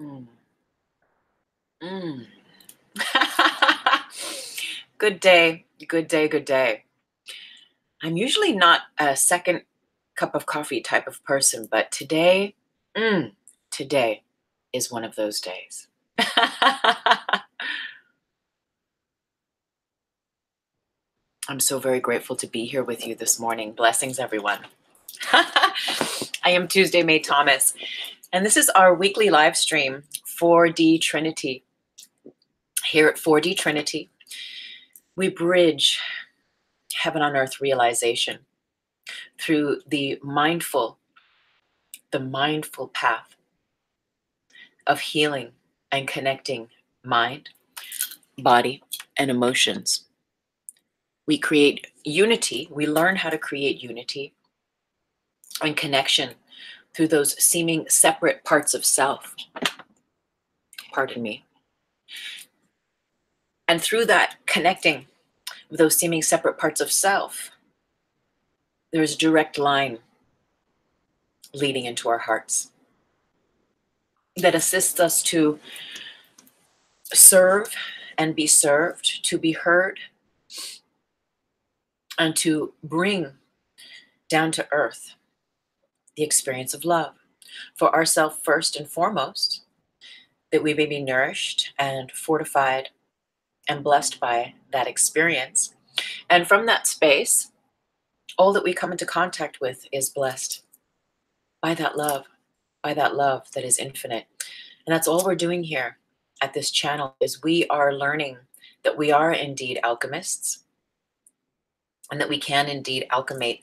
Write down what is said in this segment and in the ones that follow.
Mm. Mm. Good day, good day, good day. I'm usually not a second cup of coffee type of person, but today, mm, today is one of those days. I'm so very grateful to be here with you this morning. Blessings, everyone. I am Tuesday May Thomas, and this is our weekly live stream, 4D Trinity. Here at 4D Trinity, we bridge heaven on earth realization through the mindful path of healing and connecting mind, body, and emotions. We create unity. We learn how to create unity and connection through those seeming separate parts of self. Pardon me. And through that connecting with those seeming separate parts of self, there's a direct line leading into our hearts that assists us to serve and be served, to be heard, and to bring down to earth the experience of love for ourselves first and foremost, that we may be nourished and fortified and blessed by that experience. And from that space, all that we come into contact with is blessed by that love that is infinite. And that's all we're doing here at this channel, is we are learning that we are indeed alchemists, and that we can indeed alchemate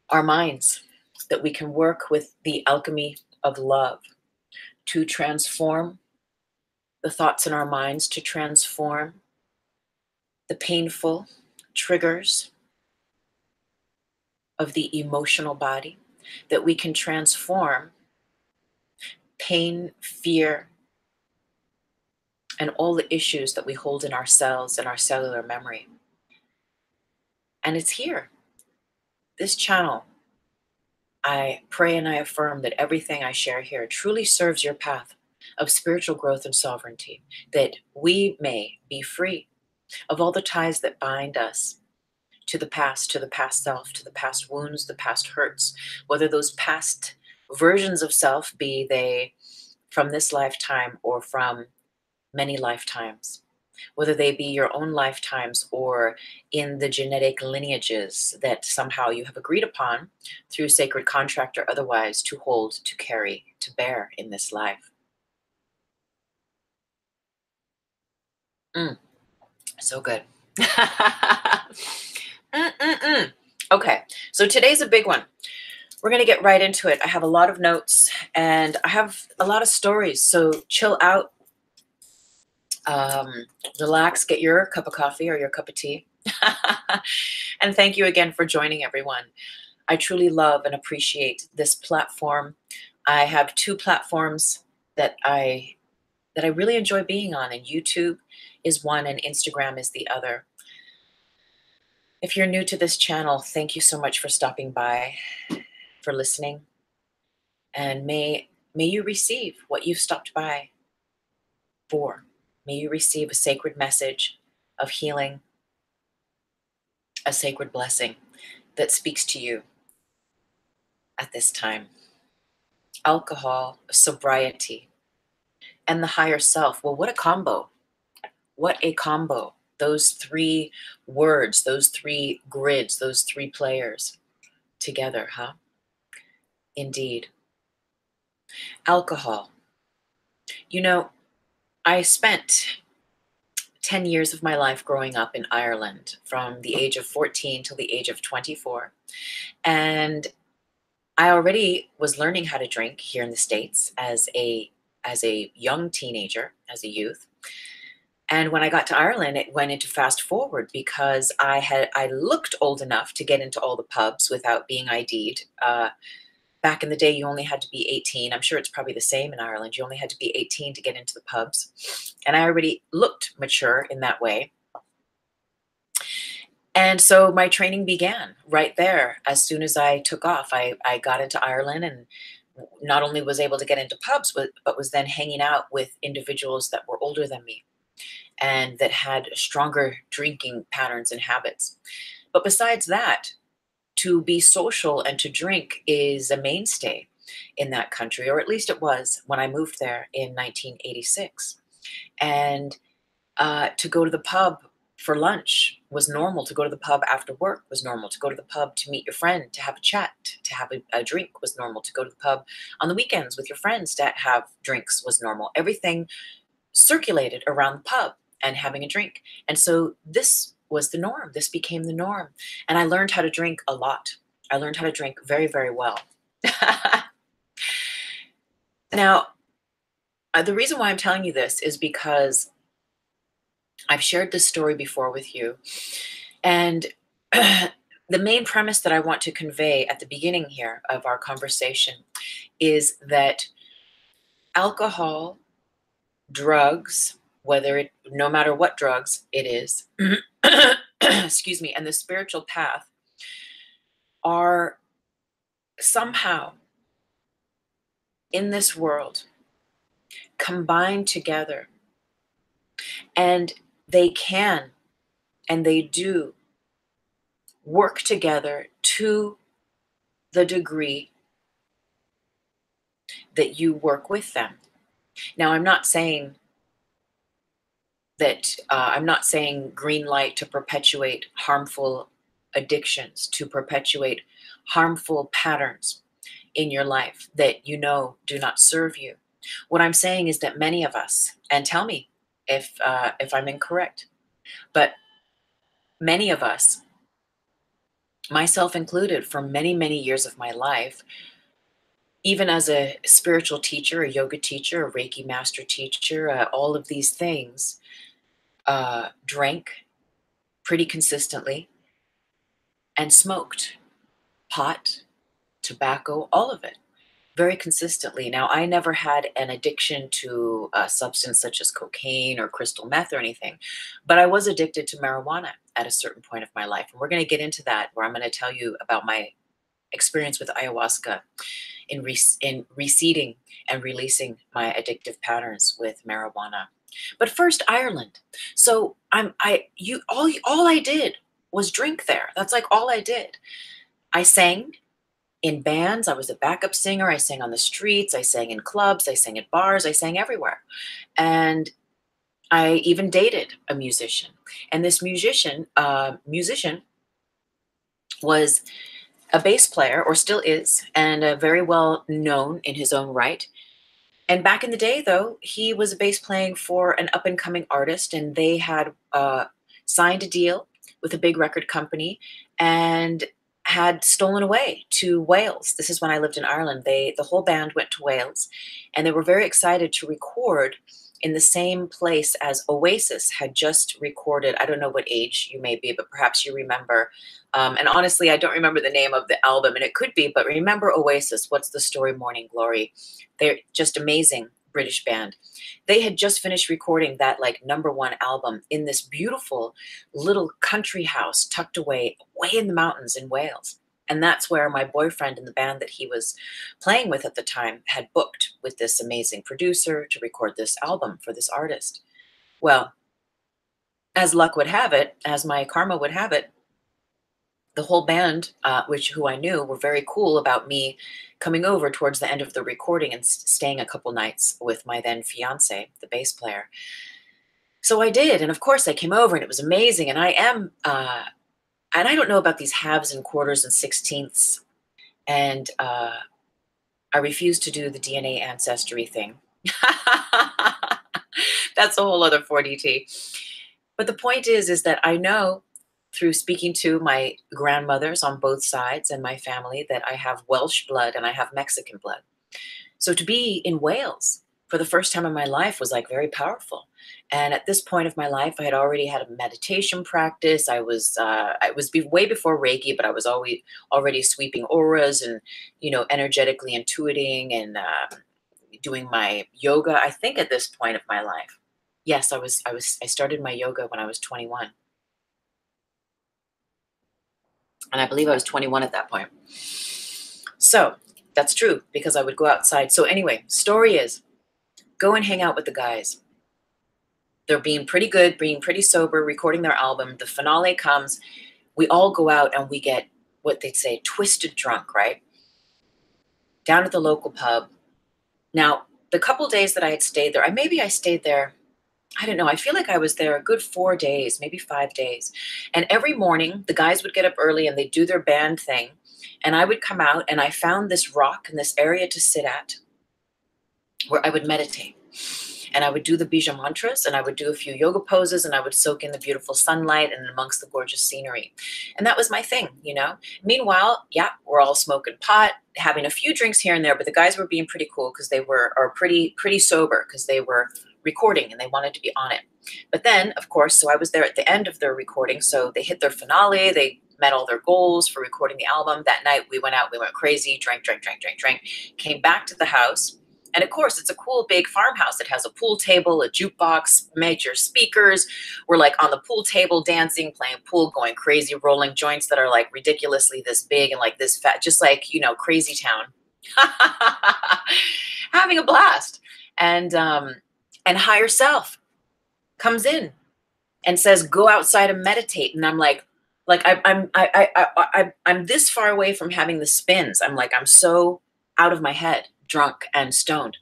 our minds, that we can work with the alchemy of love to transform the thoughts in our minds, to transform the painful triggers of the emotional body, that we can transform pain, fear, and all the issues that we hold in our cells and our cellular memory. And it's here, this channel. I pray and I affirm that everything I share here truly serves your path of spiritual growth and sovereignty, that we may be free of all the ties that bind us to the past self, to the past wounds, the past hurts, whether those past versions of self be they from this lifetime or from many lifetimes, whether they be your own lifetimes or in the genetic lineages that somehow you have agreed upon through sacred contract or otherwise to hold, to carry, to bear in this life. So good. Okay, so today's a big one. We're going to get right into it. I have a lot of notes and I have a lot of stories, so chill out, relax, get your cup of coffee or your cup of tea. And thank you again for joining, everyone. I truly love and appreciate this platform. I have two platforms that I really enjoy being on, and YouTube is one and Instagram is the other. If you're new to this channel, thank you so much for stopping by, for listening, and may you receive what you've stopped by for. May you receive a sacred message of healing, a sacred blessing that speaks to you at this time. Alcohol, sobriety, and the higher self. Well, what a combo. What a combo. Those three words, those three grids, those three players together, huh? Indeed. Alcohol. You know, I spent 10 years of my life growing up in Ireland from the age of 14 till the age of 24. And I already was learning how to drink here in the States as a young teenager, as a youth. And when I got to Ireland, it went into fast forward because I looked old enough to get into all the pubs without being ID'd. Back in the day, you only had to be 18. I'm sure it's probably the same in Ireland. You only had to be 18 to get into the pubs. And I already looked mature in that way. And so my training began right there. As soon as I took off, I got into Ireland and not only was able to get into pubs, but was then hanging out with individuals that were older than me and that had stronger drinking patterns and habits. But besides that, to be social and to drink is a mainstay in that country, or at least it was when I moved there in 1986. And to go to the pub for lunch was normal. To go to the pub after work was normal. To go to the pub to meet your friend, to have a chat, to have a drink was normal. To go to the pub on the weekends with your friends to have drinks was normal. Everything circulated around the pub and having a drink. And so this was the norm. This became the norm. And I learned how to drink a lot. I learned how to drink very, very well. Now, the reason why I'm telling you this is because I've shared this story before with you. And the main premise that I want to convey at the beginning here of our conversation is that alcohol, drugs, no matter what drugs it is, excuse me, and the spiritual path are somehow in this world combined together, and they can and they do work together to the degree that you work with them. Now, I'm not saying green light to perpetuate harmful addictions, to perpetuate harmful patterns in your life that you know do not serve you. What I'm saying is that many of us, and tell me if I'm incorrect, but many of us, myself included, for many, many years of my life, even as a spiritual teacher, a yoga teacher, a Reiki master teacher, all of these things, drank pretty consistently and smoked pot, tobacco, all of it very consistently. Now, I never had an addiction to a substance such as cocaine or crystal meth or anything, but I was addicted to marijuana at a certain point of my life. And we're going to get into that, where I'm going to tell you about my experience with ayahuasca in reseeding and releasing my addictive patterns with marijuana. But first, Ireland. So all I did was drink there. That's like all I did. I sang in bands. I was a backup singer. I sang on the streets. I sang in clubs. I sang at bars. I sang everywhere. And I even dated a musician. And this musician was a bass player, or still is, and very well known in his own right. And back in the day, though, he was bass playing for an up and coming artist, and they had signed a deal with a big record company and had stolen away to Wales. This is when I lived in Ireland. The whole band went to Wales, and they were very excited to record in the same place as Oasis had just recorded. I don't know what age you may be, but perhaps you remember. And honestly, I don't remember the name of the album, and it could be, but remember Oasis, What's the Story, Morning Glory. They're just amazing British band. They had just finished recording that like #1 album in this beautiful little country house tucked away way in the mountains in Wales. And that's where my boyfriend in the band that he was playing with at the time had booked with this amazing producer to record this album for this artist. Well, as luck would have it, as my karma would have it, the whole band, who I knew, were very cool about me coming over towards the end of the recording and staying a couple nights with my then fiance, the bass player. So I did, and of course I came over, and it was amazing. And and I don't know about these halves and quarters and sixteenths, and I refuse to do the DNA ancestry thing. That's a whole other 4DT. But the point is that I know through speaking to my grandmothers on both sides and my family that I have Welsh blood and I have Mexican blood. So to be in Wales for the first time in my life was like very powerful. And at this point of my life, I had already had a meditation practice. Way before Reiki, but I was already sweeping auras and, energetically intuiting and doing my yoga. I think at this point of my life, yes, I started my yoga when I was 21. And I believe I was 21 at that point. So that's true, because I would go outside. So anyway, story is, go and hang out with the guys. They're being pretty good, being pretty sober, recording their album. The finale comes. We all go out and we get what they'd say, twisted drunk, right? Down at the local pub. Now, the couple days that I had stayed there, maybe I stayed there, I don't know. I feel like I was there a good 4 days, maybe 5 days. And every morning, the guys would get up early and they'd do their band thing. And I would come out and I found this rock and this area to sit at where I would meditate. And I would do the bija mantras, and I would do a few yoga poses, and I would soak in the beautiful sunlight and amongst the gorgeous scenery. And that was my thing, you know. Meanwhile, yeah, we're all smoking pot, having a few drinks here and there, but the guys were being pretty cool because they were pretty sober, because they were recording and they wanted to be on it. But then, of course, so I was there at the end of their recording, so they hit their finale, they met all their goals for recording the album. That night we went out, we went crazy, drank, came back to the house. And of course, it's a cool big farmhouse. It has a pool table, a jukebox, major speakers. We're like on the pool table dancing, playing pool, going crazy, rolling joints that are like ridiculously this big and like this fat, just like, you know, crazy town. Having a blast. And higher self comes in and says, go outside and meditate. And I'm like I'm this far away from having the spins. I'm like, I'm so out of my head, drunk and stoned.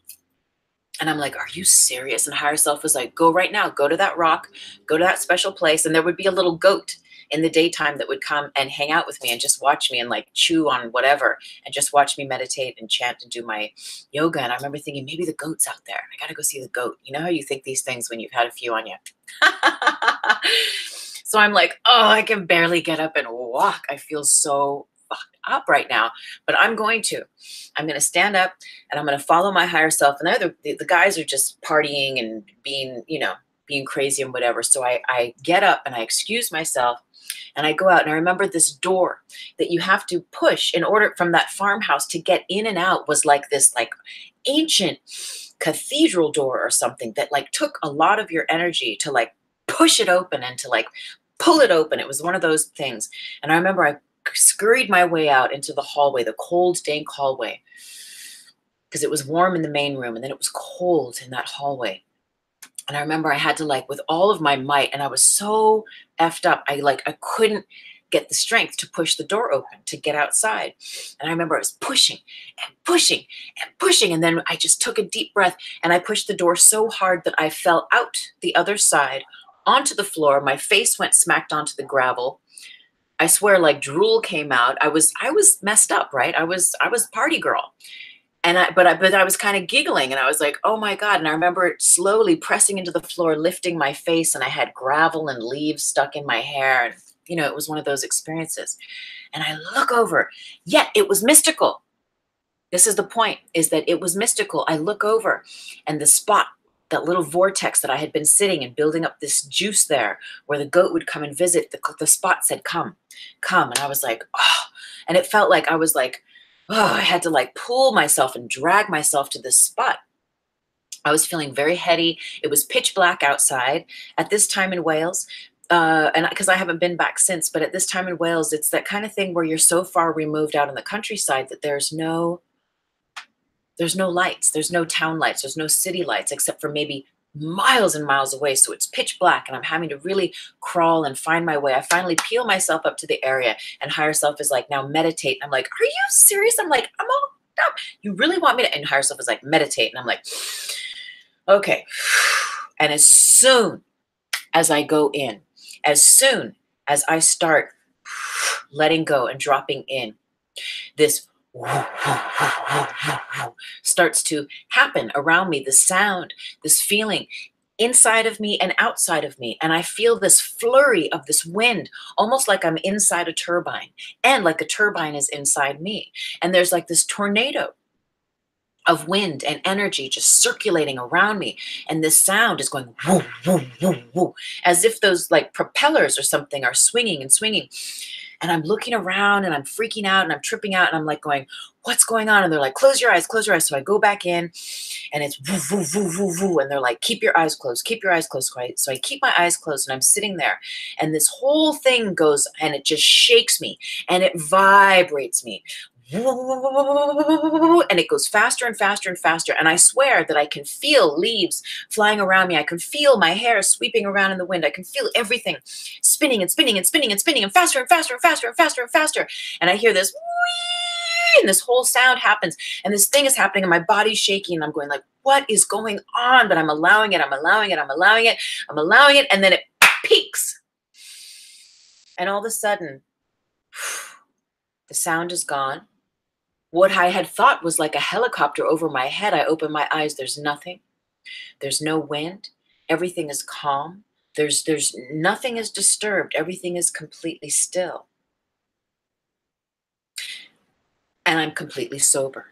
And I'm like, are you serious? And higher self was like, go right now, go to that rock, go to that special place. And there would be a little goat in the daytime that would come and hang out with me and just watch me and like chew on whatever and just watch me meditate and chant and do my yoga. And I remember thinking, maybe the goat's out there. I got to go see the goat. You know how you think these things when you've had a few on you? So I'm like, oh, I can barely get up and walk. I feel so fucked up right now, but I'm going to stand up and I'm going to follow my higher self. And the guys are just partying and being, you know, being crazy and whatever. So I get up and I excuse myself and I go out, and I remember this door that you have to push in order from that farmhouse to get in and out was like this like ancient cathedral door or something that like took a lot of your energy to like push it open and to like pull it open. It was one of those things. And I remember I scurried my way out into the hallway, the cold, dank hallway, because it was warm in the main room and then it was cold in that hallway. And I remember I had to like, with all of my might, and I was so effed up, I couldn't get the strength to push the door open to get outside. And I remember I was pushing and pushing and pushing. And then I just took a deep breath and I pushed the door so hard that I fell out the other side onto the floor. My face went smacked onto the gravel. I swear, like drool came out. I was messed up, right? I was party girl. And but I was kind of giggling and I was like, oh my God. And I remember it slowly pressing into the floor, lifting my face, and I had gravel and leaves stuck in my hair. And, you know, it was one of those experiences. And I look over, yet it was mystical. This is the point, is that it was mystical. I look over and the spot, that little vortex that I had been sitting and building up this juice there where the goat would come and visit, the spot said, come. And I was like, oh, and it felt like I was like, oh, I had to like pull myself and drag myself to this spot. I was feeling very heady. It was pitch black outside at this time in Wales. And because I haven't been back since, but at this time in Wales, it's that kind of thing where you're so far removed out in the countryside that there's no lights, there's no town lights, there's no city lights, except for maybe miles and miles away. So it's pitch black and I'm having to really crawl and find my way. I finally peel myself up to the area and higher self is like, now meditate. And I'm like, are you serious? I'm like, I'm all up. You really want me to? And higher self is like, meditate. And I'm like, okay. And as soon as I go in, as soon as I start letting go and dropping in, this starts to happen around me, the sound, this feeling inside of me and outside of me. And I feel this flurry of this wind, almost like I'm inside a turbine and like a turbine is inside me. And there's like this tornado of wind and energy just circulating around me. And this sound is going woo, woo, woo, woo, as if those like propellers or something are swinging and swinging. And I'm looking around and I'm freaking out and I'm tripping out and I'm like going, what's going on? And they're like, close your eyes, close your eyes. So I go back in and it's woo, woo, woo, woo, woo. And they're like, keep your eyes closed, keep your eyes closed. So I keep my eyes closed and I'm sitting there and this whole thing goes and it just shakes me and it vibrates me. And it goes faster and faster and faster. And I swear that I can feel leaves flying around me. I can feel my hair sweeping around in the wind. I can feel everything spinning and spinning and spinning and spinning and faster and faster and faster and faster and faster. And I hear this, and this whole sound happens. And this thing is happening and my body's shaking. And I'm going like, what is going on? But I'm allowing it. I'm allowing it. I'm allowing it. I'm allowing it. And then it peaks. And all of a sudden, the sound is gone. What I had thought was like a helicopter over my head. I open my eyes. There's nothing. There's no wind. Everything is calm. There's nothing is disturbed. Everything is completely still. And I'm completely sober.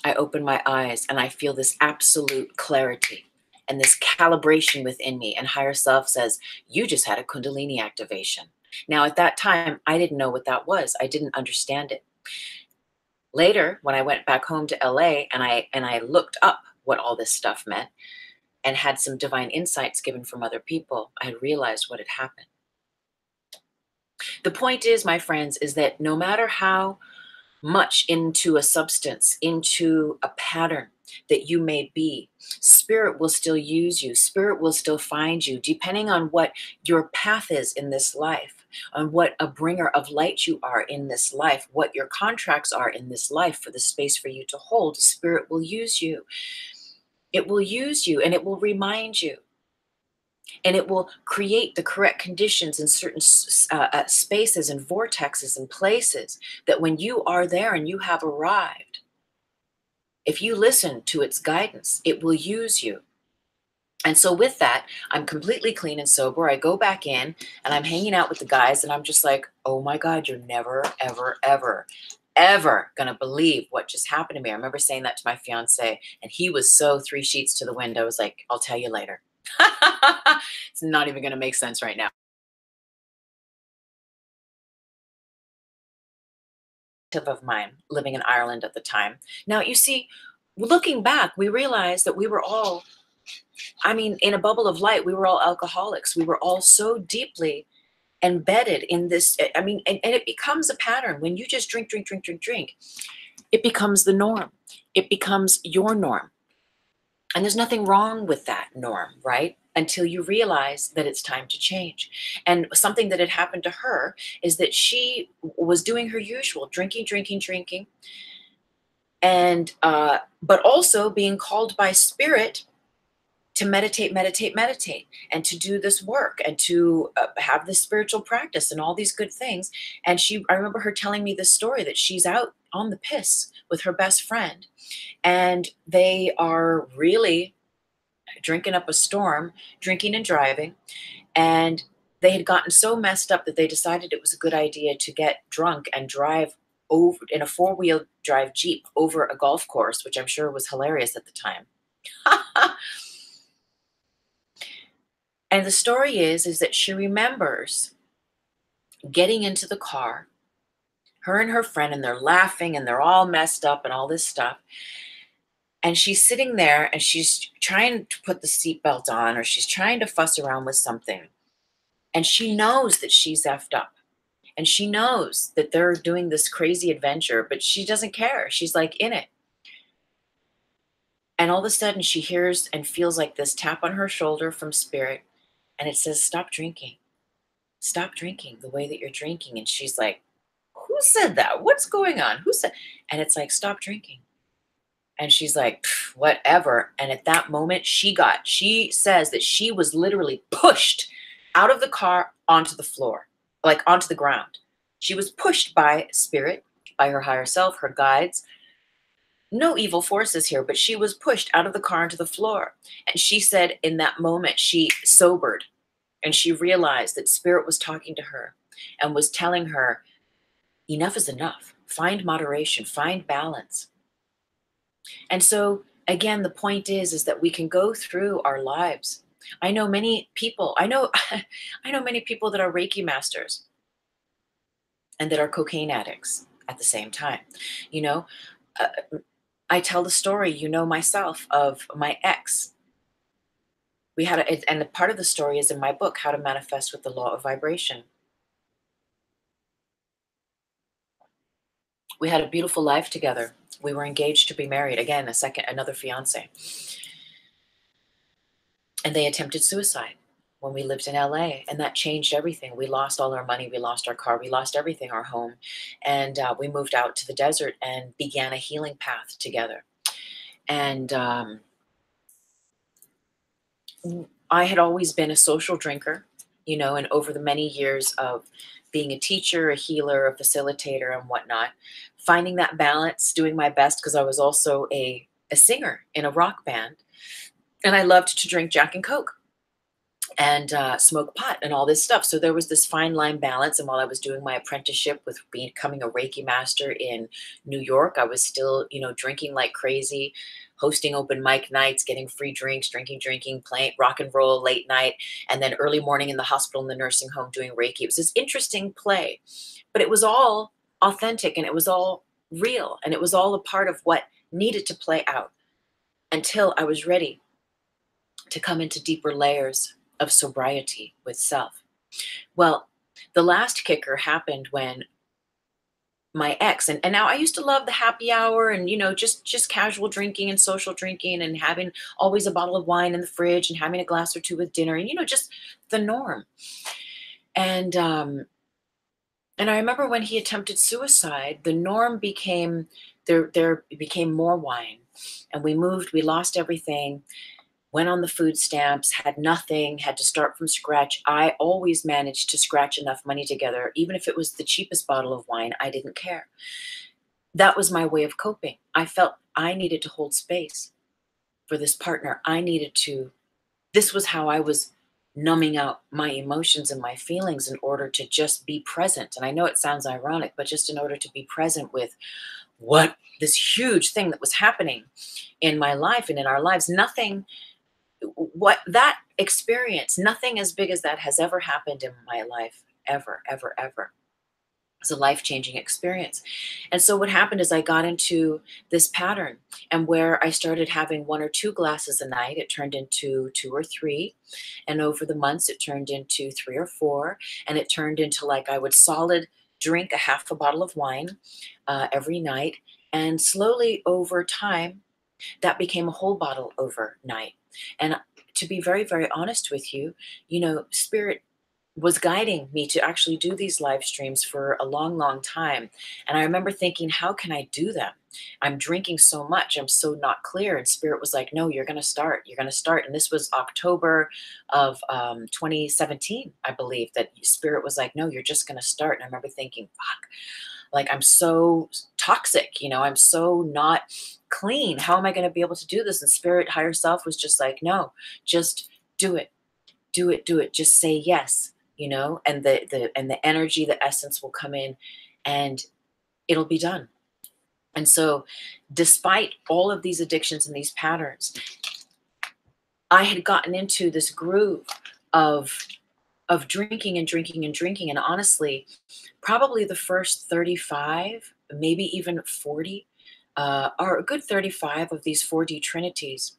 I open my eyes and I feel this absolute clarity and this calibration within me. And higher self says, you just had a Kundalini activation. Now, at that time, I didn't know what that was. I didn't understand it. Later, when I went back home to LA and I looked up what all this stuff meant and had some divine insights given from other people, I realized what had happened. The point is, my friends, is that no matter how much into a substance, into a pattern that you may be, spirit will still use you. Spirit will still find you, depending on what your path is in this life, on what a bringer of light you are in this life, what your contracts are in this life for the space for you to hold. Spirit will use you. It will use you and it will remind you. And it will create the correct conditions in certain spaces and vortexes and places that when you are there and you have arrived, if you listen to its guidance, it will use you. And so with that, I'm completely clean and sober. I go back in and I'm hanging out with the guys and I'm just like, oh my God, you're never, ever, ever, ever going to believe what just happened to me. I remember saying that to my fiance and he was so 3 sheets to the wind. I was like, I'll tell you later. It's not even going to make sense right now. Of mine living in Ireland at the time. Now, you see, looking back, we realized that we were all, I mean, in a bubble of light, we were all alcoholics. We were all so deeply embedded in this. I mean, and it becomes a pattern. When you just drink, drink, drink, drink, drink, it becomes the norm. It becomes your norm. And there's nothing wrong with that norm, right? Until you realize that it's time to change. And something that had happened to her is that she was doing her usual, drinking, drinking, drinking. And, but also being called by spirit to meditate, meditate, meditate, and to do this work and to have this spiritual practice and all these good things. And I remember her telling me this story that she's out on the piss with her best friend and they are really drinking up a storm, drinking and driving. And they had gotten so messed up that they decided it was a good idea to get drunk and drive over in a 4-wheel drive Jeep over a golf course, which I'm sure was hilarious at the time. And the story is that she remembers getting into the car, her and her friend, and they're laughing and they're all messed up and all this stuff. And she's sitting there and she's trying to put the seatbelt on or she's trying to fuss around with something. And she knows that she's effed up. And she knows that they're doing this crazy adventure, but she doesn't care. She's like in it. And all of a sudden she hears and feels like this tap on her shoulder from spirit. And it says, stop drinking. Stop drinking the way that you're drinking. And she's like, who said that? What's going on? Who said? And it's like, stop drinking. And she's like, whatever. And at that moment, she says that she was literally pushed out of the car onto the floor, like onto the ground. She was pushed by spirit, by her higher self, her guides. No evil forces here, but she was pushed out of the car onto the floor. And she said in that moment, she sobered and she realized that spirit was talking to her and was telling her, enough is enough. Find moderation, find balance. And so, again, the point is that we can go through our lives. I know many people, I know many people that are Reiki masters. and that are cocaine addicts at the same time. You know, uh, I tell the story, myself, of my ex. We had and a part of the story is in my book, How to Manifest with the Law of Vibration. We had a beautiful life together. We were engaged to be married. Again, another fiance. And they attempted suicide when we lived in LA, and that changed everything. We lost all our money, we lost our car, we lost everything, our home, and we moved out to the desert and began a healing path together. And I had always been a social drinker, and over the many years of being a teacher, a healer, a facilitator, and whatnot, finding that balance, doing my best, because I was also a singer in a rock band, and I loved to drink Jack and Coke and smoke pot and all this stuff. So there was this fine line balance. And while I was doing my apprenticeship with becoming a Reiki master in New York, I was still, drinking like crazy, hosting open mic nights, getting free drinks, drinking, playing rock and roll late night, and then early morning in the hospital and the nursing home doing Reiki. It was this interesting play, but it was all authentic and it was all real and it was all a part of what needed to play out until I was ready to come into deeper layers of sobriety with self. Well, the last kicker happened when my ex, and now I used to love the happy hour and just casual drinking and social drinking and having always a bottle of wine in the fridge and having a glass or two with dinner and just the norm. And I remember when he attempted suicide, the norm became there became more wine, and we moved, we lost everything, went on the food stamps, had nothing, had to start from scratch. I always managed to scratch enough money together. Even if it was the cheapest bottle of wine, I didn't care. That was my way of coping. I felt I needed to hold space for this partner. This was how I was numbing out my emotions and my feelings in order to just be present. And I know it sounds ironic, but just in order to be present with what this huge thing that was happening in my life and in our lives. What that experience, nothing as big as that has ever happened in my life, ever, ever, ever. It's a life-changing experience. And so what happened is I got into this pattern, and where I started having 1 or 2 glasses a night, it turned into 2 or 3. And over the months, it turned into 3 or 4. And it turned into, like, I would solid drink a half a bottle of wine every night. And slowly over time, that became a whole bottle overnight. And to be very, very honest with you, Spirit was guiding me to actually do these live streams for a long, long time. And I remember thinking, how can I do them? I'm drinking so much. I'm so not clear. And Spirit was like, no, you're going to start. You're going to start. And this was October of 2017, I believe, that Spirit was like, no, you're just going to start. And I remember thinking, fuck, like, I'm so toxic, I'm so not clean. How am I going to be able to do this? And Spirit, higher self was just like, no, just do it, do it, do it. Just say yes, and the energy, the essence will come in and it'll be done. And so despite all of these addictions and these patterns, I had gotten into this groove of drinking and drinking and drinking. And honestly, probably the first 35, maybe even 40, or a good 35 of these 4D trinities,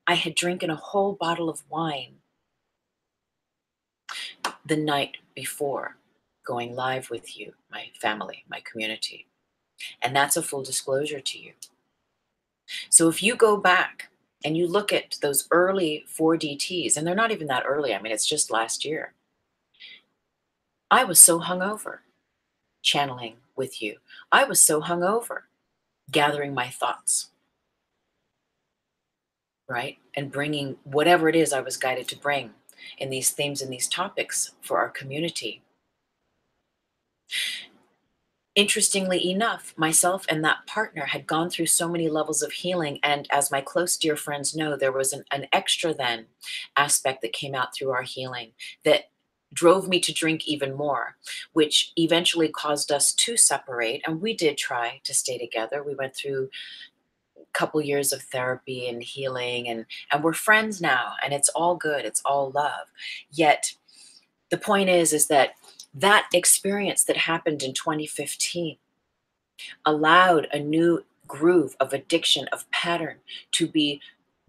I had drinking a whole bottle of wine the night before going live with you, my family, my community. And that's a full disclosure to you. So if you go back and you look at those early 4DTs, and they're not even that early, I mean, it's just last year, I was so hungover channeling with you. I was so hungover gathering my thoughts, right? And bringing whatever it is I was guided to bring in these themes and these topics for our community. Interestingly enough, myself and that partner had gone through so many levels of healing. And as my close dear friends know, there was an extra then aspect that came out through our healing that drove me to drink even more, which eventually caused us to separate. And we did try to stay together. We went through a couple years of therapy and healing, and we're friends now, and it's all good. It's all love. Yet the point is that That experience that happened in 2015 allowed a new groove of addiction, of pattern to be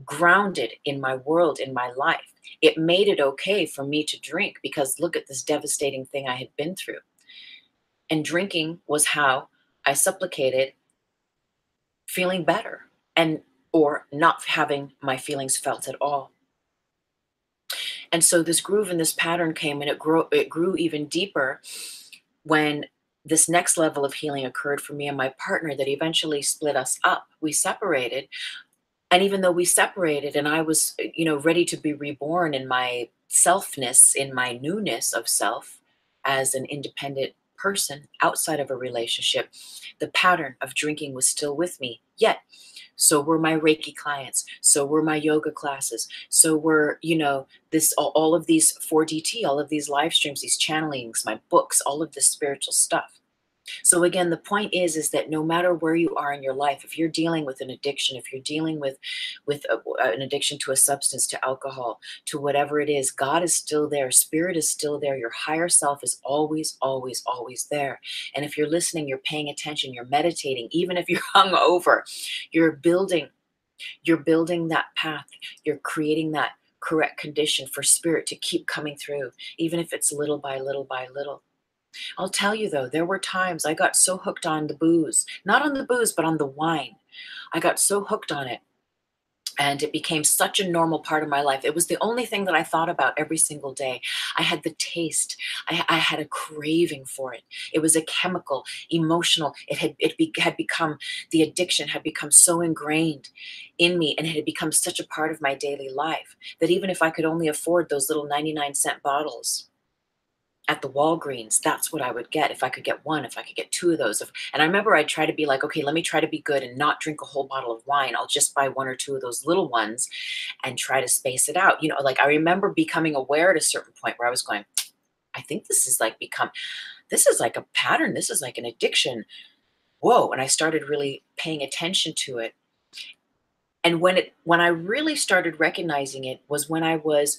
grounded in my world, in my life. It made it okay for me to drink because look at this devastating thing I had been through. And drinking was how I supplicated feeling better and or not having my feelings felt at all. And so this groove and this pattern came, and it grew even deeper when this next level of healing occurred for me and my partner that eventually split us up. We separated. And even though we separated and I was, ready to be reborn in my selfness, in my newness of self as an independent person outside of a relationship, the pattern of drinking was still with me. Yet, so were my Reiki clients, so were my yoga classes, so were, this all of these 4DT, all of these live streams, these channelings, my books, all of this spiritual stuff. So again, the point is that no matter where you are in your life, if you're dealing with an addiction, if you're dealing with an addiction to a substance, to alcohol, to whatever it is, God is still there. Spirit is still there. Your higher self is always, always, always there. And if you're listening, you're paying attention, you're meditating, even if you're hungover, you're building that path. You're creating that correct condition for spirit to keep coming through, even if it's little by little by little. I'll tell you though, there were times I got so hooked on the booze, not on the booze, but on the wine. I got so hooked on it. And it became such a normal part of my life. It was the only thing that I thought about every single day. I had the taste. I had a craving for it. It was a chemical, emotional. Had become, the addiction had become so ingrained in me, and it had become such a part of my daily life that even if I could only afford those little 99-cent bottles at the Walgreens, that's what I would get. If I could get one, if I could get two of those. And I remember I'd try to be like, okay, let me try to be good and not drink a whole bottle of wine. I'll just buy one or two of those little ones and try to space it out. Like I remember becoming aware at a certain point where I was going, I think this is like a pattern. This is like an addiction. Whoa. And I started really paying attention to it. And when I really started recognizing it was when I was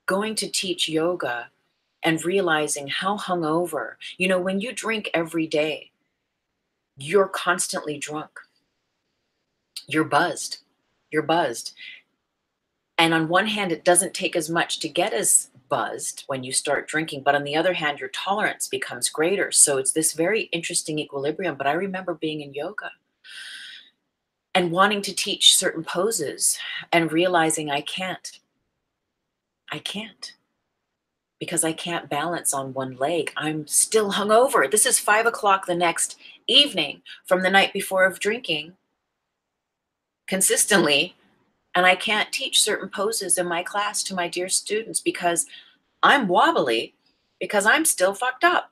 going to teach yoga and realizing how hungover, when you drink every day, you're constantly drunk. You're buzzed. You're buzzed. And on one hand, it doesn't take as much to get as buzzed when you start drinking. But on the other hand, your tolerance becomes greater. So it's this very interesting equilibrium. But I remember being in yoga and wanting to teach certain poses and realizing I can't. Because I can't balance on one leg. I'm still hungover. This is 5 o'clock the next evening from the night before of drinking consistently. And I can't teach certain poses in my class to my dear students because I'm wobbly, because I'm still fucked up.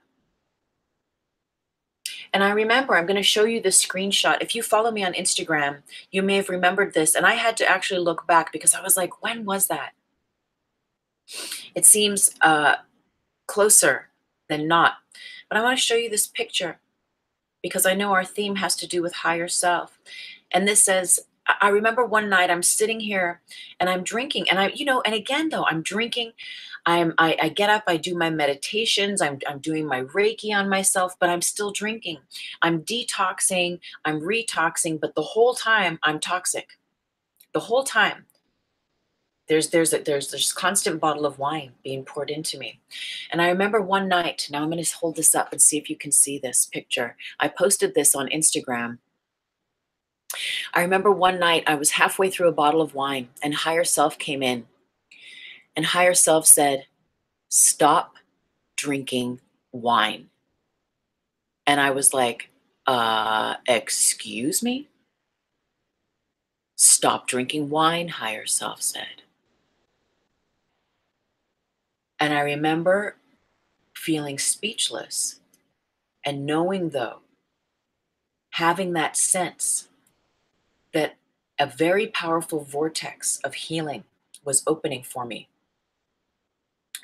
And I remember, I'm going to show you this screenshot. If you follow me on Instagram, you may have remembered this. And I had to actually look back because I was like, when was that? It seems closer than not. But I want to show you this picture because I know our theme has to do with higher self. And this says, I remember one night I'm sitting here and I'm drinking and and again, though, I'm drinking. I get up, I do my meditations, I'm doing my Reiki on myself, but I'm still drinking. I'm detoxing, I'm retoxing, but the whole time I'm toxic. The whole time. There's this constant bottle of wine being poured into me. And I remember one night, now I'm going to hold this up and see if you can see this picture. I posted this on Instagram. I remember one night I was halfway through a bottle of wine and higher self came in. And higher self said, stop drinking wine. And I was like, excuse me? Stop drinking wine, higher self said. And I remember feeling speechless and knowing, though, having that sense that a very powerful vortex of healing was opening for me.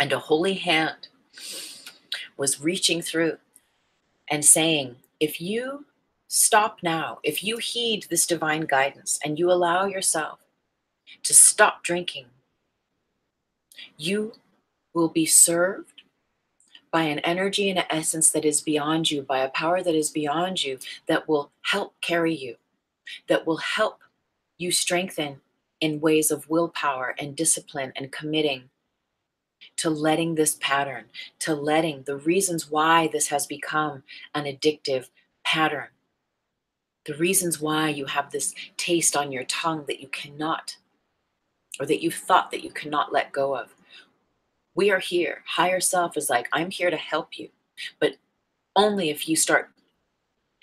And a holy hand was reaching through and saying, if you stop now, if you heed this divine guidance and you allow yourself to stop drinking, you will be served by an energy and an essence that is beyond you, by a power that is beyond you, that will help carry you, that will help you strengthen in ways of willpower and discipline and committing to letting this pattern, to letting the reasons why this has become an addictive pattern, the reasons why you have this taste on your tongue that you cannot, or that you thought that you cannot let go of. We are here. Higher self is like, I'm here to help you, but only if you start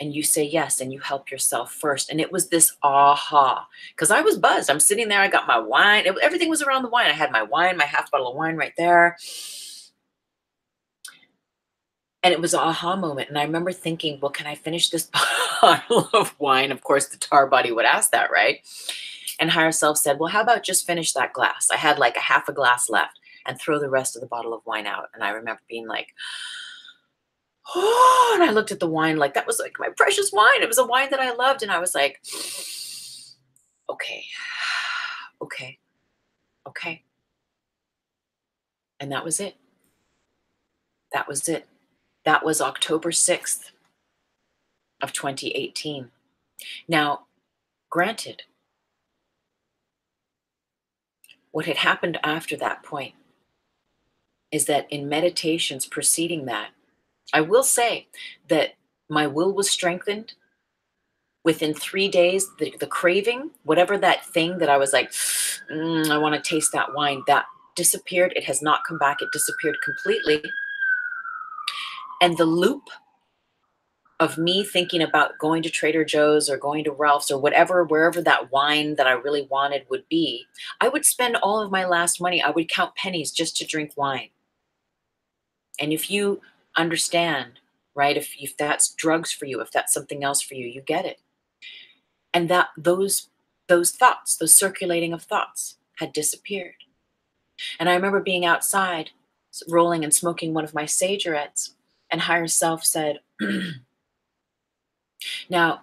and you say yes and you help yourself first. And it was this aha, because I was buzzed. I'm sitting there, I got my wine. Everything was around the wine. I had my wine, my half bottle of wine right there. And it was an aha moment. And I remember thinking, well, can I finish this bottle of wine? Of course, the tar body would ask that, right? And higher self said, well, how about just finish that glass? I had like a half a glass left, and throw the rest of the bottle of wine out. And I remember being like, oh, and I looked at the wine like that was like my precious wine. It was a wine that I loved. And I was like, okay, okay, okay. And that was it. That was it. That was October 6th of 2018. Now, granted, what had happened after that point is that in meditations preceding that, I will say that my will was strengthened. Within 3 days, the craving, whatever that thing that I was like, I want to taste that wine, that disappeared. It has not come back. It disappeared completely. And the loop of me thinking about going to Trader Joe's or going to Ralph's or whatever, wherever that wine that I really wanted would be, I would spend all of my last money. I would count pennies just to drink wine. And if you understand, right, if that's drugs for you, if that's something else for you, you get it. And that those thoughts, those circulating of thoughts had disappeared. And I remember being outside, rolling and smoking one of my cigarettes, and higher self said, now,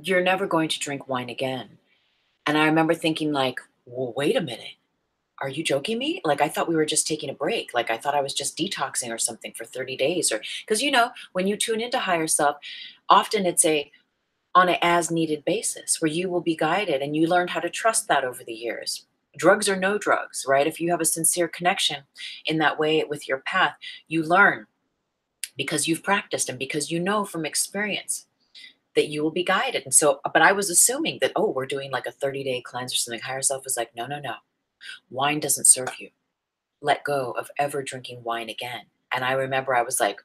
you're never going to drink wine again. And I remember thinking like, well, wait a minute. Are you joking me? Like, I thought we were just taking a break. Like, I thought I was just detoxing or something for 30 days. Or because, when you tune into higher self, often it's on an as needed basis where you will be guided, and you learned how to trust that over the years. Drugs or no drugs, right? If you have a sincere connection in that way with your path, you learn because you've practiced and because you know from experience that you will be guided. And so, but I was assuming that, oh, we're doing like a 30-day cleanse or something. Higher self was like, no, no, no. Wine doesn't serve you. Let go of ever drinking wine again. And I remember I was like,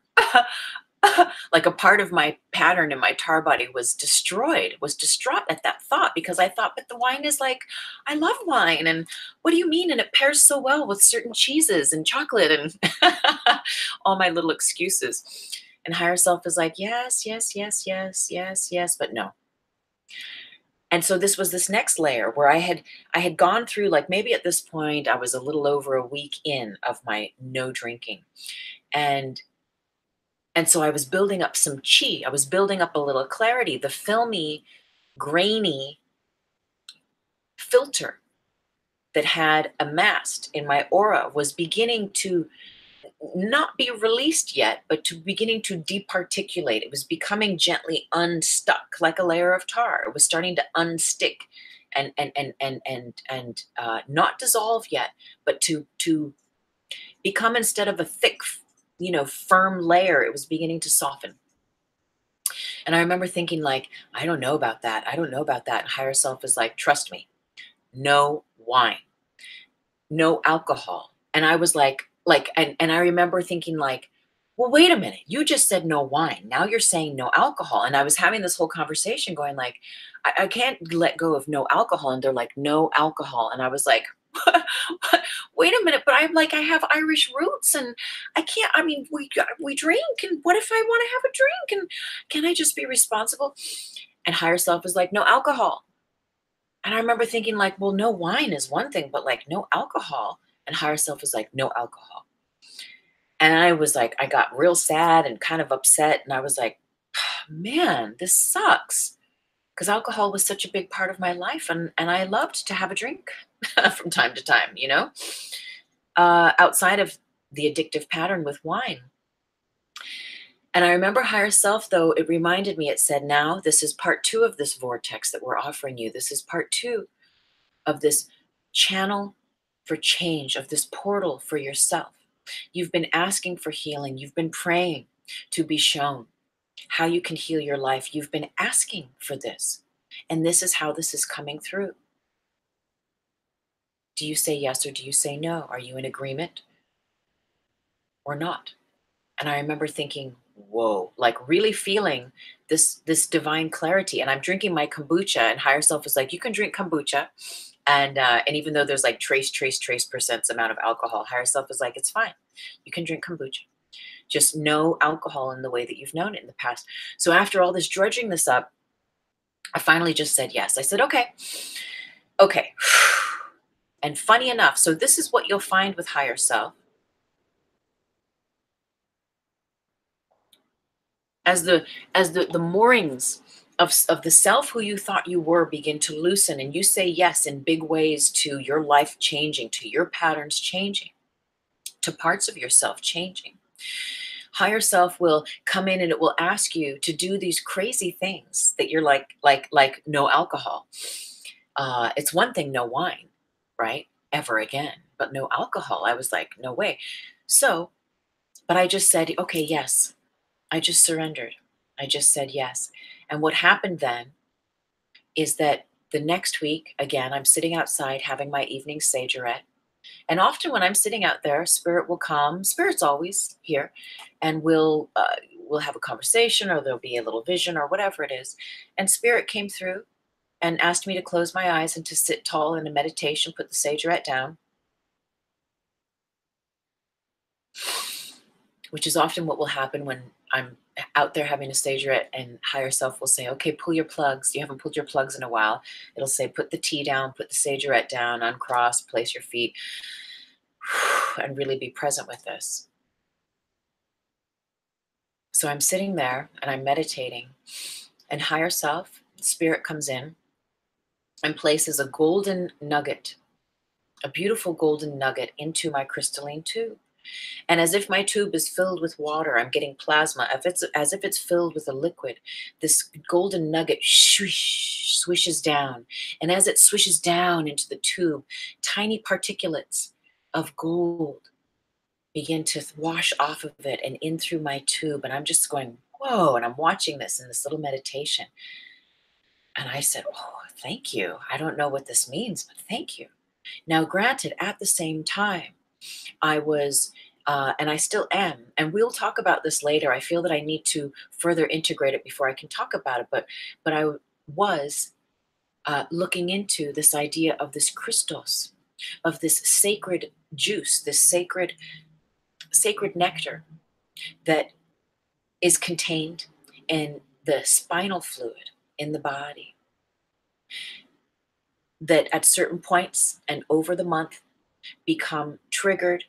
like a part of my pattern in my tar body was destroyed, was distraught at that thought, because I thought, but the wine is like, I love wine. And what do you mean? And it pairs so well with certain cheeses and chocolate and all my little excuses. And higher self is like, yes, yes, yes, yes, yes, yes, but no. And so this was this next layer where I had gone through, like, maybe at this point I was a little over a week in of my no drinking. And so I was building up some chi. I was building up a little clarity. The filmy, grainy filter that had amassed in my aura was beginning to not be released yet, but to beginning to departiculate. It was becoming gently unstuck, like a layer of tar. It was starting to unstick and not dissolve yet, but to become, instead of a thick, firm layer, it was beginning to soften. And I remember thinking like, I don't know about that. I don't know about that. And higher self is like, trust me, no wine, no alcohol. And I was like, and I remember thinking like, well, wait a minute, you just said no wine. Now you're saying no alcohol. And I was having this whole conversation going like, I can't let go of no alcohol. And they're like, no alcohol. And I was like, wait a minute, but I'm like, I have Irish roots and I can't, I mean, we drink, and what if I want to have a drink, and can I just be responsible? And higher self is like, no alcohol. And I remember thinking like, well, no wine is one thing, but like no alcohol. And higher self is like, no alcohol. And I was like, I got real sad and kind of upset. And I was like, man, this sucks. Because alcohol was such a big part of my life. And I loved to have a drink from time to time, outside of the addictive pattern with wine. And I remember higher self, though, it reminded me, it said, now this is part 2 of this vortex that we're offering you. This is part 2 of this channel for change, of this portal for yourself. You've been asking for healing. You've been praying to be shown how you can heal your life. You've been asking for this. And this is how this is coming through. Do you say yes or do you say no? Are you in agreement or not? And I remember thinking, whoa, like really feeling this divine clarity. And I'm drinking my kombucha, and higher self was like, you can drink kombucha. And even though there's like trace percents amount of alcohol, higher self is like, it's fine. You can drink kombucha. Just no alcohol in the way that you've known it in the past. So after all this drudging this up, I finally just said yes. I said, okay. And funny enough, so this is what you'll find with higher self. As the moorings of the self who you thought you were begin to loosen, and you say yes in big ways to your life changing, to your patterns changing, to parts of yourself changing, higher self will come in and it will ask you to do these crazy things that you're like no alcohol. It's one thing, no wine, right? Ever again, but no alcohol. I was like, no way. So, but I just said, okay, yes. I just surrendered. I just said yes. And what happened then is that the next week, again, I'm sitting outside having my evening sagerette. And often when I'm sitting out there, spirit will come. Spirit's always here, and we'll have a conversation, or there'll be a little vision or whatever it is. And spirit came through and asked me to close my eyes and to sit tall in a meditation, put the sagerette down, which is often what will happen when I'm out there having a sagerette, and higher self will say, okay, pull your plugs. You haven't pulled your plugs in a while. It'll say, put the tea down, put the sagerette down, uncross, place your feet, and really be present with this. So I'm sitting there and I'm meditating, and higher self, spirit comes in and places a golden nugget, a beautiful golden nugget, into my crystalline tube. And as if my tube is filled with water, I'm getting plasma. As if it's filled with a liquid, this golden nugget swishes down. And as it swishes down into the tube, tiny particulates of gold begin to wash off of it and in through my tube. And I'm just going, whoa. And I'm watching this in this little meditation. And I said, oh, thank you. I don't know what this means, but thank you. Now, granted, at the same time, I was, and I still am, and we'll talk about this later. I feel that I need to further integrate it before I can talk about it, but I was looking into this idea of this Christos, of this sacred juice, this sacred nectar that is contained in the spinal fluid in the body, that at certain points and over the month become triggered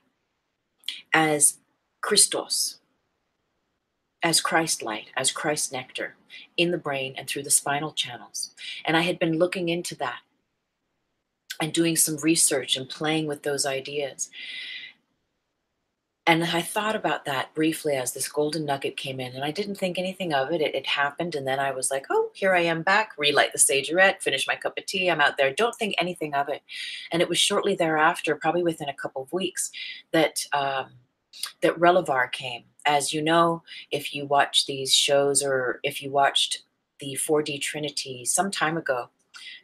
as Christos, as Christ light, as Christ nectar in the brain and through the spinal channels. And I had been looking into that and doing some research and playing with those ideas. And I thought about that briefly as this golden nugget came in, and I didn't think anything of it. It happened, and then I was like, oh, here I am back, relight the sagerette, finish my cup of tea, I'm out there, don't think anything of it. And it was shortly thereafter, probably within a couple of weeks, that that Relivar came. As you know, if you watch these shows, or if you watched the 4D Trinity some time ago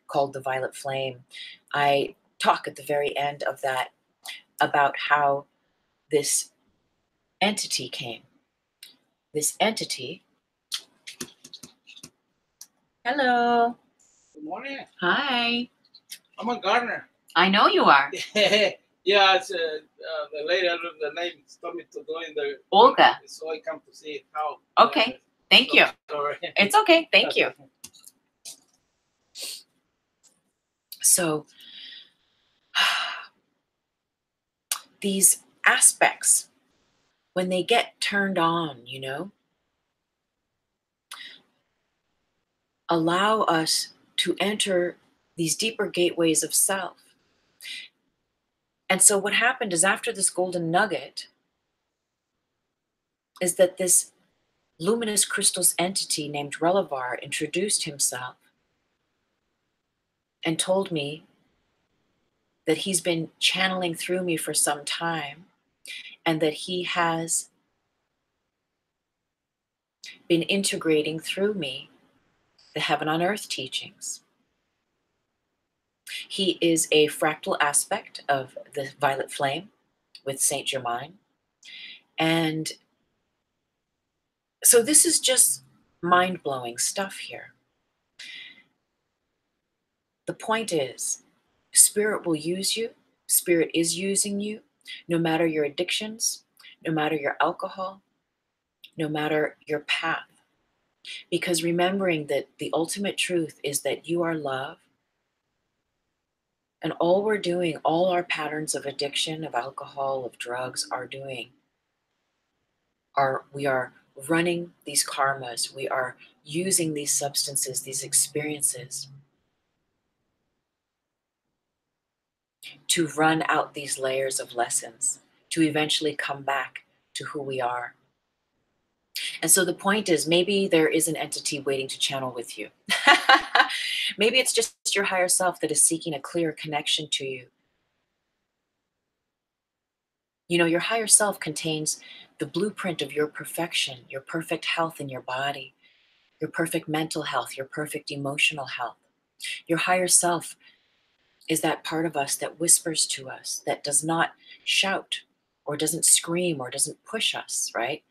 called The Violet Flame, I talk at the very end of that about how this entity came. This entity. Hello. Good morning. Hi. I'm a gardener. I know you are. Yeah, it's the lady, I don't know the name, told me to go in the Olga. So I come to see how. Okay. Thank you. Sorry. It's okay. Thank you. So these aspects, when they get turned on, you know, allow us to enter these deeper gateways of self. And so what happened is, after this golden nugget, is that this luminous crystals entity named Relivar introduced himself and told me that he's been channeling through me for some time and that he has been integrating through me the heaven on earth teachings. He is a fractal aspect of the violet flame with Saint Germain. And so this is just mind-blowing stuff here. The point is, Spirit will use you. Spirit is using you, no matter your addictions, no matter your alcohol, no matter your path. Because remembering that the ultimate truth is that you are love. And all we're doing, all our patterns of addiction, of alcohol, of drugs are doing, we are running these karmas. We are using these substances, these experiences to run out these layers of lessons, to eventually come back to who we are. And so the point is, maybe there is an entity waiting to channel with you. Maybe it's just your higher self that is seeking a clear connection to you. You know, your higher self contains the blueprint of your perfection, your perfect health in your body, your perfect mental health, your perfect emotional health. Your higher self is that part of us that whispers to us, that does not shout or doesn't scream or doesn't push us, right?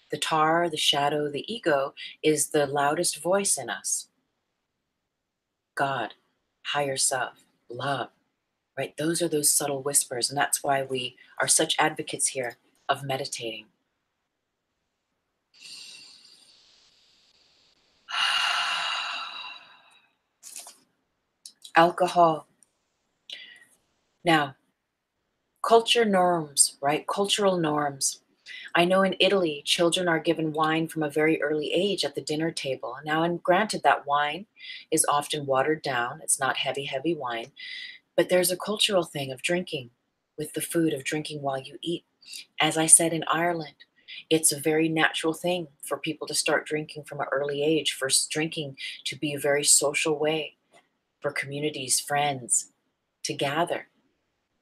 The tar, the shadow, the ego is the loudest voice in us. God, higher self, love, right? Those are those subtle whispers. And that's why we are such advocates here of meditating. Alcohol. Now, culture norms, right? Cultural norms. I know in Italy, children are given wine from a very early age at the dinner table. Now, and granted, that wine is often watered down. It's not heavy, heavy wine. But there's a cultural thing of drinking with the food, of drinking while you eat. As I said, in Ireland, it's a very natural thing for people to start drinking from an early age, for drinking to be a very social way for communities, friends to gather,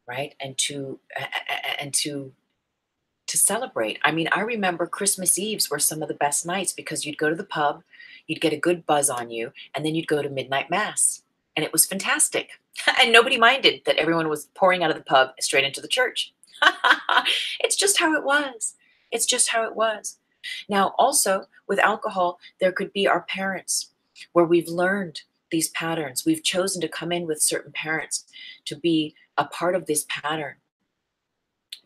right? And to celebrate. I mean, I remember Christmas Eves were some of the best nights because you'd go to the pub, you'd get a good buzz on you, and then you'd go to midnight mass. And it was fantastic. And nobody minded that everyone was pouring out of the pub straight into the church. It's just how it was. It's just how it was. Now, also with alcohol, there could be our parents where we've learned these patterns. We've chosen to come in with certain parents to be a part of this pattern,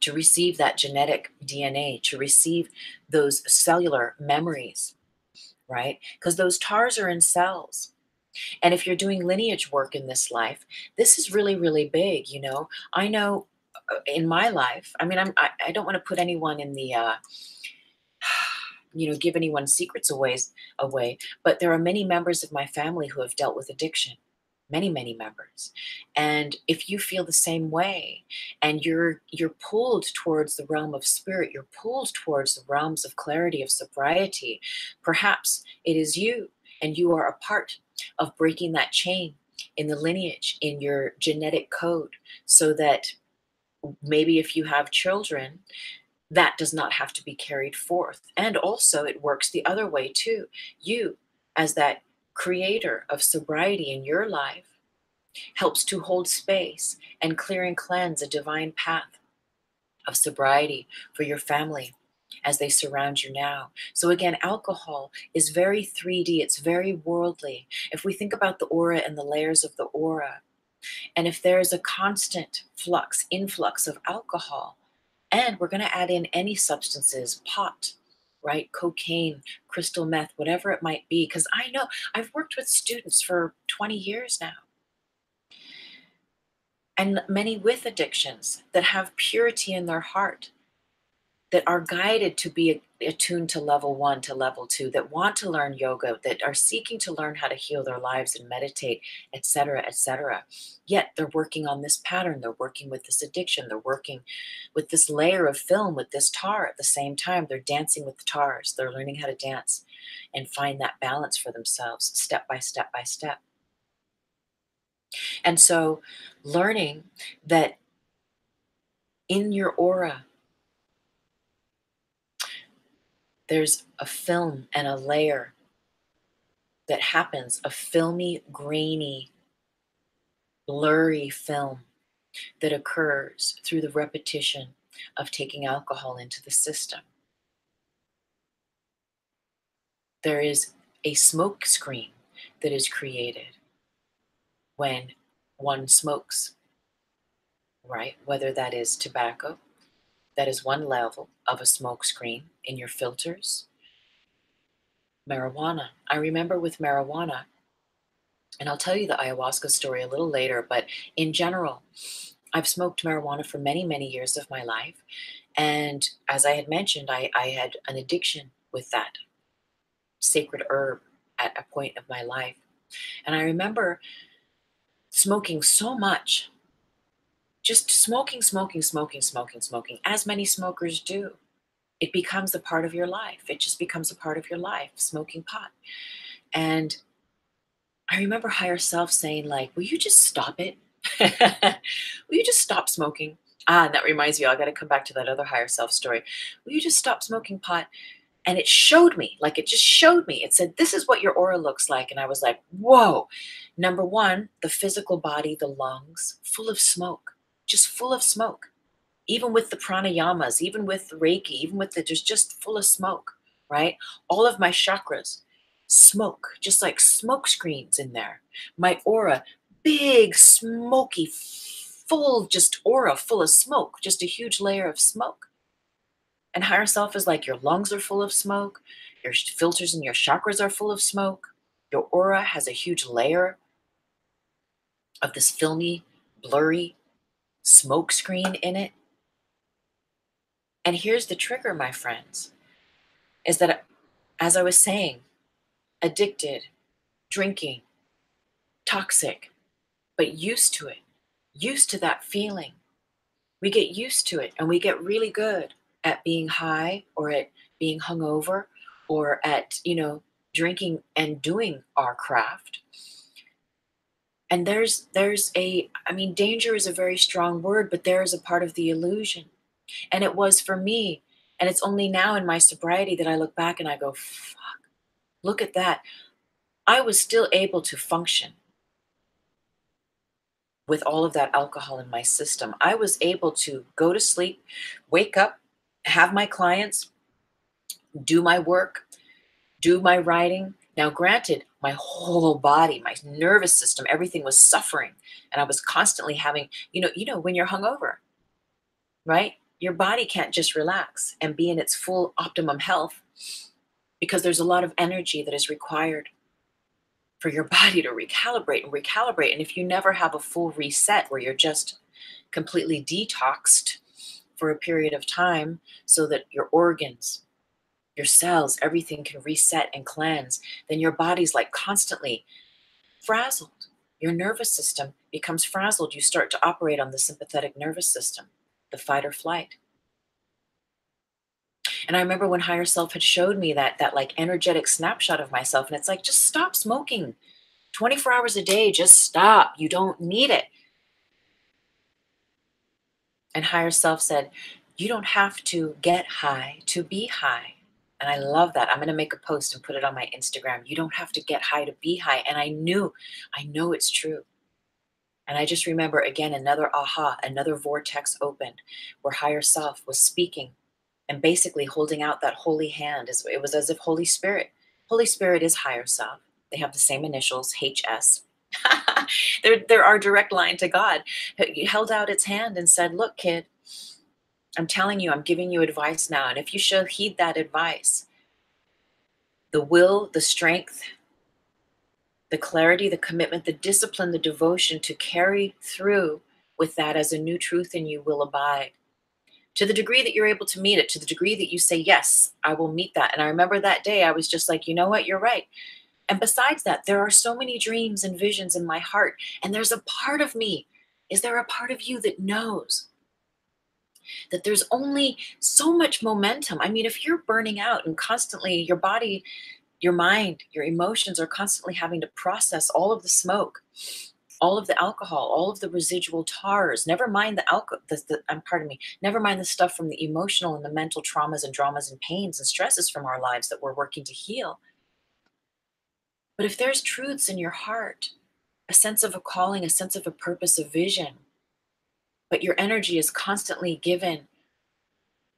to receive that genetic DNA, to receive those cellular memories, right? Because those TARs are in cells. And if you're doing lineage work in this life, this is really, really big. You know, I know in my life, I mean, I don't want to put anyone in the, give anyone secrets away, but there are many members of my family who have dealt with addiction. Many, many members. And if you feel the same way and you're pulled towards the realm of spirit, you're pulled towards the realms of clarity, of sobriety, perhaps it is you and you are a part of breaking that chain in the lineage, in your genetic code, so that maybe if you have children, that does not have to be carried forth. And also it works the other way too. You, as that creator of sobriety in your life, helps to hold space and clear and cleanse a divine path of sobriety for your family as they surround you now. So again, alcohol is very 3D, it's very worldly. If we think about the aura and the layers of the aura, and if there's a constant influx of alcohol, and we're going to add in any substances, pot, right? Cocaine, crystal meth, whatever it might be. Because I know I've worked with students for 20 years now, and many with addictions that have purity in their heart, that are guided to be attuned to level 1 to level 2, that want to learn yoga, that are seeking to learn how to heal their lives and meditate, etc., etc. Yet they're working on this pattern, they're working with this addiction, they're working with this layer of film, with this tar at the same time. They're dancing with the tars, they're learning how to dance and find that balance for themselves step by step by step. And so learning that in your aura, there's a film and a layer that happens, a filmy, grainy, blurry film that occurs through the repetition of taking alcohol into the system. There is a smoke screen that is created when one smokes, right? Whether that is tobacco, that is one level of a smoke screen in your filters. Marijuana. I remember with marijuana, and I'll tell you the ayahuasca story a little later, but in general, I've smoked marijuana for many, many years of my life. And as I had mentioned, I had an addiction with that sacred herb at a point of my life. And I remember smoking so much, just smoking, as many smokers do. It becomes a part of your life. It just becomes a part of your life, smoking pot. And I remember higher self saying, like, will you just stop it? Will you just stop smoking? Ah, and that reminds me, I got to come back to that other higher self story. Will you just stop smoking pot? And it showed me, like it just showed me. It said, this is what your aura looks like. And I was like, whoa. Number one, the physical body, the lungs, full of smoke, just full of smoke. Even with the pranayamas, even with the Reiki, even with the, there's just full of smoke, right? All of my chakras, smoke, just like smoke screens in there. My aura, big, smoky, full, just aura full of smoke, just a huge layer of smoke. And higher self is like, your lungs are full of smoke, your filters and your chakras are full of smoke, your aura has a huge layer of this filmy, blurry smoke screen in it. And here's the trigger, my friends, is that, as I was saying, addicted, drinking, toxic, but used to it, used to that feeling. We get used to it and we get really good at being high or at being hungover or at, drinking and doing our craft. And danger is a very strong word, but there is a part of the illusion. And it was for me. And it's only now in my sobriety that I look back and I go, fuck, look at that. I was still able to function with all of that alcohol in my system. I was able to go to sleep, wake up, have my clients, do my work, do my writing. Now, granted, my whole body, my nervous system, everything was suffering. And I was constantly having, when you're hungover, right? Your body can't just relax and be in its full optimum health because there's a lot of energy that is required for your body to recalibrate and recalibrate. And if you never have a full reset where you're just completely detoxed for a period of time so that your organs, your cells, everything can reset and cleanse, then your body's like constantly frazzled. Your nervous system becomes frazzled. You start to operate on the sympathetic nervous system, the fight or flight. And I remember when higher self had showed me that like energetic snapshot of myself, and it's like, just stop smoking 24 hours a day. Just stop. You don't need it. And higher self said, you don't have to get high to be high. And I love that. I'm going to make a post and put it on my Instagram. You don't have to get high to be high. And I know it's true. And I just remember again, another aha, another vortex opened where higher self was speaking and basically holding out that holy hand. It was as if Holy Spirit is higher self. They have the same initials, HS. They're our direct line to God. He held out its hand and said, look, kid, I'm telling you, I'm giving you advice now. And if you shall heed that advice, the will, the strength, the clarity, the commitment, the discipline, the devotion to carry through with that as a new truth in you will abide. To the degree that you're able to meet it, to the degree that you say, yes, I will meet that. And I remember that day I was just like, you know what, you're right. And besides that, there are so many dreams and visions in my heart. And there's a part of me. Is there a part of you that knows that there's only so much momentum? I mean, if you're burning out and constantly your body, your mind, your emotions are constantly having to process all of the smoke, all of the alcohol, all of the residual tars, never mind the alcohol, pardon me, never mind the stuff from the emotional and the mental traumas and dramas and pains and stresses from our lives that we're working to heal. But if there's truths in your heart, a sense of a calling, a sense of a purpose, a vision, but your energy is constantly given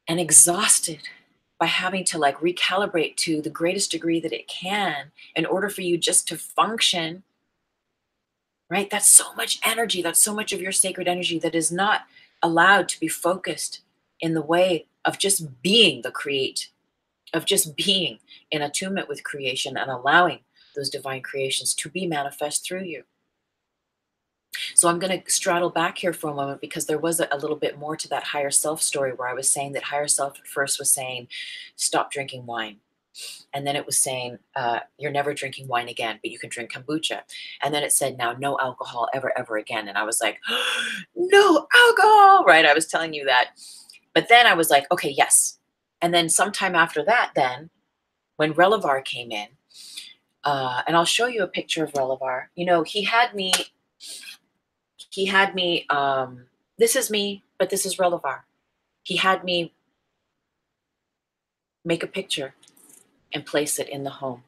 and exhausted by having to like recalibrate to the greatest degree that it can in order for you just to function, right? That's so much energy. That's so much of your sacred energy that is not allowed to be focused in the way of just being the create, of just being in attunement with creation and allowing those divine creations to be manifest through you. So I'm going to straddle back here for a moment because there was a little bit more to that higher self story where I was saying that higher self at first was saying, stop drinking wine. And then it was saying, you're never drinking wine again, but you can drink kombucha. And then it said, now no alcohol ever, ever again. And I was like, no alcohol, right? I was telling you that. But then I was like, okay, yes. And then sometime after that, then when Relivar came in, and I'll show you a picture of Relivar, you know, he had me, this is me, but this is Relivar. He had me make a picture and place it in the home.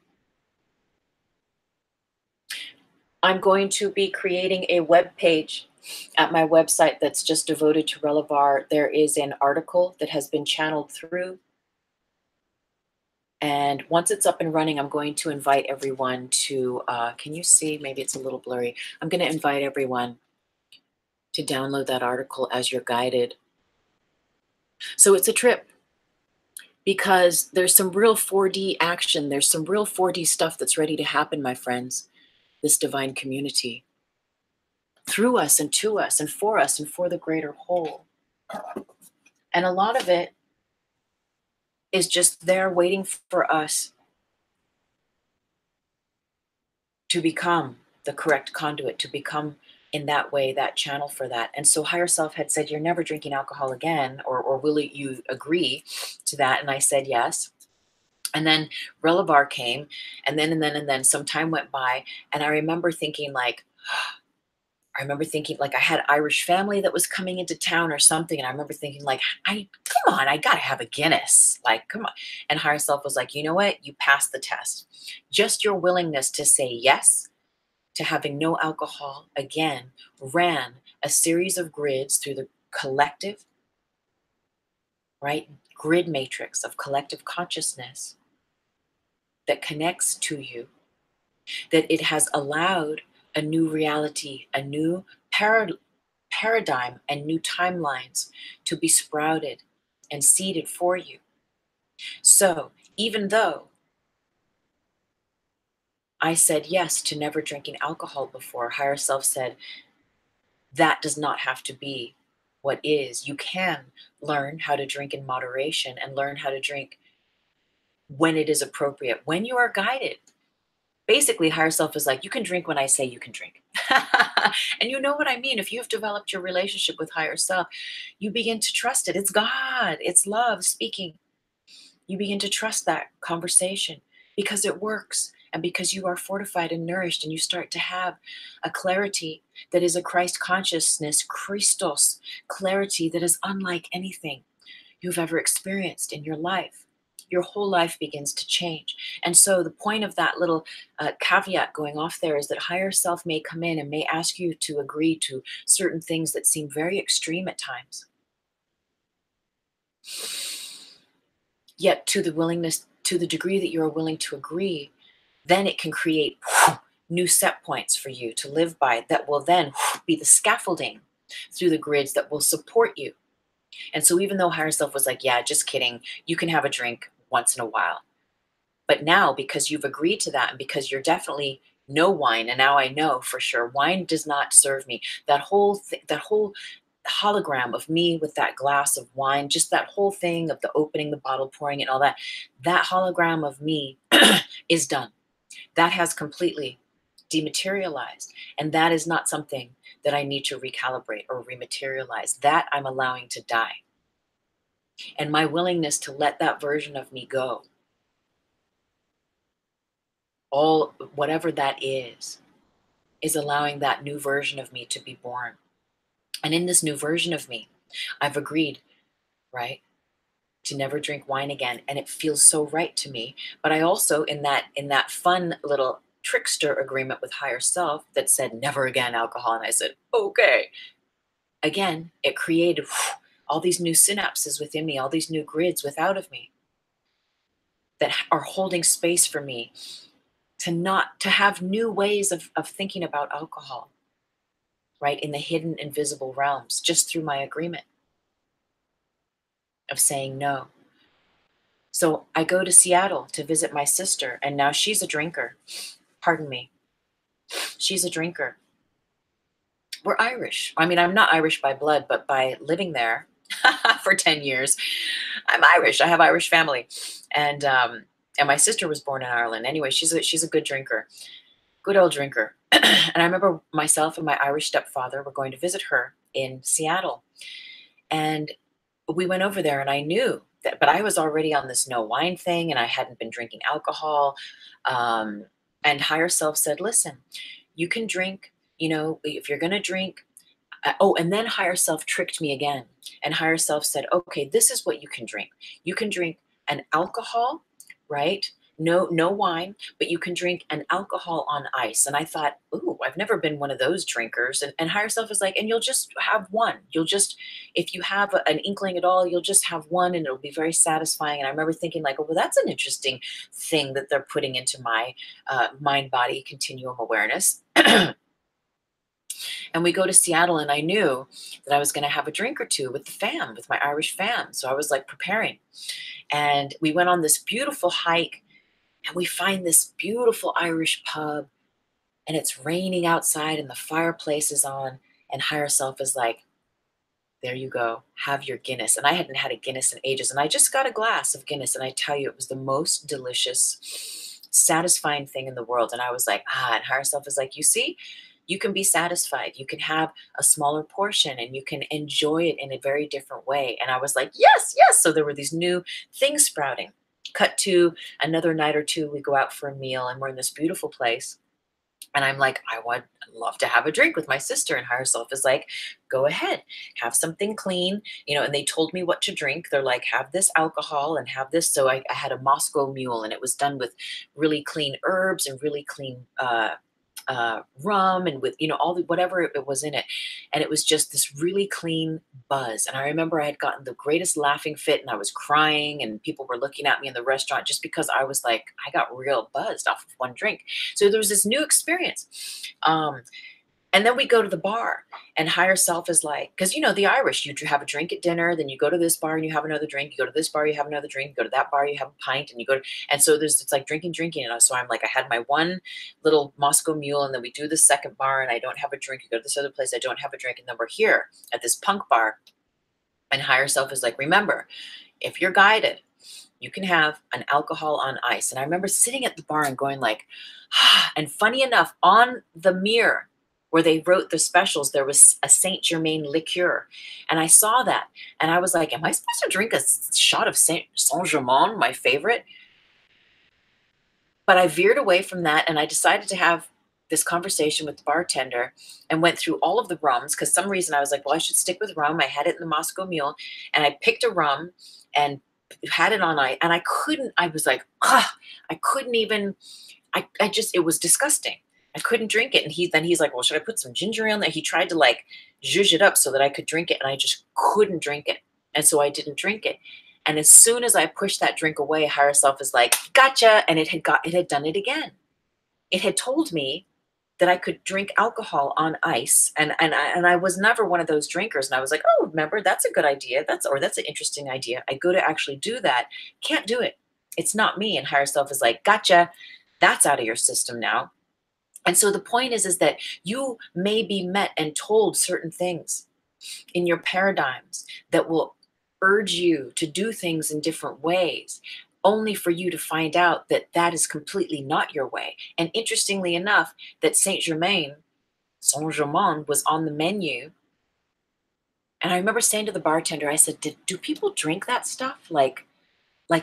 I'm going to be creating a web page at my website that's just devoted to Relivar. There is an article that has been channeled through. And once it's up and running, I'm going to invite everyone to, can you see? Maybe it's a little blurry. I'm going to invite everyone to download that article as you're guided. So it's a trip because there's some real 4D action. There's some real 4D stuff that's ready to happen, my friends. This divine community. Through us and to us and for the greater whole. And a lot of it is just there waiting for us to become the correct conduit, to become in that way, that channel for that. And so higher self had said, you're never drinking alcohol again, or will you agree to that? And I said, yes. And then Relivar came, and then some time went by. And I remember thinking like, I had Irish family that was coming into town or something. And I remember thinking like, come on, I gotta have a Guinness. Like, come on. And higher self was like, you know what? You passed the test. Just your willingness to say yes to having no alcohol again ran a series of grids through the collective, right? Grid matrix of collective consciousness that connects to you, that it has allowed a new reality, a new paradigm, and new timelines to be sprouted and seeded for you. So even though I said yes to never drinking alcohol before, higher self said, that does not have to be what is. You can learn how to drink in moderation and learn how to drink when it is appropriate, when you are guided. Basically, higher self is like, you can drink when I say you can drink. And you know what I mean? If you have developed your relationship with higher self, you begin to trust it. It's God, it's love speaking. You begin to trust that conversation because it works and because you are fortified and nourished, and you start to have a clarity that is a Christ consciousness, Christos, clarity that is unlike anything you've ever experienced in your life. Your whole life begins to change. And so the point of that little caveat going off there is that higher self may come in and may ask you to agree to certain things that seem very extreme at times. Yet to the degree that you're willing to agree, then it can create new set points for you to live by that will then be the scaffolding through the grids that will support you. And so even though higher self was like, yeah, just kidding, you can have a drink once in a while. But now, because you've agreed to that and because you're definitely no wine, and now I know for sure, wine does not serve me. That whole hologram of me with that glass of wine, just that whole thing of the opening the bottle, pouring it, and all that, that hologram of me is done. That has completely dematerialized. And that is not something that I need to recalibrate or rematerialize. That I'm allowing to die. And my willingness to let that version of me go, all whatever that is allowing that new version of me to be born. And in this new version of me, I've agreed, right, to never drink wine again, and it feels so right to me. But I also, in that fun little trickster agreement with higher self that said never again alcohol, and I said okay, again it created all these new synapses within me, all these new grids without of me that are holding space for me to have new ways of thinking about alcohol, right, in the hidden invisible realms, just through my agreement of saying no. So I go to Seattle to visit my sister, and now she's a drinker. Pardon me. She's a drinker. We're Irish. I mean, I'm not Irish by blood, but by living there for 10 years, I'm Irish. I have Irish family. And my sister was born in Ireland. Anyway, she's a good drinker. Good old drinker. And I remember myself and my Irish stepfather were going to visit her in Seattle. And we went over there, and I knew that, but I was already on this no wine thing, and I hadn't been drinking alcohol. And higher self said, listen, you can drink, if you're going to drink. And then higher self tricked me again. And higher self said, okay, this is what you can drink. You can drink an alcohol, right? No wine, but you can drink an alcohol on ice. And I thought, ooh, I've never been one of those drinkers. And higher self is like, and you'll just have one. If you have an inkling at all, you'll just have one, and it'll be very satisfying. And I remember thinking like, oh, well, that's an interesting thing that they're putting into my mind-body continuum awareness. And we go to Seattle, and I knew that I was going to have a drink or two with the fam, with my Irish fam. So I was like preparing. And we went on this beautiful hike, and we find this beautiful Irish pub, and it's raining outside, and the fireplace is on, and higher self is like, there you go, have your Guinness. And I hadn't had a Guinness in ages, and I just got a glass of Guinness, and I tell you, it was the most delicious, satisfying thing in the world. And I was like, and higher self is like, you see, you can be satisfied. You can have a smaller portion, and you can enjoy it in a very different way. And I was like, yes, yes. So there were these new things sprouting. Cut to another night or two, we go out for a meal, and we're in this beautiful place. And I'm like, I would love to have a drink with my sister. And higher self is like, go ahead, have something clean, and they told me what to drink. They're like, have this alcohol and have this. So I had a Moscow Mule, and it was done with really clean herbs and really clean rum, and with all the whatever it was in it, and it was just this really clean buzz. And I remember I had gotten the greatest laughing fit, and I was crying, and people were looking at me in the restaurant just because I was like, I got real buzzed off of one drink. So there was this new experience. And then we go to the bar, and higher self is like, because the Irish, you have a drink at dinner, then you go to this bar and you have another drink, you go to this bar, you have another drink, you go to that bar, you have a pint, and and so it's like drinking. And so I'm like, I had my one little Moscow Mule, and then we do the second bar, and I don't have a drink. You go to this other place, I don't have a drink, and then we're here at this punk bar, and higher self is like, remember, if you're guided, you can have an alcohol on ice. And I remember sitting at the bar and going like, and funny enough, on the mirror where they wrote the specials, there was a Saint Germain liqueur. And I saw that, and I was like, am I supposed to drink a shot of Saint Germain, my favorite? But I veered away from that, and I decided to have this conversation with the bartender and went through all of the rums, because some reason I was like, well, I should stick with rum. I had it in the Moscow Mule, and I picked a rum and had it on ice, and I was like, I couldn't even, I just, it was disgusting. I couldn't drink it. And he's like, well, should I put some ginger in there? He tried to like zhuzh it up so that I could drink it, and I just couldn't drink it. And so I didn't drink it. And as soon as I pushed that drink away, higher self is like, gotcha. And it had done it again. It had told me that I could drink alcohol on ice. And I was never one of those drinkers. And I was like, oh, remember, that's a good idea. That's an interesting idea. I go to actually do that. Can't do it. It's not me. And higher self is like, gotcha. That's out of your system now. And so the point is that you may be met and told certain things. in your paradigms that will urge you to do things in different ways, only for you to find out that that is completely not your way. And interestingly enough, that Saint Germain was on the menu. And I remember saying to the bartender, I said, do people drink that stuff? Like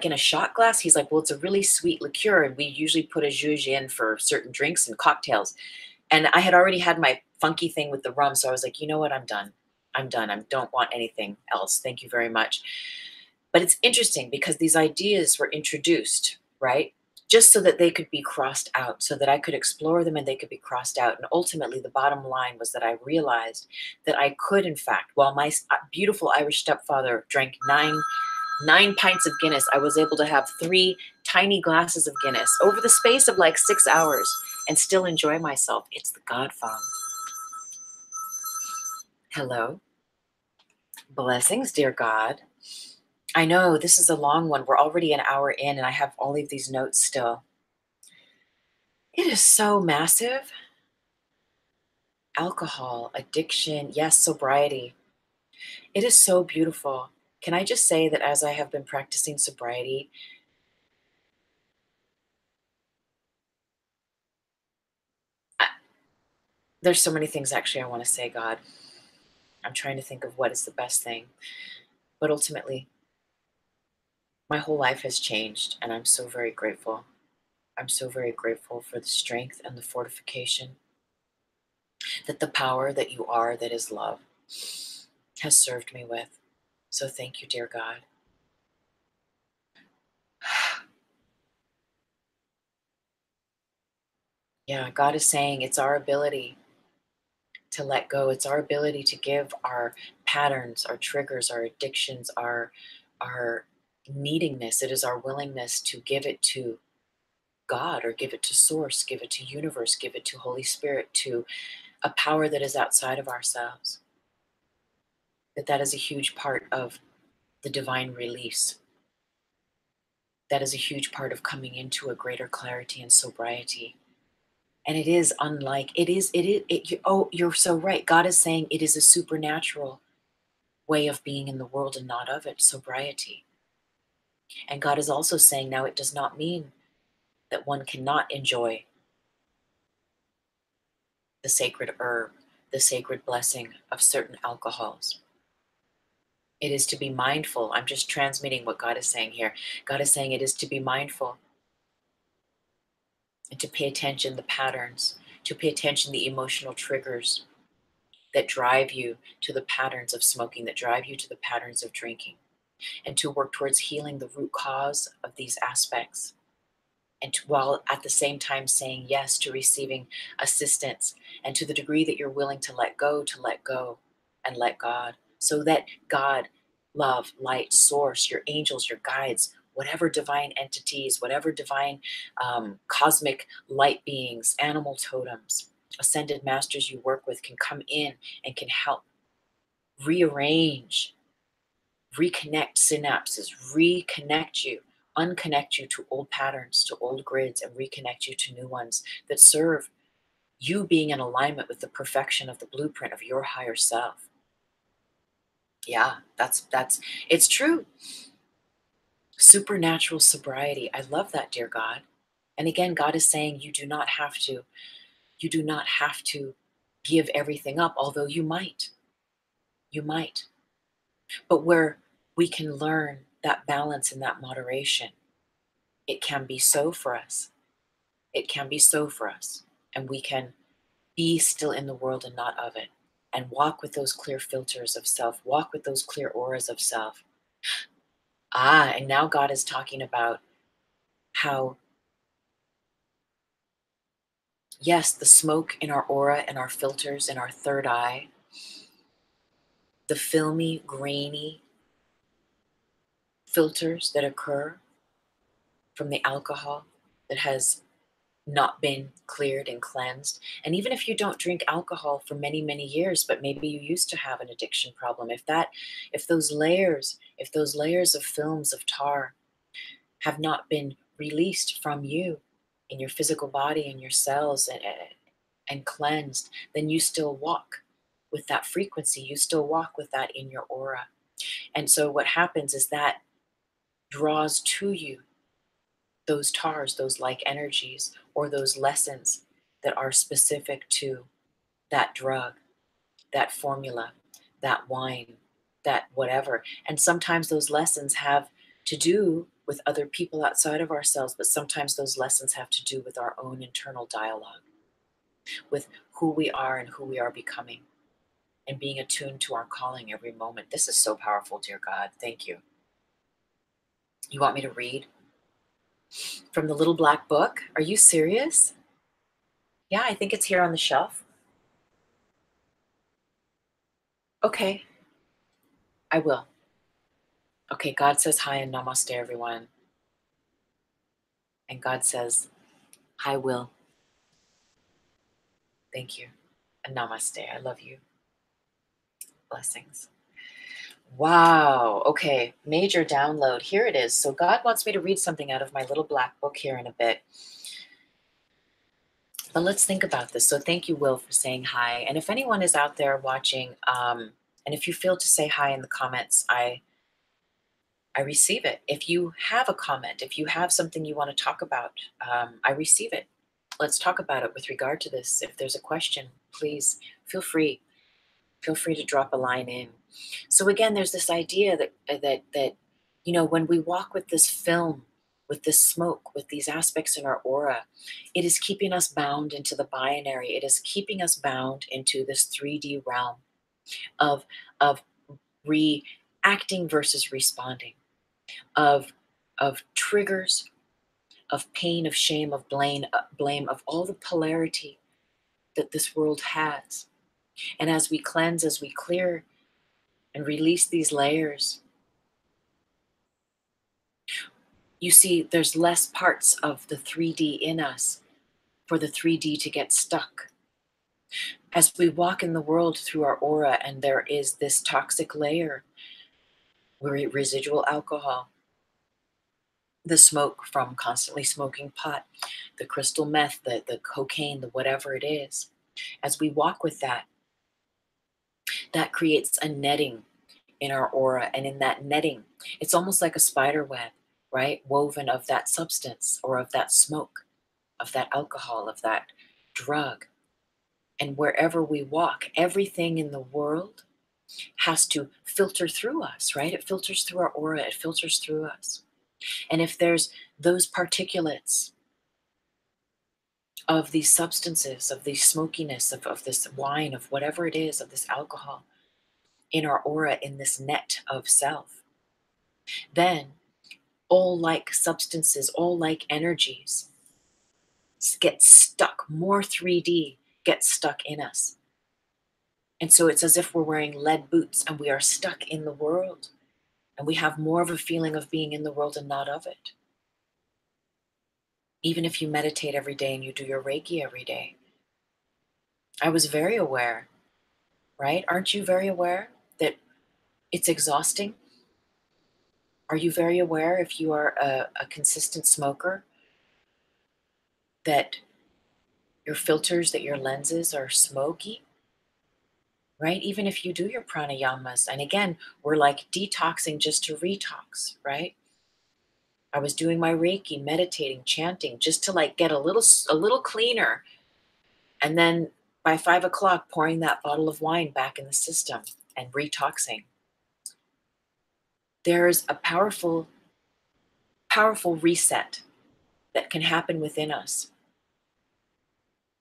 in a shot glass? He's like, well, it's a really sweet liqueur, and we usually put a zhuzh in for certain drinks and cocktails. And I had already had my funky thing with the rum, so I was like, you know what, I'm done. I'm done. I don't want anything else. Thank you very much. But it's interesting because these ideas were introduced, right? Just so that they could be crossed out, so that I could explore them and they could be crossed out. And ultimately, the bottom line was that I realized that I could, in fact, while my beautiful Irish stepfather drank nine pints of Guinness, I was able to have 3 tiny glasses of Guinness over the space of like 6 hours and still enjoy myself. It's the God phone. Hello. Blessings, dear God. I know this is a long one. We're already an hour in and I have all of these notes still. It is so massive. Alcohol, addiction, yes, sobriety. It is so beautiful. Can I just say that as I have been practicing sobriety, there's so many things actually I want to say, God. I'm trying to think of what is the best thing. But ultimately, my whole life has changed, and I'm so very grateful. I'm so very grateful for the strength and the fortification that the power that you are, that is love, has served me with. So thank you, dear God. Yeah, God is saying it's our ability to let go. It's our ability to give our patterns, our triggers, our addictions, our needingness. It is our willingness to give it to God, or give it to Source, give it to Universe, give it to Holy Spirit, to a power that is outside of ourselves. That is a huge part of the divine release. That is a huge part of coming into a greater clarity and sobriety. And it is unlike, oh, you're so right. God is saying it is a supernatural way of being in the world and not of it, sobriety. And God is also saying now it does not mean that one cannot enjoy the sacred herb, the sacred blessing of certain alcohols. It is to be mindful. I'm just transmitting what God is saying here. God is saying it is to be mindful and to pay attention the patterns, to pay attention the emotional triggers that drive you to the patterns of smoking, that drive you to the patterns of drinking, and to work towards healing the root cause of these aspects. And while at the same time saying yes to receiving assistance, and to the degree that you're willing to let go and let God, so that God, love, light, Source, your angels, your guides, whatever divine entities, whatever divine cosmic light beings, animal totems, ascended masters you work with can come in and can help rearrange, reconnect synapses, reconnect you, unconnect you to old patterns, to old grids, and reconnect you to new ones that serve you being in alignment with the perfection of the blueprint of your higher self. Yeah, that's it's true. Supernatural sobriety. I love that, dear God. And again, God is saying you do not have to, you do not have to give everything up, although you might. You might. But where we can learn that balance and that moderation, it can be so for us. It can be so for us. And we can be still in the world and not of it. And walk with those clear filters of self, walk with those clear auras of self. And now God is talking about how, yes, the smoke in our aura and our filters and our third eye, the filmy, grainy filters that occur from the alcohol that has not been cleared and cleansed. And even if you don't drink alcohol for many, many years, but maybe you used to have an addiction problem, if those layers of films of tar have not been released from you in your physical body and your cells and cleansed, then you still walk with that frequency. You still walk with that in your aura. And so what happens is that draws to you those tars, those like energies, or those lessons that are specific to that drug, that formula, that wine, that whatever. And sometimes those lessons have to do with other people outside of ourselves, but sometimes those lessons have to do with our own internal dialogue, with who we are and who we are becoming, and being attuned to our calling every moment. This is so powerful, dear God. Thank you. You want me to read from the little black book? Are you serious? Yeah, I think it's here on the shelf. Okay, I will. Okay, God says hi and namaste, everyone. And God says, hi, Will. Thank you. And namaste. I love you. Blessings. Wow. Okay, major download. Here it is. So God wants me to read something out of my little black book here in a bit. But let's think about this. So thank you, Will, for saying hi. And if anyone is out there watching, and if you feel to say hi in the comments, I receive it. If you have a comment, if you have something you want to talk about, I receive it. Let's talk about it with regard to this. If there's a question, please feel free. Feel free to drop a line in. So again, there's this idea that when we walk with this film, with this smoke, with these aspects in our aura, it is keeping us bound into the binary. It is keeping us bound into this 3D realm of reacting versus responding, of triggers, of pain, of shame, of blame, of all the polarity that this world has. And as we cleanse, as we clear and release these layers, you see there's less parts of the 3D in us for the 3D to get stuck. As we walk in the world through our aura and there is this toxic layer, where residual alcohol, the smoke from constantly smoking pot, the crystal meth, the cocaine, the whatever it is, as we walk with that, that creates a netting in our aura. And in that netting, it's almost like a spider web, right? Woven of that substance or of that smoke, of that alcohol, of that drug. And wherever we walk, everything in the world has to filter through us, right? It filters through our aura, it filters through us. And if there's those particulates of these substances, of the smokiness, of this wine, of whatever it is, of this alcohol in our aura, in this net of self, then all like substances, all like energies get stuck, more 3D gets stuck in us. And so it's as if we're wearing lead boots and we are stuck in the world. And we have more of a feeling of being in the world and not of it. Even if you meditate every day and you do your Reiki every day. I was very aware, right? Aren't you very aware that it's exhausting? Are you very aware, if you are a consistent smoker, that your filters, that your lenses are smoky? Right? Even if you do your pranayamas, and again, we're like detoxing just to retox, right? I was doing my Reiki, meditating, chanting, just to like get a little cleaner. And then by 5 o'clock, pouring that bottle of wine back in the system and retoxing. There's a powerful, powerful reset that can happen within us.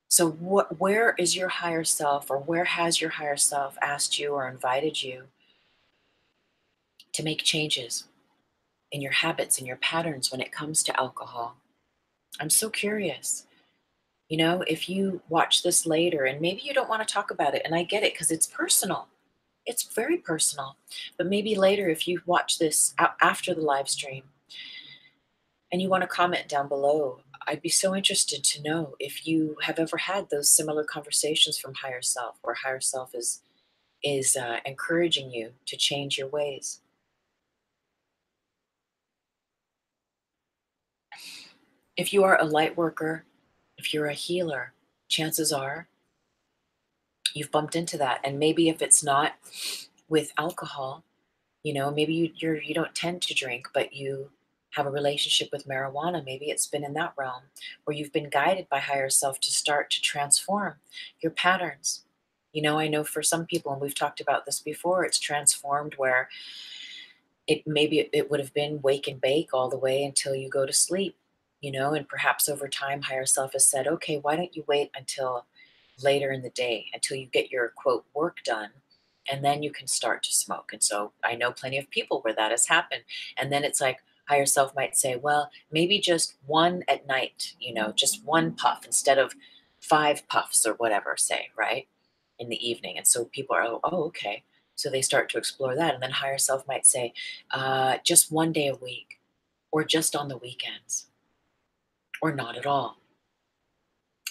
So where is your higher self, or where has your higher self asked you or invited you to make changes in your habits and your patterns when it comes to alcohol? I'm so curious. If you watch this later and maybe you don't want to talk about it, and I get it because it's personal. It's very personal. But maybe later, if you watch this after the live stream and you want to comment down below, I'd be so interested to know if you have ever had those similar conversations from higher self, where higher self is encouraging you to change your ways. If you are a light worker, if you're a healer, chances are You've bumped into that. And maybe if it's not with alcohol, maybe you don't tend to drink, but you have a relationship with marijuana. Maybe it's been in that realm where you've been guided by higher self to start to transform your patterns. I know for some people, and we've talked about this before, it's transformed where it would have been wake and bake all the way until you go to sleep, and perhaps over time higher self has said, okay, why don't you wait until later in the day, until you get your quote work done, and then you can start to smoke. And so I know plenty of people where that has happened. And then it's like higher self might say, well, maybe just one at night, just one puff instead of 5 puffs or whatever, say, right, in the evening. And so people are, oh, okay. So they start to explore that. And then higher self might say, just one day a week, or just on the weekends, or not at all.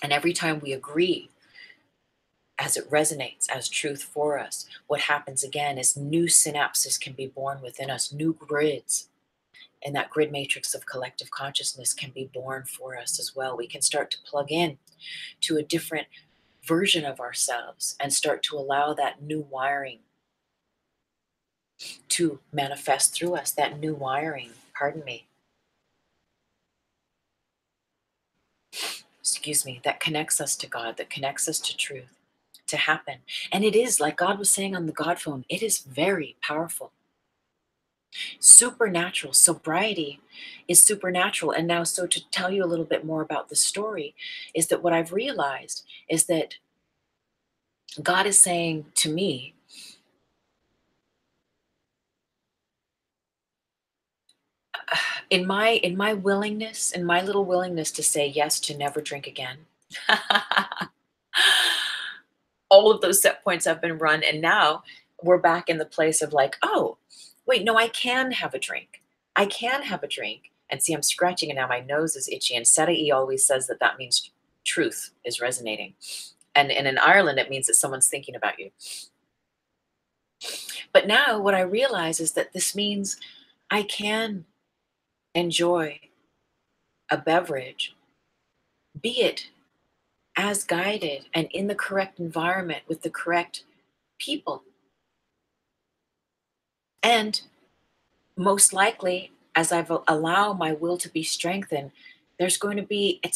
And every time we agree, as it resonates as truth for us, what happens again is new synapses can be born within us, new grids. And that grid matrix of collective consciousness can be born for us as well. We can start to plug in to a different version of ourselves and start to allow that new wiring to manifest through us, that new wiring, pardon me, excuse me, that connects us to God, that connects us to truth, to happen. And it is, like God was saying on the God phone, it is very powerful. Supernatural. Sobriety is supernatural. And now, so to tell you a little bit more about the story, is that what I've realized is that God is saying to me, in my willingness, in my little willingness to say yes to never drink again, all of those set points have been run, and now we're back in the place of like, oh, wait, no, I can have a drink. I can have a drink. And see, I'm scratching, and now my nose is itchy. And Seta E always says that that means truth is resonating. And in Ireland, it means that someone's thinking about you. But now what I realize is that this means I can enjoy a beverage, be it as guided and in the correct environment with the correct people. And most likely, as I've allow my will to be strengthened, it's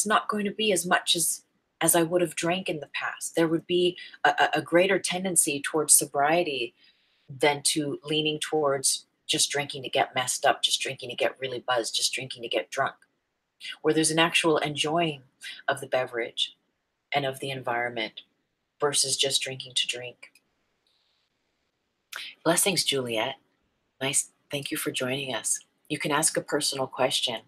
not going to be as much as I would have drank in the past. There would be a greater tendency towards sobriety than to leaning towards just drinking to get messed up, just drinking to get really buzzed, just drinking to get drunk, where there's an actual enjoying of the beverage and of the environment versus just drinking to drink. Blessings, Juliet. Nice. Thank you for joining us. You can ask a personal question.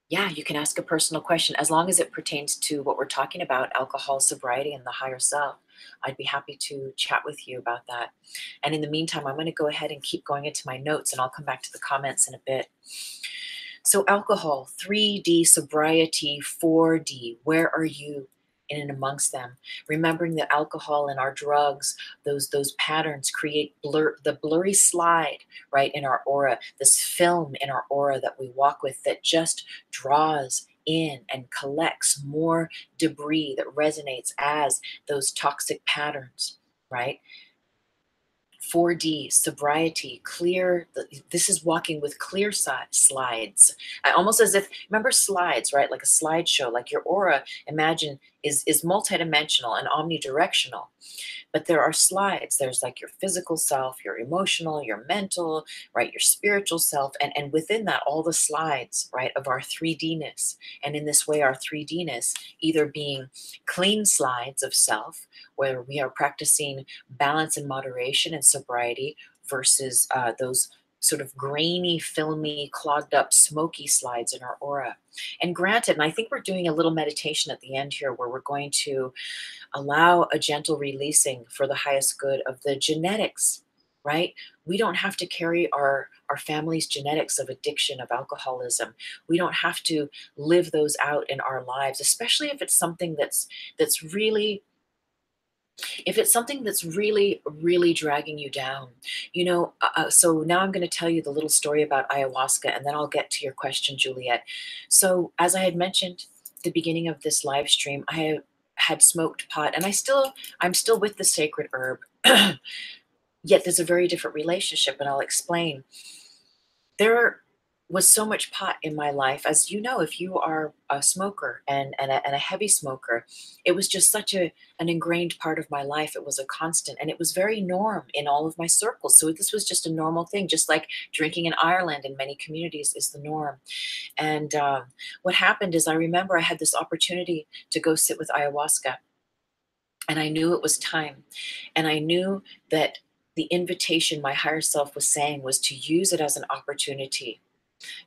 Yeah, you can ask a personal question as long as it pertains to what we're talking about, alcohol, sobriety, and the higher self. I'd be happy to chat with you about that. And in the meantime, I'm going to go ahead and keep going into my notes, and I'll come back to the comments in a bit. So alcohol, 3D, sobriety, 4D, where are you in and amongst them? Remembering that alcohol and our drugs, those patterns create the blurry slide, right, in our aura, this film in our aura that we walk with that just draws in and collects more debris that resonates as those toxic patterns, right? 4D, sobriety, clear. This is walking with clear slides. Almost as if, remember slides, right? Like a slideshow, like your aura, imagine, is multidimensional and omnidirectional. But there are slides. There's like your physical self, your emotional, your mental, right? Your spiritual self. And within that, all the slides, right, of our 3D-ness. And in this way, our 3D-ness either being clean slides of self, where we are practicing balance and moderation and sobriety versus those sort of grainy, filmy, clogged up, smoky slides in our aura. And granted, and I think we're doing a little meditation at the end here where we're going to allow a gentle releasing for the highest good of the genetics, right? We don't have to carry our family's genetics of addiction, of alcoholism. We don't have to live those out in our lives, especially if it's something that's really, if it's something that's really, really dragging you down. So now I'm going to tell you the little story about ayahuasca, and then I'll get to your question, Juliet. So as I had mentioned at the beginning of this live stream, I had smoked pot, and I'm still with the sacred herb, yet there's a very different relationship, and I'll explain. There was so much pot in my life, as you know, if you are a smoker and a heavy smoker, it was just such an ingrained part of my life. It was a constant, and it was very norm in all of my circles. So this was just a normal thing, just like drinking in Ireland in many communities is the norm. And what happened is, I remember I had this opportunity to go sit with ayahuasca, and I knew it was time. And I knew that the invitation my higher self was saying was to use it as an opportunity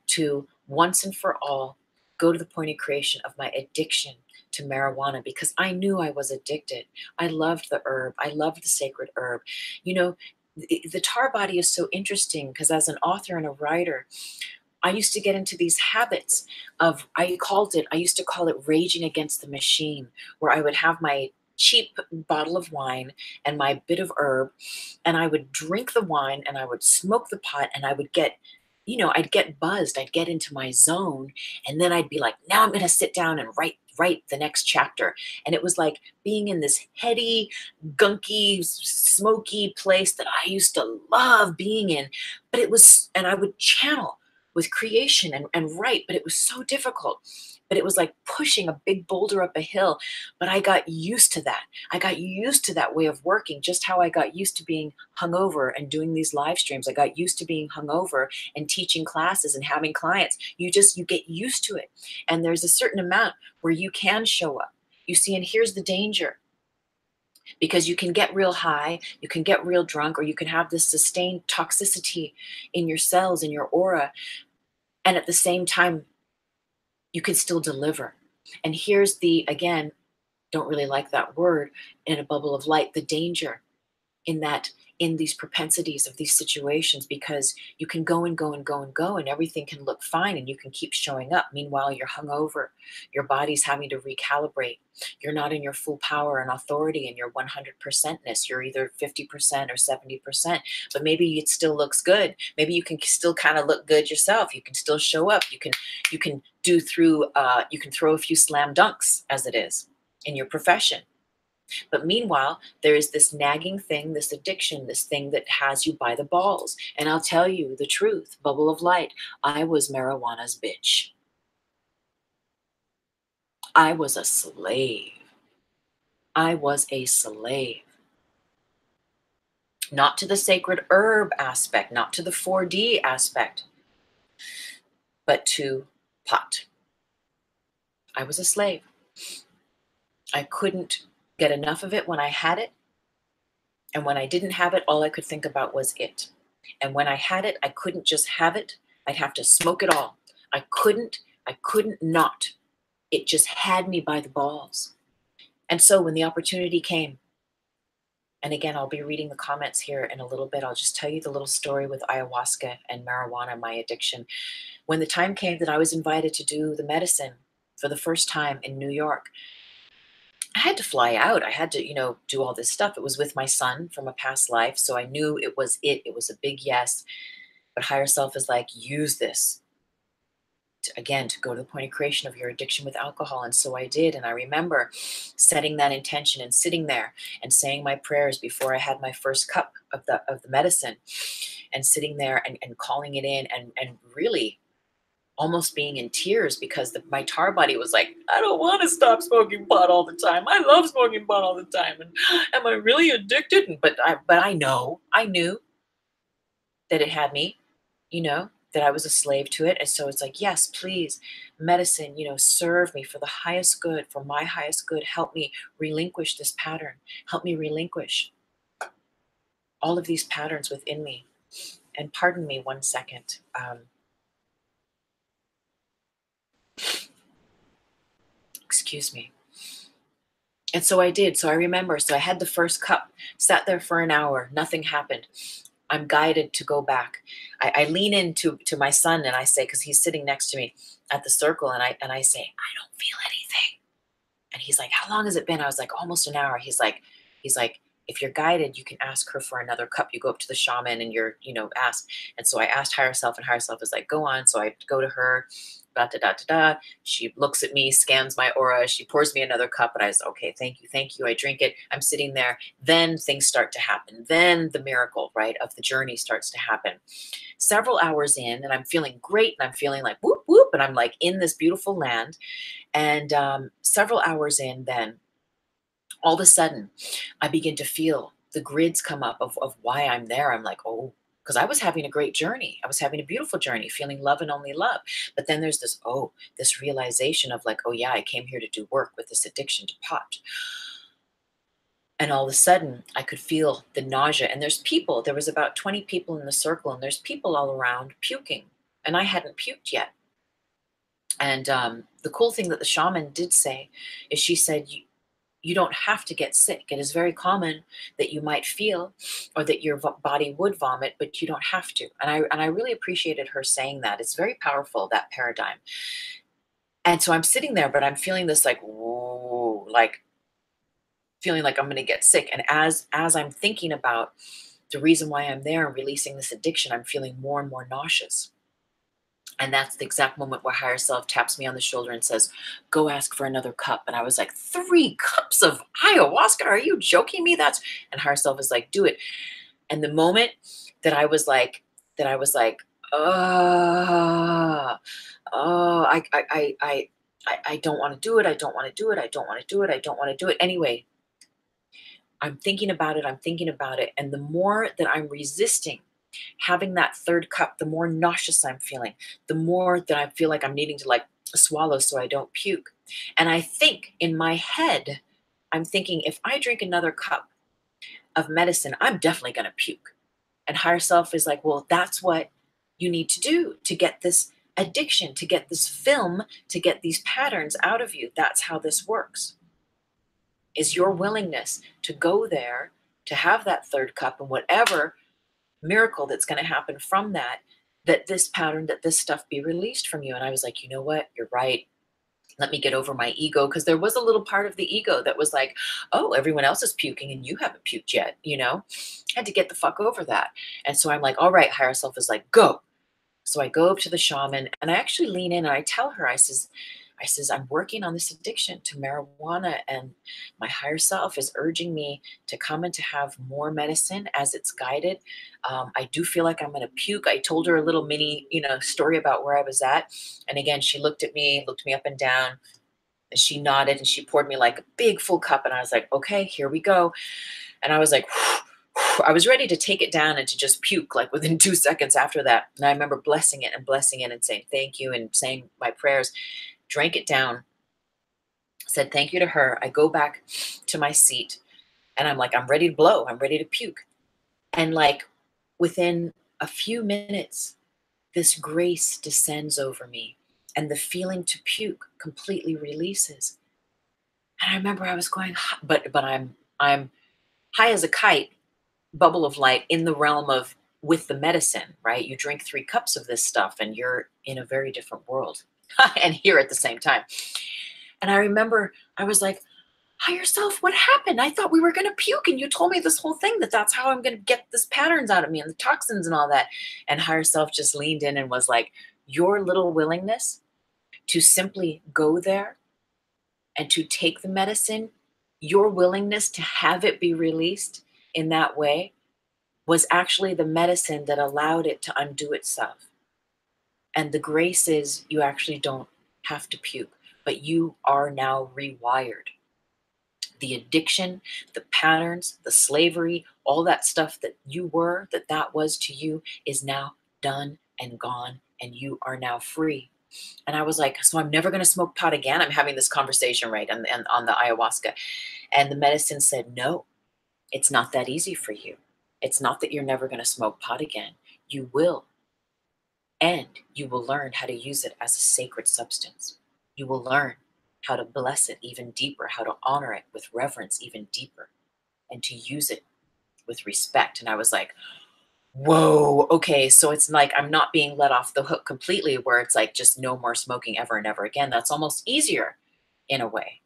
to once and for all go to the point of creation of my addiction to marijuana, because I knew I was addicted. I loved the herb. I loved the sacred herb. You know, the tar body is so interesting because as an author and a writer, I used to get into these habits of, I used to call it raging against the machine, where I would have my cheap bottle of wine and my bit of herb, and I would drink the wine and I would smoke the pot, and I would get, I'd get buzzed, I'd get into my zone, and then I'd be like, now I'm going to sit down and write the next chapter. And it was like being in this heady, gunky, smoky place that I used to love being in. But it was, and I would channel with creation and write, but it was so difficult. But it was like pushing a big boulder up a hill. But I got used to that. I got used to that way of working, just how I got used to being hungover and doing these live streams. I got used to being hungover and teaching classes and having clients. You get used to it. And there's a certain amount where you can show up. You see, and here's the danger. Because you can get real high, you can get real drunk, or you can have this sustained toxicity in your cells, in your aura. And at the same time, you can still deliver. And here's the, again, don't really like that word, in a bubble of light, the danger in that, in these propensities of these situations, because you can go and go and go and go, and everything can look fine and you can keep showing up. Meanwhile, you're hungover. Your body's having to recalibrate. You're not in your full power and authority and your 100%ness. You're either 50% or 70%, but maybe it still looks good. Maybe you can still kind of look good yourself. You can still show up. You can do through, you can throw a few slam dunks as it is in your profession. But meanwhile, there is this nagging thing, this addiction, this thing that has you by the balls. And I'll tell you the truth, bubble of light, I was marijuana's bitch. I was a slave. I was a slave. Not to the sacred herb aspect, not to the 4D aspect, but to pot. I was a slave. I couldn't get enough of it when I had it. And when I didn't have it, all I could think about was it. And when I had it, I couldn't just have it. I'd have to smoke it all. I couldn't not. It just had me by the balls. And so when the opportunity came, and again, I'll be reading the comments here in a little bit. I'll just tell you the little story with ayahuasca and marijuana, my addiction. When the time came that I was invited to do the medicine for the first time in New York, I had to fly out. I had to, do all this stuff. It was with my son from a past life. So I knew it was it. It was a big yes. But higher self is like, use this to go to the point of creation of your addiction with alcohol. And so I did. And I remember setting that intention and sitting there and saying my prayers before I had my first cup of the medicine, and sitting there and calling it in, and really almost being in tears, because my tar body was like, I don't want to stop smoking pot all the time. I love smoking pot all the time. And am I really addicted? But I knew that it had me, that I was a slave to it. And so it's like, yes, please, medicine, serve me for the highest good, for my highest good. Help me relinquish this pattern. Help me relinquish all of these patterns within me. And pardon me 1 second. Excuse me. And so I did. So I remember. So I had the first cup, sat there for an hour. Nothing happened. I'm guided to go back. I lean into my son and I say, because he's sitting next to me at the circle, and I say, I don't feel anything. And he's like, how long has it been? I was like, almost an hour. He's like, if you're guided, you can ask her for another cup. You go up to the shaman and you're, asked. And so I asked higher self, and higher self is like, go on. So I go to her, da da da da da. She looks at me, scans my aura. She pours me another cup, and I say, okay, thank you, thank you. I drink it. I'm sitting there. Then things start to happen. Then the miracle, right, of the journey starts to happen. Several hours in, and I'm feeling great, and I'm feeling like whoop whoop, and I'm like in this beautiful land. And several hours in, then all of a sudden, I begin to feel the grids come up of why I'm there. I'm like, oh, because I was having a great journey. I was having a beautiful journey, feeling love and only love. But then there's this realization of like, oh yeah, I came here to do work with this addiction to pot. And all of a sudden, I could feel the nausea. And there was about 20 people in the circle, and there's people all around puking. And I hadn't puked yet. And the cool thing that the shaman did say is she said, you don't have to get sick. It is very common that you might feel or that your body would vomit, but you don't have to. And I really appreciated her saying that. It's very powerful, that paradigm. And so I'm sitting there, but I'm feeling this like, whoa, like feeling like I'm going to get sick. And as I'm thinking about the reason why I'm there and releasing this addiction, I'm feeling more and more nauseous. And that's the exact moment where higher self taps me on the shoulder and says, go ask for another cup. And I was like, 3 cups of ayahuasca? Are you joking me? And higher self is like, do it. And the moment that I was like, oh, I don't want to do it. I don't want to do it. I don't want to do it. I don't want to do it. Anyway, I'm thinking about it. And the more that I'm resisting having that 3rd cup, the more nauseous I'm feeling, the more that I feel like I'm needing to like swallow so I don't puke. And I think in my head, I'm thinking, if I drink another cup of medicine, I'm definitely going to puke. And higher self is like, well, that's what you need to do to get this addiction, to get this film, to get these patterns out of you. That's how this works. Is your willingness to go there, to have that 3rd cup, and whatever miracle that's going to happen from that this pattern, that this stuff be released from you. And I was like, you know what? You're right. Let me get over my ego. Because there was a little part of the ego that was like, oh, everyone else is puking and you haven't puked yet. I had to get the fuck over that. And so I'm like, all right, higher self is like, go. So I go up to the shaman and I actually lean in and I tell her, I says, I'm working on this addiction to marijuana, and my higher self is urging me to come and to have more medicine as it's guided. I do feel like I'm going to puke. I told her a little mini, story about where I was at. And again, she looked me up and down, and she nodded and she poured me like a big full cup. And I was like, okay, here we go. And I was like, I was ready to take it down and to just puke like within 2 seconds after that. And I remember blessing it and saying thank you and saying my prayers. Drank it down, said thank you to her. I go back to my seat and I'm like, I'm ready to blow. I'm ready to puke. And like within a few minutes, this grace descends over me and the feeling to puke completely releases. And I remember I was going, but I'm high as a kite, bubble of light in the realm of with the medicine, right? You drink 3 cups of this stuff and you're in a very different world. And here at the same time. And I remember I was like, higher self, what happened? I thought we were going to puke. And you told me this whole thing that's how I'm going to get this patterns out of me and the toxins and all that. And higher self just leaned in and was like, your little willingness to simply go there and to take the medicine, your willingness to have it be released in that way was actually the medicine that allowed it to undo itself. And the grace is you actually don't have to puke, but you are now rewired. The addiction, the patterns, the slavery, all that stuff that you were, that was to you is now done and gone, and you are now free. And I was like, so I'm never going to smoke pot again? I'm having this conversation, right, and on the ayahuasca. And the medicine said, no, it's not that easy for you. It's not that you're never going to smoke pot again. You will. And you will learn how to use it as a sacred substance. You will learn how to bless it even deeper, how to honor it with reverence even deeper, and to use it with respect. And I was like, whoa, okay. So it's like I'm not being let off the hook completely, where it's like just no more smoking ever and ever again. That's almost easier in a way.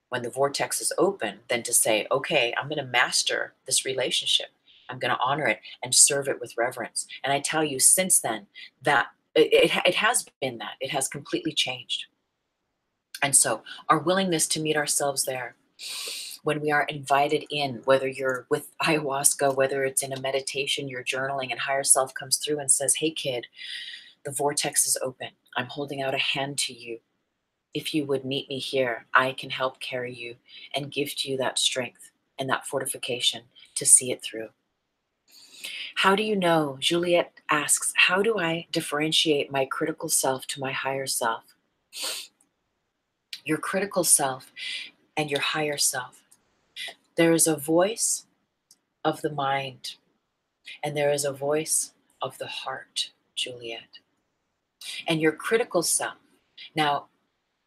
when the vortex is open, then to say, okay, I'm going to master this relationship. I'm going to honor it and serve it with reverence. And I tell you, since then, that it has been that. It has completely changed. And so our willingness to meet ourselves there, when we are invited in, whether you're with ayahuasca, whether it's in a meditation, you're journaling, and higher self comes through and says, hey, kid, the vortex is open. I'm holding out a hand to you. If you would meet me here, I can help carry you and give to you that strength and that fortification to see it through. How do you know? Juliet asks, how do I differentiate my critical self to my higher self? Your critical self and your higher self. There is a voice of the mind, and there is a voice of the heart, Juliet. And your critical self. Now,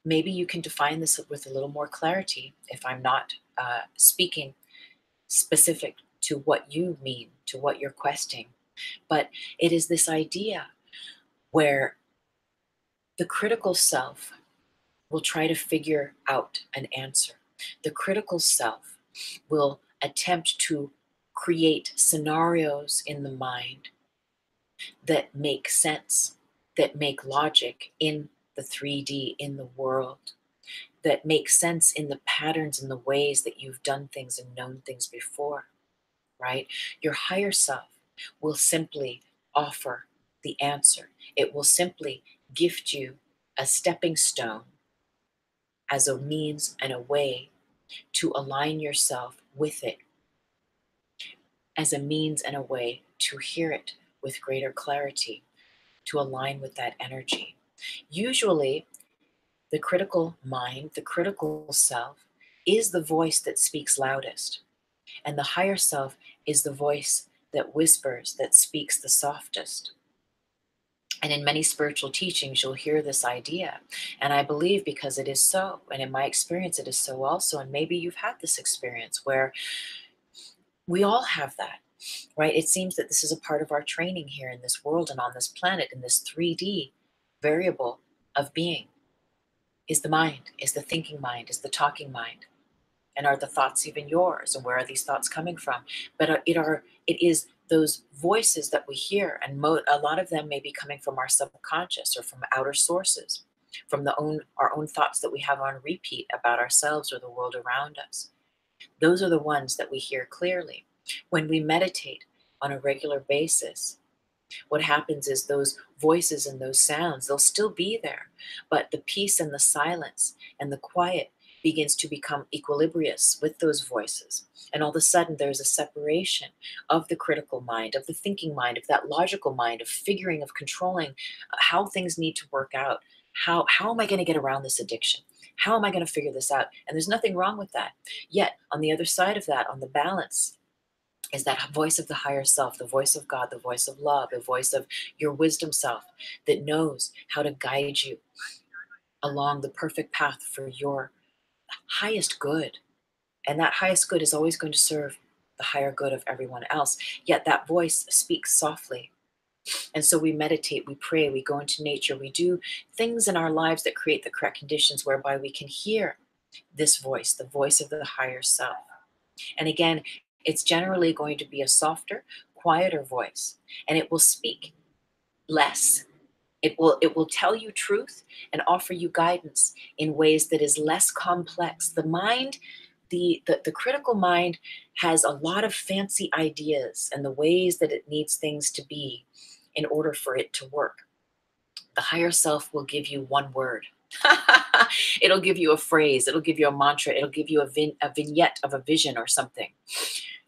maybe you can define this with a little more clarity if I'm not speaking specific to what you mean, to what you're questing. But it is this idea where the critical self will try to figure out an answer. The critical self will attempt to create scenarios in the mind that make sense, that make logic in the 3D, in the world, that make sense in the patterns and the ways that you've done things and known things before, right? Your higher self will simply offer the answer. It will simply gift you a stepping stone as a means and a way to align yourself with it, as a means and a way to hear it with greater clarity, to align with that energy. Usually, the critical mind, the critical self, is the voice that speaks loudest. And the higher self is the voice that whispers, that speaks the softest. And in many spiritual teachings, you'll hear this idea. And I believe because it is so. And in my experience, it is so also. And maybe you've had this experience where we all have that, right? It seems that this is a part of our training here in this world and on this planet, in this 3D variable of being. Is the mind, is the thinking mind, is the talking mind. And are the thoughts even yours? And where are these thoughts coming from? But it is those voices that we hear, and a lot of them may be coming from our subconscious or from outer sources, from our own thoughts that we have on repeat about ourselves or the world around us. Those are the ones that we hear clearly. When we meditate on a regular basis, what happens is those voices and those sounds, they'll still be there, but the peace and the silence and the quiet begins to become equilibrious with those voices. And all of a sudden, there's a separation of the critical mind, of the thinking mind, of that logical mind, of figuring, of controlling how things need to work out. How am I going to get around this addiction? How am I going to figure this out? And there's nothing wrong with that. Yet, on the other side of that, on the balance, is that voice of the higher self, the voice of God, the voice of love, the voice of your wisdom self that knows how to guide you along the perfect path for your highest good. And that highest good is always going to serve the higher good of everyone else. Yet that voice speaks softly. And so we meditate, we pray, we go into nature, we do things in our lives that create the correct conditions whereby we can hear this voice, the voice of the higher self. And again, it's generally going to be a softer, quieter voice, and it will speak less. It will tell you truth and offer you guidance in ways that is less complex. The mind, the critical mind has a lot of fancy ideas and the ways that it needs things to be in order for it to work. The higher self will give you one word. It'll give you a phrase. It'll give you a mantra. It'll give you a vignette of a vision or something,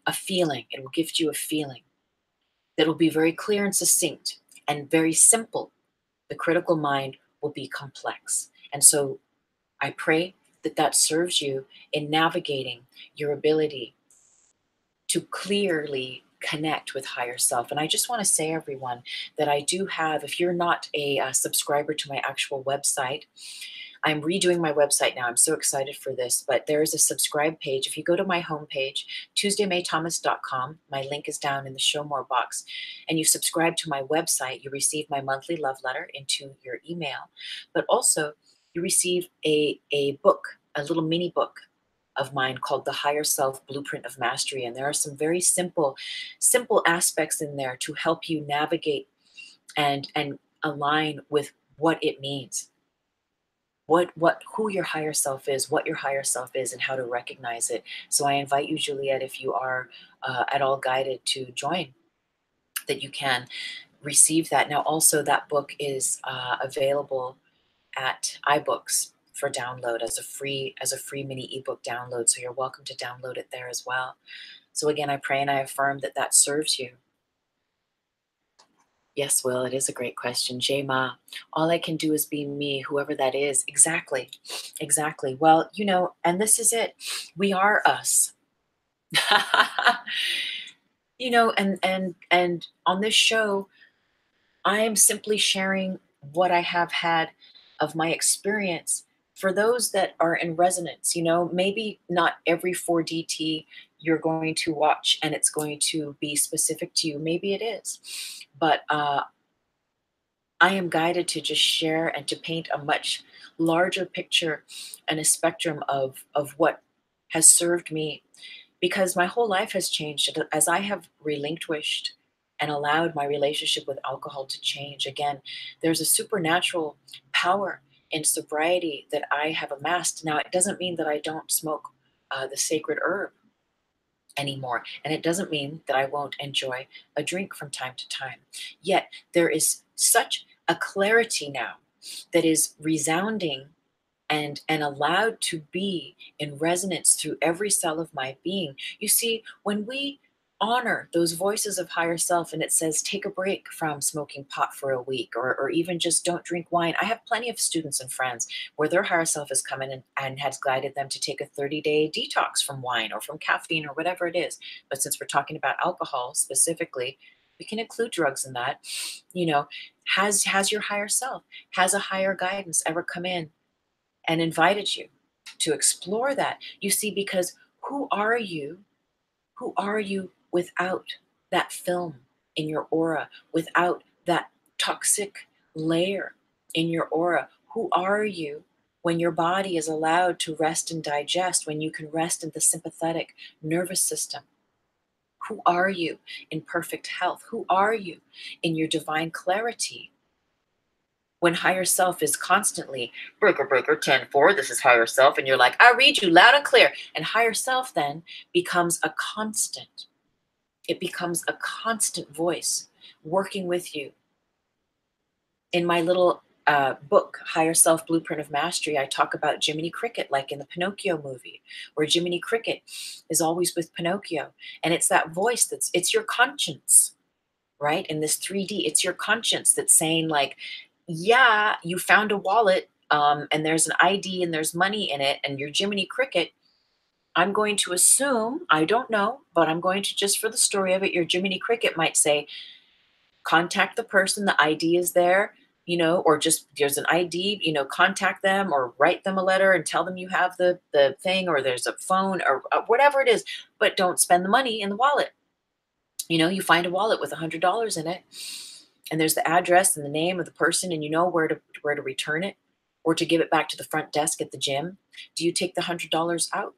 a feeling. It will gift you a feeling that'll be very clear and succinct and very simple. The critical mind will be complex. And so I pray that that serves you in navigating your ability to clearly connect with higher self. And I just want to say, everyone, that I do have, if you're not a subscriber to my actual website, I'm redoing my website now. I'm so excited for this, but there is a subscribe page. If you go to my homepage, tuesdaymaythomas.com, my link is down in the show more box, and you subscribe to my website, you receive my monthly love letter into your email, but also you receive a book, a little mini book of mine called The Higher Self Blueprint of Mastery. And there are some very simple aspects in there to help you navigate and align with what it means. Who your higher self is, what your higher self is, and how to recognize it. So I invite you, Juliet, if you are at all guided to join, that you can receive that. Now, also that book is available at iBooks for download as a free mini ebook download. So you're welcome to download it there as well. So again, I pray and I affirm that that serves you. Yes, Will, it is a great question. J Ma, all I can do is be me, whoever that is. Exactly. Exactly. Well, you know, and this is it. We are us. You know, and on this show, I am simply sharing what I have had of my experience for those that are in resonance. You know, maybe not every 4DT you're going to watch and it's going to be specific to you. Maybe it is. But I am guided to just share and to paint a much larger picture and a spectrum of what has served me, because my whole life has changed as I have relinquished and allowed my relationship with alcohol to change. Again, there's a supernatural power in sobriety that I have amassed. Now, it doesn't mean that I don't smoke the sacred herb anymore. And it doesn't mean that I won't enjoy a drink from time to time. Yet there is such a clarity now that is resounding and allowed to be in resonance through every cell of my being. You see, when we honor those voices of higher self and it says take a break from smoking pot for a week, or even just don't drink wine. I have plenty of students and friends where their higher self has come in and has guided them to take a 30-day detox from wine or from caffeine or whatever it is. But since we're talking about alcohol specifically, we can include drugs in that. You know, has your higher self, has a higher guidance ever come in and invited you to explore that? You see, because who are you? Who are you without that film in your aura, without that toxic layer in your aura? Who are you when your body is allowed to rest and digest, when you can rest in the sympathetic nervous system? Who are you in perfect health? Who are you in your divine clarity? When higher self is constantly breaker, breaker, 10-4, this is higher self, and you're like, I read you loud and clear. And higher self then becomes a constant. It becomes a constant voice working with you. In my little book, Higher Self Blueprint of Mastery, I talk about Jiminy Cricket, like in the Pinocchio movie, where Jiminy Cricket is always with Pinocchio. And it's that voice it's your conscience, right? In this 3D, it's your conscience that's saying, like, yeah, you found a wallet and there's an ID and there's money in it and you're Jiminy Cricket. I'm going to assume, I don't know, but I'm going to, just for the story of it, your Jiminy Cricket might say, contact the person, the ID is there, you know, or just there's an ID, you know, contact them or write them a letter and tell them you have the thing, or there's a phone or whatever it is, but don't spend the money in the wallet. You know, you find a wallet with $100 in it, and there's the address and the name of the person, and you know where to return it or to give it back to the front desk at the gym. Do you take the $100 out,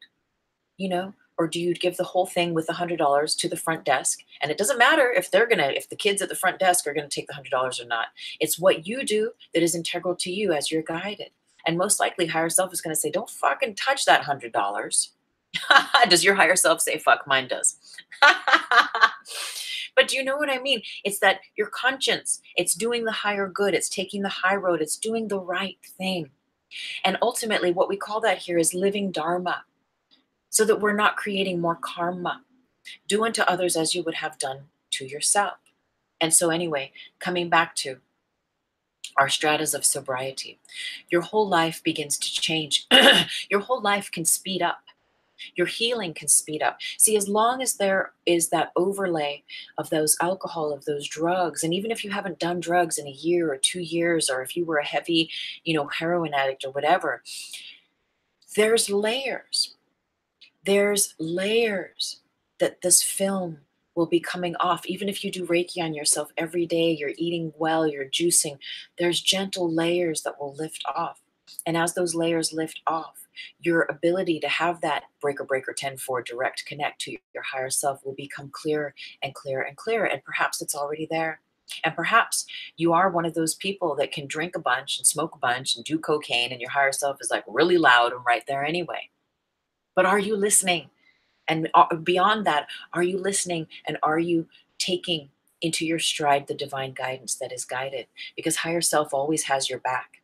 you know, or do you give the whole thing with the $100 to the front desk? And it doesn't matter if the kids at the front desk are gonna take the $100 or not. It's what you do that is integral to you as you're guided. And most likely higher self is gonna say, don't fucking touch that $100. Does your higher self say fuck? Mine does. But do you know what I mean? It's that your conscience, it's doing the higher good, it's taking the high road, it's doing the right thing. And ultimately, what we call that here is living dharma, so that we're not creating more karma. Do unto others as you would have done to yourself. And so anyway, coming back to our stratas of sobriety, your whole life begins to change. Your whole life can speed up. Your healing can speed up. See, as long as there is that overlay of those alcohol, of those drugs, and even if you haven't done drugs in a year or 2 years, or if you were a heavy, you know, heroin addict or whatever, there's layers. There's layers that this film will be coming off. Even if you do Reiki on yourself every day, you're eating well, you're juicing, there's gentle layers that will lift off. And as those layers lift off, your ability to have that breaker 10-4 direct connect to your higher self will become clearer and clearer and clearer. And perhaps it's already there. And perhaps you are one of those people that can drink a bunch and smoke a bunch and do cocaine, and your higher self is like really loud and right there anyway. But are you listening? And beyond that, are you listening, and are you taking into your stride the divine guidance that is guided? Because higher self always has your back.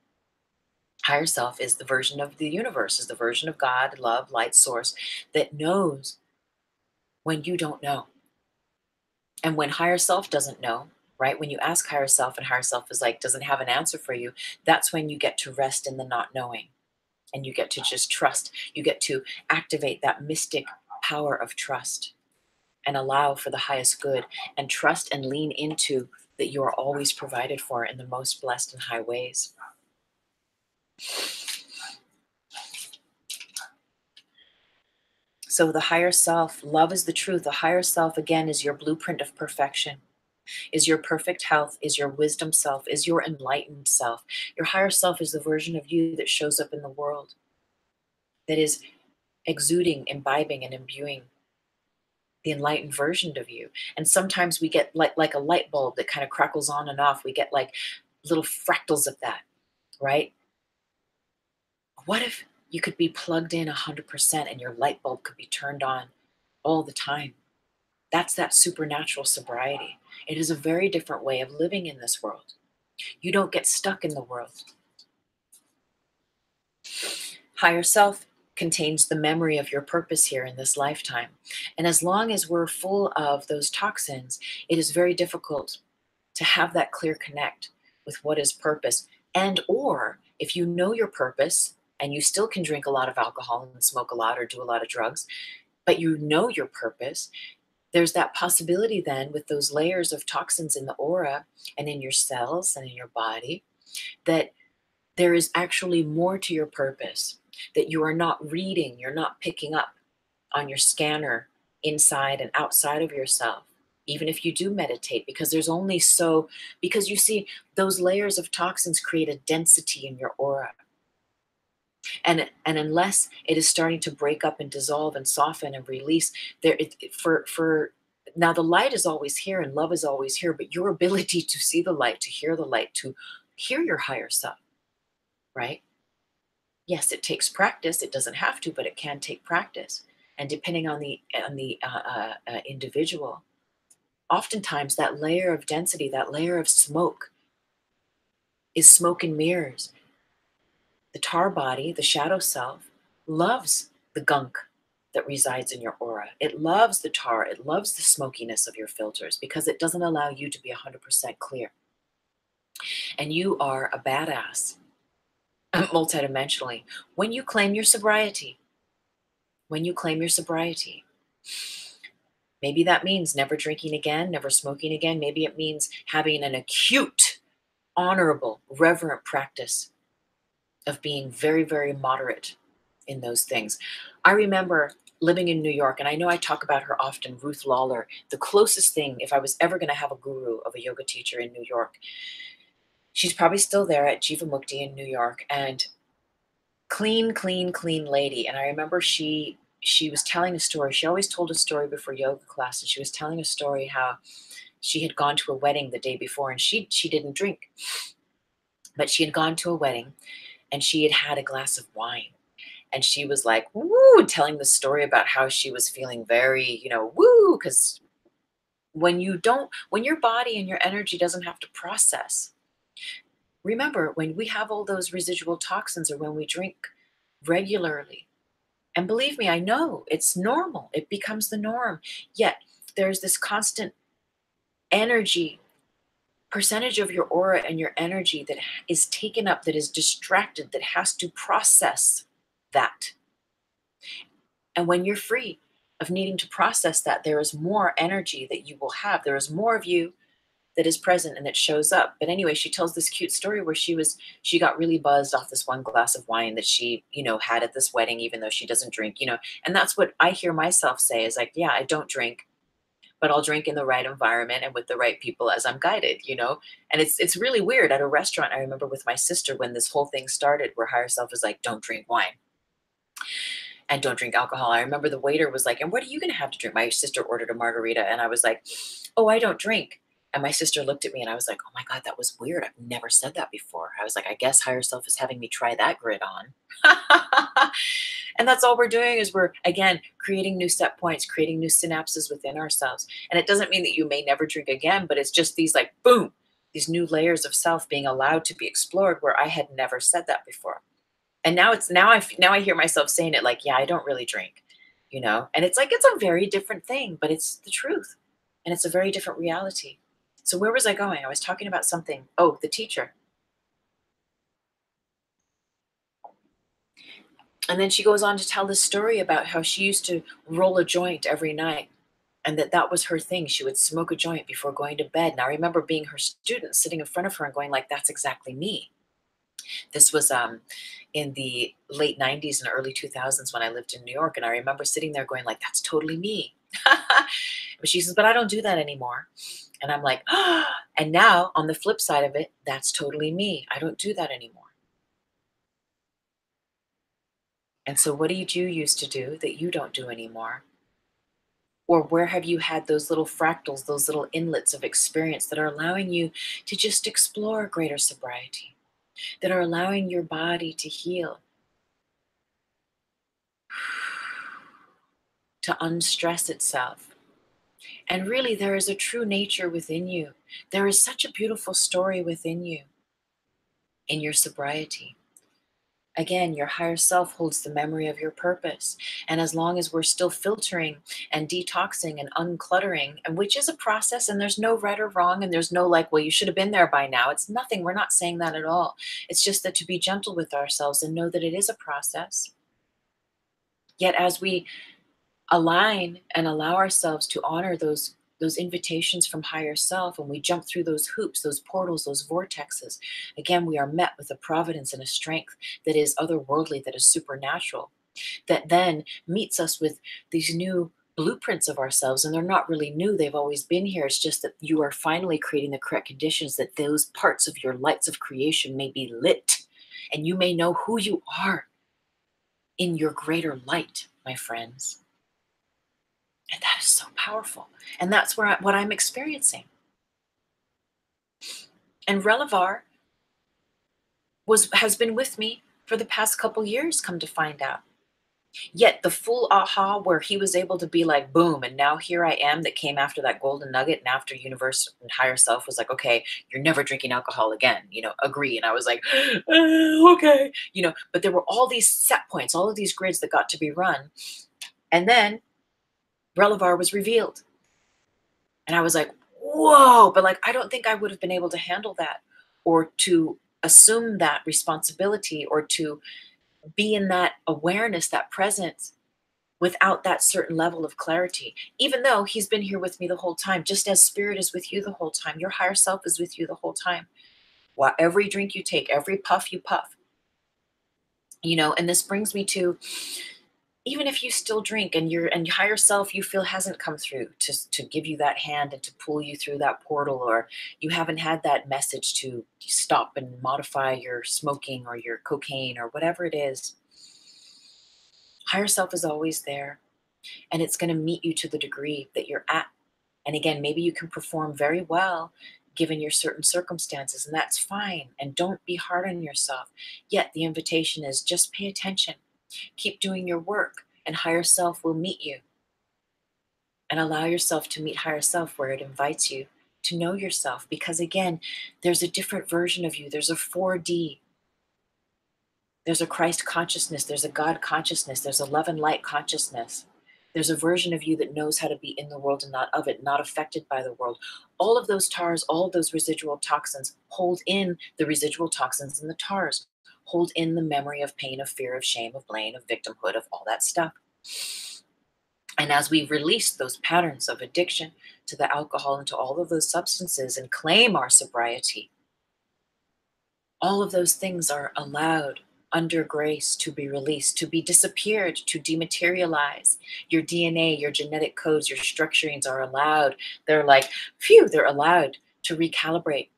Higher self is the version of the universe, is the version of God, love, light, source that knows when you don't know. And when higher self doesn't know, right? When you ask higher self and higher self is like, doesn't have an answer for you, that's when you get to rest in the not knowing. And you get to just trust. You get to activate that mystic power of trust and allow for the highest good, and trust and lean into that you are always provided for in the most blessed and high ways. So the higher self, love is the truth. The higher self, again, is your blueprint of perfection, is your perfect health, is your wisdom self, is your enlightened self. Your higher self is the version of you that shows up in the world, that is exuding, imbibing, and imbuing the enlightened version of you. And sometimes we get like a light bulb that kind of crackles on and off. We get like little fractals of that, right? What if you could be plugged in 100% and your light bulb could be turned on all the time? That's that supernatural sobriety. It is a very different way of living in this world. You don't get stuck in the world. Higher self contains the memory of your purpose here in this lifetime. And as long as we're full of those toxins, it is very difficult to have that clear connect with what is purpose. And or if you know your purpose and you still can drink a lot of alcohol and smoke a lot or do a lot of drugs, but you know your purpose, there's that possibility then with those layers of toxins in the aura and in your cells and in your body that there is actually more to your purpose, that you are not reading, you're not picking up on your scanner inside and outside of yourself, even if you do meditate, because there's only so, because you see, those layers of toxins create a density in your aura. And unless it is starting to break up and dissolve and soften and release, for now the light is always here and love is always here, but your ability to see the light, to hear the light, to hear your higher self, right? Yes, it takes practice. It doesn't have to, but it can take practice. And depending on the individual, oftentimes that layer of density, that layer of smoke, is smoke and mirrors. The tar body, the shadow self, loves the gunk that resides in your aura. It loves the tar. It loves the smokiness of your filters because it doesn't allow you to be 100% clear. And you are a badass multidimensionally when you claim your sobriety. When you claim your sobriety. Maybe that means never drinking again, never smoking again. Maybe it means having an acute, honorable, reverent practice of being very, very moderate in those things. I remember living in New York, and I know I talk about her often, Ruth Lawler, the closest thing, if I was ever going to have a guru of a yoga teacher in New York. She's probably still there at Jivamukti in New York, and clean, clean, clean lady. And I remember she was telling a story. She always told a story before yoga class, and she was telling a story how she had gone to a wedding the day before, and she didn't drink, but she had gone to a wedding and she had had a glass of wine, and she was like, woo, telling the story about how she was feeling very, woo, because when your body and your energy doesn't have to process. Remember, when we have all those residual toxins or when we drink regularly, and believe me, I know it's normal. It becomes the norm. Yet there's this constant energy, percentage of your aura and your energy that is taken up, that is distracted, that has to process that. And when you're free of needing to process that, there is more energy that you will have. There is more of you that is present and that shows up. But anyway, she tells this cute story where she got really buzzed off this one glass of wine that she, had at this wedding, even though she doesn't drink, and that's what I hear myself say is like, yeah, I don't drink, but I'll drink in the right environment and with the right people as I'm guided, you know? And it's really weird at a restaurant. I remember with my sister when this whole thing started where higher self is like, don't drink wine and don't drink alcohol. I remember the waiter was like, and what are you going to have to drink? My sister ordered a margarita and I was like, oh, I don't drink. And my sister looked at me and I was like, oh my God, that was weird. I've never said that before. I was like, I guess higher self is having me try that grid on. And that's all we're doing is we're, again, creating new set points, creating new synapses within ourselves. And it doesn't mean that you may never drink again, but it's just these like, boom, these new layers of self being allowed to be explored where I had never said that before. And now I hear myself saying it like, yeah, I don't really drink, you know? And it's like, it's a very different thing, but it's the truth. And it's a very different reality. So where was I going? I was talking about something. Oh, the teacher. And then she goes on to tell this story about how she used to roll a joint every night and that was her thing. She would smoke a joint before going to bed. And I remember being her student sitting in front of her and going like, that's exactly me. This was in the late 90s and early 2000s when I lived in New York. And I remember sitting there going like, that's totally me. But she says, but I don't do that anymore. And I'm like, oh. And now on the flip side of it, that's totally me. I don't do that anymore. And so what did you used to do that you don't do anymore? Or where have you had those little fractals, those little inlets of experience that are allowing you to just explore greater sobriety, that are allowing your body to heal, to unstress itself? And really, there is a true nature within you. There is such a beautiful story within you in your sobriety. Again, your higher self holds the memory of your purpose. And as long as we're still filtering and detoxing and uncluttering, and which is a process, and there's no right or wrong, and there's no like, well, you should have been there by now. It's nothing. We're not saying that at all. It's just that to be gentle with ourselves and know that it is a process. Yet as we align and allow ourselves to honor those invitations from higher self, and we jump through those hoops, those portals, those vortexes, again, we are met with a providence and a strength that is otherworldly, that is supernatural, that then meets us with these new blueprints of ourselves. And they're not really new, they've always been here. It's just that you are finally creating the correct conditions that those parts of your lights of creation may be lit, and you may know who you are in your greater light, my friends. And that is so powerful. And that's what I'm experiencing. And Relivar has been with me for the past couple years, come to find out. Yet the full aha where he was able to be like, boom, and now here I am, that came after that golden nugget, and after universe and higher self was like, okay, you're never drinking alcohol again, you know, agree. And I was like, okay, you know, but there were all these set points, all of these grids that got to be run. And then Relivar was revealed. And I was like, whoa, but like, I don't think I would have been able to handle that, or to assume that responsibility, or to be in that awareness, that presence, without that certain level of clarity. Even though he's been here with me the whole time, just as spirit is with you the whole time, your higher self is with you the whole time. While every drink you take, every puff you puff, you know. And this brings me to, even if you still drink and your higher self you feel hasn't come through to give you that hand and to pull you through that portal, or you haven't had that message to stop and modify your smoking or your cocaine or whatever it is, higher self is always there, and it's going to meet you to the degree that you're at. And again, maybe you can perform very well given your certain circumstances, and that's fine. And don't be hard on yourself. Yet the invitation is just pay attention. Keep doing your work, and higher self will meet you. And allow yourself to meet higher self where it invites you to know yourself. Because again, there's a different version of you. There's a 4D. There's a Christ consciousness. There's a God consciousness. There's a love and light consciousness. There's a version of you that knows how to be in the world and not of it, not affected by the world. All of those tars, all of those residual toxins hold in the residual toxins in the tars. Hold in the memory of pain, of fear, of shame, of blame, of victimhood, of all that stuff. And as we release those patterns of addiction to the alcohol and to all of those substances and claim our sobriety, all of those things are allowed, under grace, to be released, to be disappeared, to dematerialize. Your DNA, your genetic codes, your structurings are allowed. They're like, phew, they're allowed to recalibrate.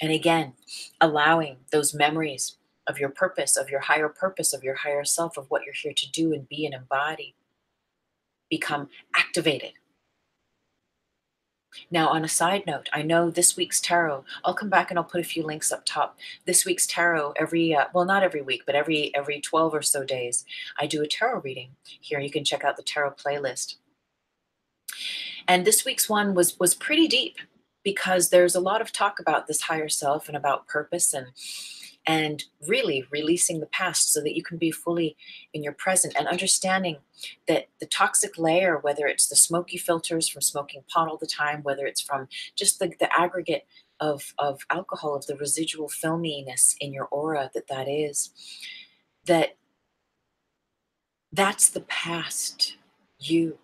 And again, allowing those memories of your purpose, of your higher purpose, of your higher self, of what you're here to do and be and embody, become activated. Now, on a side note, I know this week's tarot, I'll come back and I'll put a few links up top. This week's tarot, well, not every week, but every 12 or so days, I do a tarot reading. Here, you can check out the tarot playlist. And this week's one was pretty deep, because there's a lot of talk about this higher self and about purpose and really releasing the past so that you can be fully in your present, and understanding that the toxic layer, whether it's the smoky filters from smoking pot all the time, whether it's from just the aggregate of alcohol, of the residual filminess in your aura, that is, that's the past you.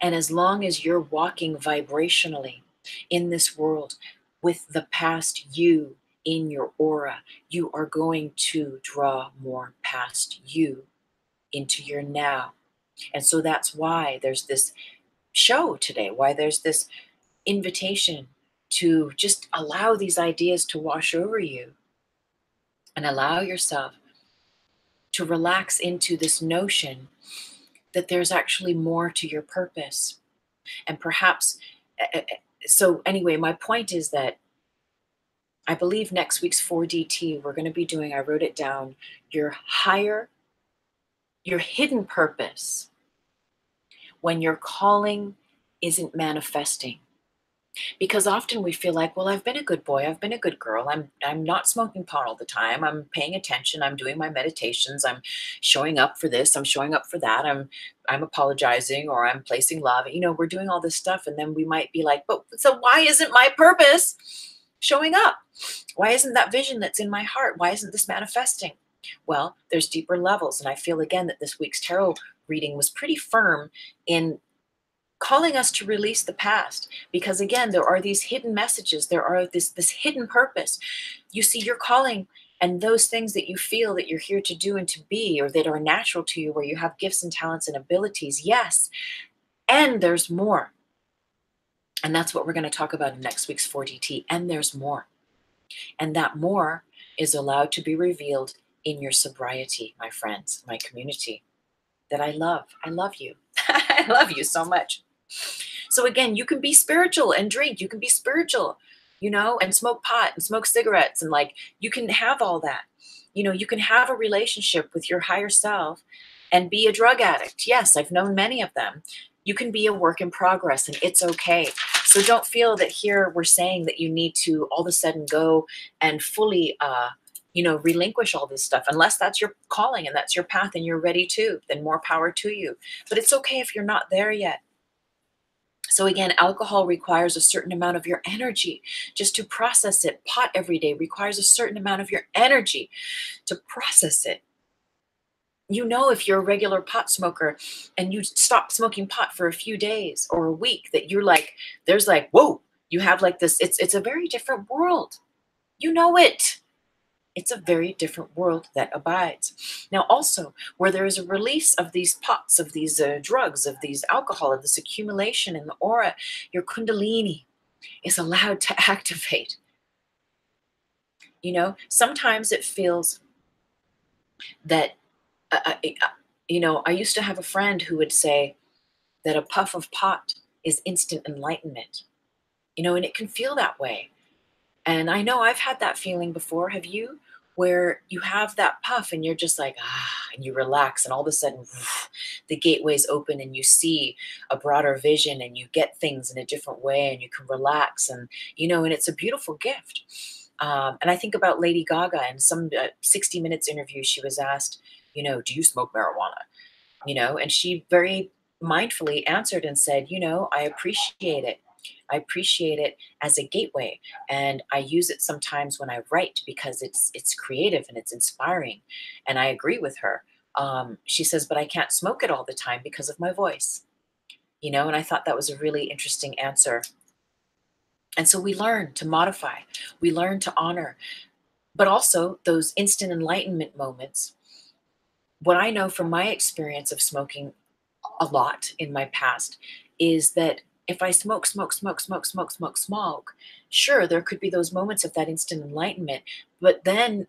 And as long as you're walking vibrationally in this world with the past you in your aura, you are going to draw more past you into your now. And so that's why there's this show today, why there's this invitation to just allow these ideas to wash over you and allow yourself to relax into this notion that there's actually more to your purpose. And perhaps, so anyway, my point is that I believe next week's 4DT, we're going to be doing, I wrote it down, your hidden purpose when your calling isn't manifesting. Because often we feel like, well, I've been a good boy, I've been a good girl, I'm not smoking pot all the time, I'm paying attention, I'm doing my meditations, I'm showing up for this, I'm showing up for that, I'm apologizing, or I'm placing love. We're doing all this stuff, and then we might be like, but so why isn't my purpose showing up? Why isn't that vision that's in my heart? Why isn't this manifesting? Well, there's deeper levels, and I feel again that this week's tarot reading was pretty firm in calling us to release the past, because again, there are these hidden messages, there are this hidden purpose. You see, your calling and those things that you feel that you're here to do and to be, or that are natural to you, where you have gifts and talents and abilities, yes, and there's more. And that's what we're going to talk about in next week's 4DT. And there's more, and that more is allowed to be revealed in your sobriety, my friends, my community that I love you. I love you so much. So again, you can be spiritual and drink, you can be spiritual, and smoke pot and smoke cigarettes, and you can have all that. You can have a relationship with your higher self and be a drug addict. Yes, I've known many of them. You can be a work in progress, and it's okay. So don't feel that here we're saying that you need to all of a sudden go and fully relinquish all this stuff, unless that's your calling and that's your path and you're ready to, then more power to you. But it's okay if you're not there yet. So again, alcohol requires a certain amount of your energy just to process it. Pot every day requires a certain amount of your energy to process it. If you're a regular pot smoker and you stop smoking pot for a few days or a week, that you're like, there's like, whoa, you have like this, it's a very different world. It. It's a very different world that abides. Now, also, where there is a release of these pots, of these drugs, of these alcohol, of this accumulation in the aura, your kundalini is allowed to activate. Sometimes it feels that, I used to have a friend who would say that a puff of pot is instant enlightenment, and it can feel that way. And I know I've had that feeling before. Have you? Where you have that puff and you're just like, and you relax, and all of a sudden the gateways open and you see a broader vision and you get things in a different way and you can relax, and and it's a beautiful gift. And I think about Lady Gaga in some 60 Minutes interview. She was asked, do you smoke marijuana? And she very mindfully answered and said, I appreciate it. I appreciate it as a gateway, and I use it sometimes when I write because it's creative and it's inspiring. And I agree with her. She says, but I can't smoke it all the time because of my voice. And I thought that was a really interesting answer. And so we learn to modify, we learn to honor But also those instant enlightenment moments. What I know from my experience of smoking a lot in my past is that if I smoke, sure, there could be those moments of that instant enlightenment, but then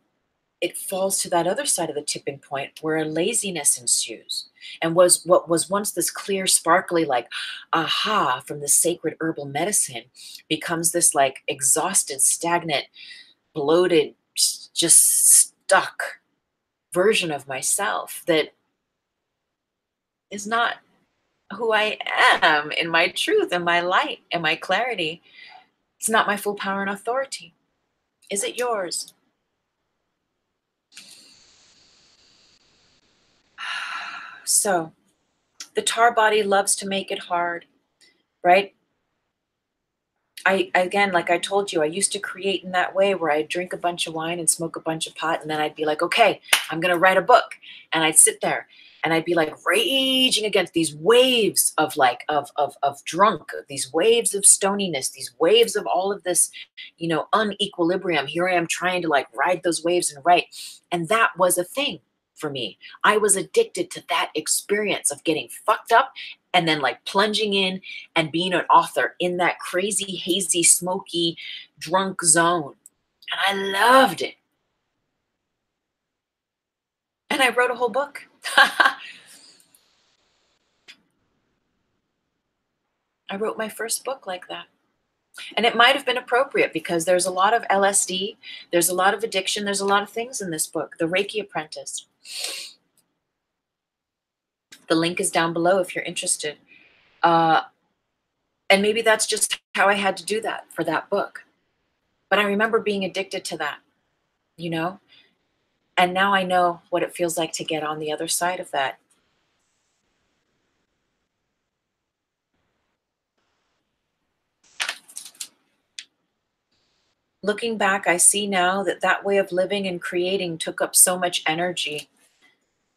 it falls to that other side of the tipping point where a laziness ensues. And was what was once this clear, sparkly, like aha from the sacred herbal medicine becomes this like exhausted, stagnant, bloated, just stuck version of myself that is not who I am in my truth and my light and my clarity. It's not my full power and authority. Is it yours? So, the tar body loves to make it hard, right? Again, like I told you, I used to create in that way where I'd drink a bunch of wine and smoke a bunch of pot, and then I'd be like, okay, I'm gonna write a book. And I'd sit there and I'd be like raging against these waves of like of drunk, these waves of stoniness, these waves of all of this, unequilibrium. Here I am trying to like ride those waves and write. And that was a thing for me. I was addicted to that experience of getting fucked up and then like plunging in and being an author in that crazy, hazy, smoky, drunk zone. And I loved it. And I wrote a whole book. I wrote my first book like that. And it might have been appropriate because there's a lot of LSD, there's a lot of addiction, there's a lot of things in this book, The REIKI Apprentice. The link is down below if you're interested. And maybe that's just how I had to do that for that book. But I remember being addicted to that, you know? And now I know what it feels like to get on the other side of that. Looking back, I see now that that way of living and creating took up so much energy.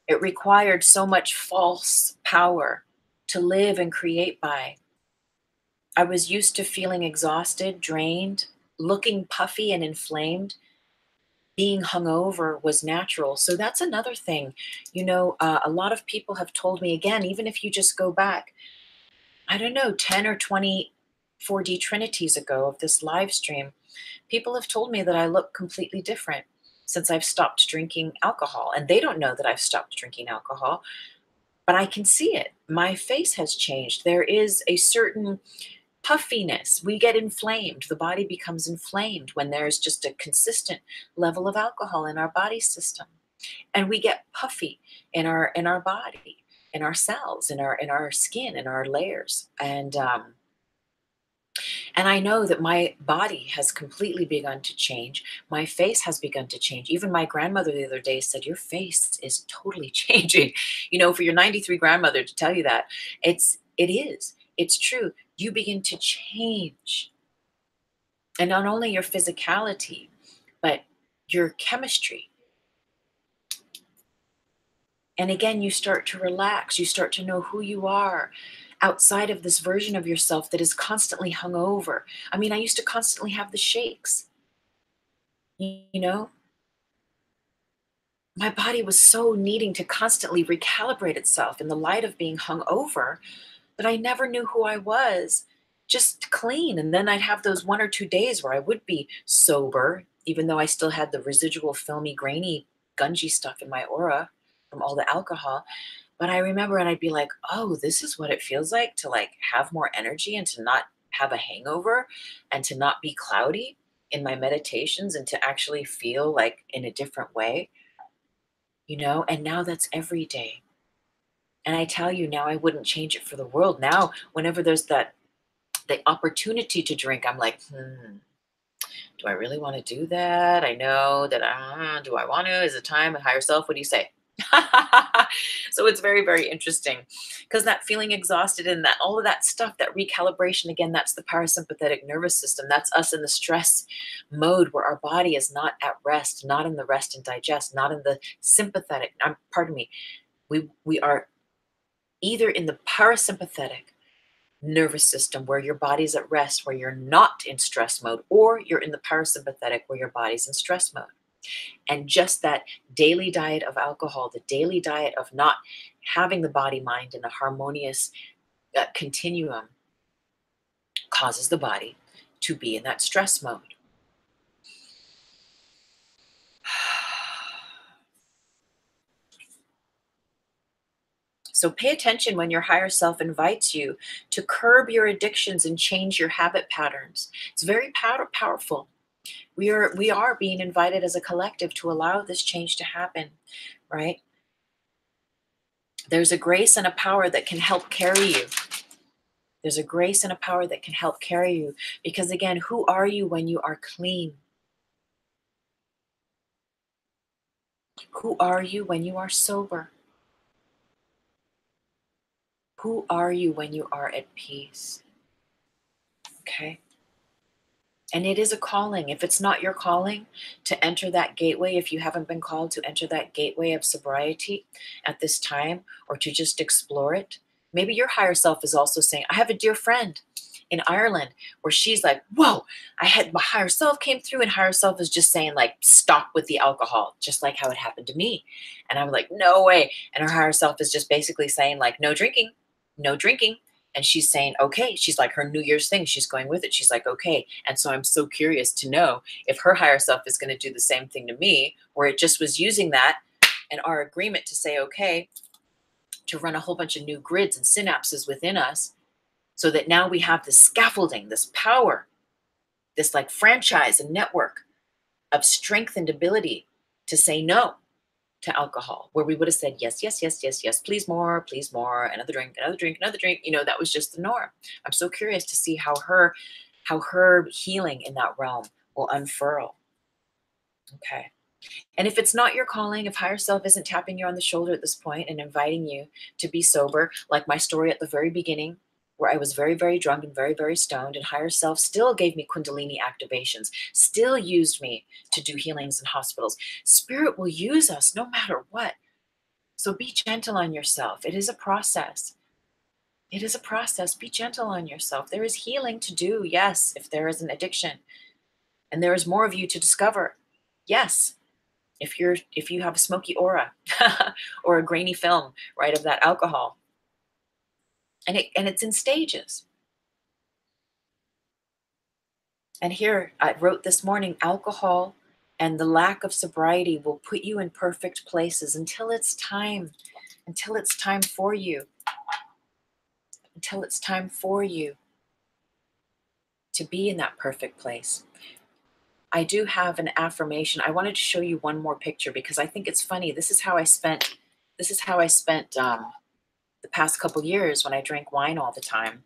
It required so much false power to live and create by. I was used to feeling exhausted, drained, looking puffy and inflamed. Being hungover was natural. So that's another thing. A lot of people have told me, again, even if you just go back, I don't know, 10 or 20 4D Trinities ago of this live stream, people have told me that I look completely different since I've stopped drinking alcohol. And they don't know that I've stopped drinking alcohol, but I can see it. My face has changed. There is a certain puffiness. We get inflamed. The body becomes inflamed when there's just a consistent level of alcohol in our body system. And we get puffy in our body, in our cells, in our skin, in our layers. And I know that my body has completely begun to change. My face has begun to change. Even my grandmother the other day said, your face is totally changing. For your 93 grandmother to tell you that, it is. It's true. You begin to change. And not only your physicality, but your chemistry. And again, you start to relax. You start to know who you are outside of this version of yourself that is constantly hungover. I mean, I used to constantly have the shakes. My body was so needing to constantly recalibrate itself in the light of being hungover that I never knew who I was, just clean. And then I'd have those 1 or 2 days where I would be sober, even though I still had the residual filmy, grainy, gungy stuff in my aura from all the alcohol. But I remember, and I'd be like, oh, this is what it feels like to like have more energy and to not have a hangover and to not be cloudy in my meditations and to actually feel like in a different way, and now that's every day. And I tell you now, I wouldn't change it for the world. Now, whenever there's the opportunity to drink, I'm like, do I really want to do that? I know that, do I want to? Is it time? And higher self, what do you say? So it's very, very interesting because that feeling exhausted and that all of that stuff, that recalibration, again, that's the parasympathetic nervous system. That's us in the stress mode where our body is not at rest, not in the rest and digest, not in the sympathetic, pardon me. We are either in the parasympathetic nervous system where your body's at rest, where you're not in stress mode, or you're in the parasympathetic where your body's in stress mode. And just that daily diet of alcohol, the daily diet of not having the body mind in a harmonious continuum, causes the body to be in that stress mode. So pay attention when your higher self invites you to curb your addictions and change your habit patterns. It's very powerful. We are being invited as a collective to allow this change to happen, right? There's a grace and a power that can help carry you. There's a grace and a power that can help carry you, because again, who are you when you are clean? Who are you when you are sober? Who are you when you are at peace? Okay? And it is a calling. If it's not your calling to enter that gateway, if you haven't been called to enter that gateway of sobriety at this time, or to just explore it, maybe your higher self is also saying, I have a dear friend in Ireland where she's like, whoa, my higher self came through, and higher self is just saying like, stop with the alcohol, just like how it happened to me. And I'm like, no way. And her higher self is just basically saying like, no drinking, no drinking. And she's saying, okay, she's like her New Year's thing. She's going with it. She's like, okay. And so I'm so curious to know if her higher self is going to do the same thing to me, where it just was using that and our agreement to say, okay, to run a whole bunch of new grids and synapses within us, so that now we have this scaffolding, this power, this like franchise and network of strengthened ability to say no to alcohol, where we would have said yes, yes, yes, yes, yes, please more, another drink, another drink, another drink. You know, that was just the norm. I'm so curious to see how her healing in that realm will unfurl. Okay. And if it's not your calling, if higher self isn't tapping you on the shoulder at this point and inviting you to be sober, like my story at the very beginning, where I was very, very drunk and very, very stoned, and higher self still gave me Kundalini activations, still used me to do healings in hospitals. Spirit will use us no matter what. So be gentle on yourself. It is a process. It is a process. Be gentle on yourself. There is healing to do, yes, if there is an addiction. And there is more of you to discover. Yes, if you have a smoky aura or a grainy film, right, of that alcohol. And it's in stages. And here I wrote this morning, alcohol and the lack of sobriety will put you in perfect places until it's time for you, until it's time for you to be in that perfect place. I do have an affirmation. I wanted to show you one more picture because I think it's funny. This is how I spent the past couple years when I drank wine all the time.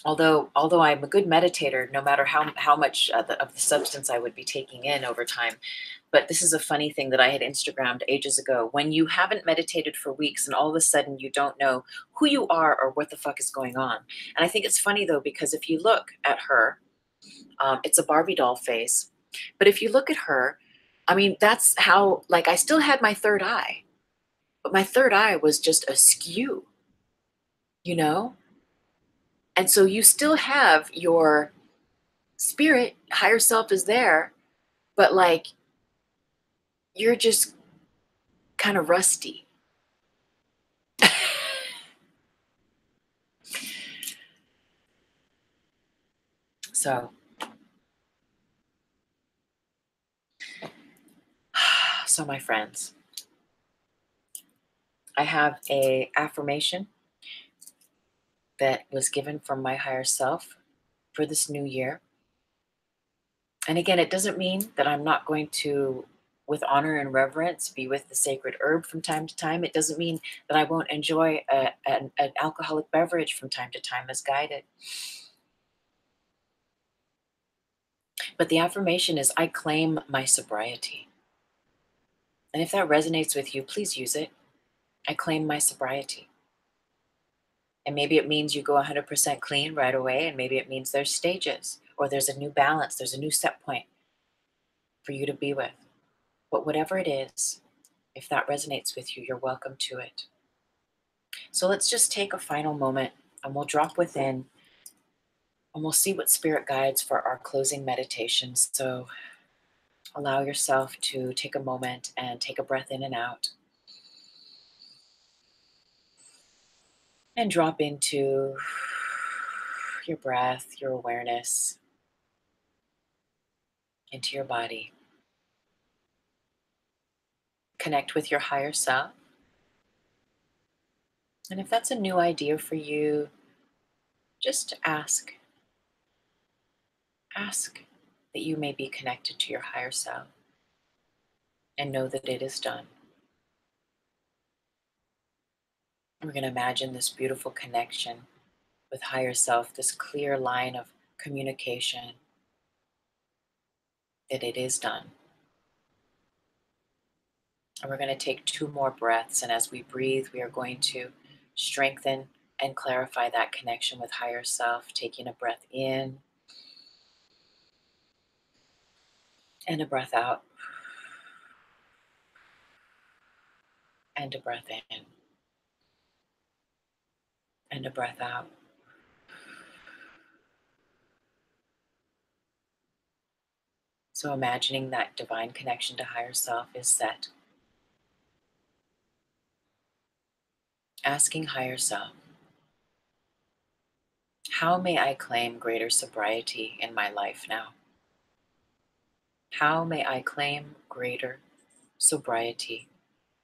Although I'm a good meditator, no matter how much of the substance I would be taking in over time. But this is a funny thing that I had Instagrammed ages ago. When you haven't meditated for weeks and all of a sudden you don't know who you are or what the fuck is going on. And I think it's funny though, because if you look at her, it's a Barbie doll face. But if you look at her, I mean, that's how, like, I still had my third eye, but my third eye was just askew, you know? And so you still have your spirit, higher self is there, but like, you're just kind of rusty. So my friends, I have a affirmation that was given from my higher self for this new year. And again, it doesn't mean that I'm not going to, with honor and reverence, be with the sacred herb from time to time. It doesn't mean that I won't enjoy an alcoholic beverage from time to time as guided. But the affirmation is, I claim my sobriety. And if that resonates with you, please use it. I claim my sobriety. And maybe it means you go 100% clean right away, and maybe it means there's stages, or there's a new balance, there's a new set point for you to be with. But whatever it is, if that resonates with you, you're welcome to it. So let's just take a final moment and we'll drop within and we'll see what spirit guides for our closing meditation. So Allow yourself to take a moment and take a breath in and out. And drop into your breath, your awareness, into your body. Connect with your higher self. And if that's a new idea for you, just ask. Ask that you may be connected to your higher self and know that it is done. We're going to imagine this beautiful connection with higher self, this clear line of communication, that it is done. And we're going to take 2 more breaths. And as we breathe, we are going to strengthen and clarify that connection with higher self, taking a breath in and a breath out and a breath in and a breath out. So imagining that divine connection to higher self is set. Asking higher self, how may I claim greater sobriety in my life now? How may I claim greater sobriety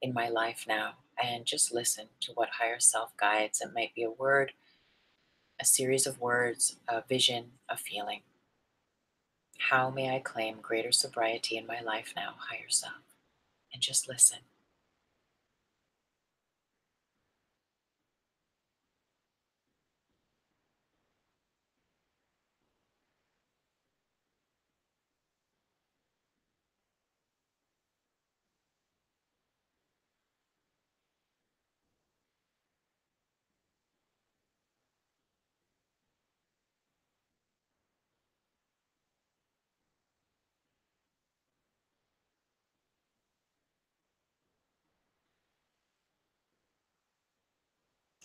in my life now? And just listen to what higher self guides. It might be a word, a series of words, a vision, a feeling. How may I claim greater sobriety in my life now, higher self? And just listen.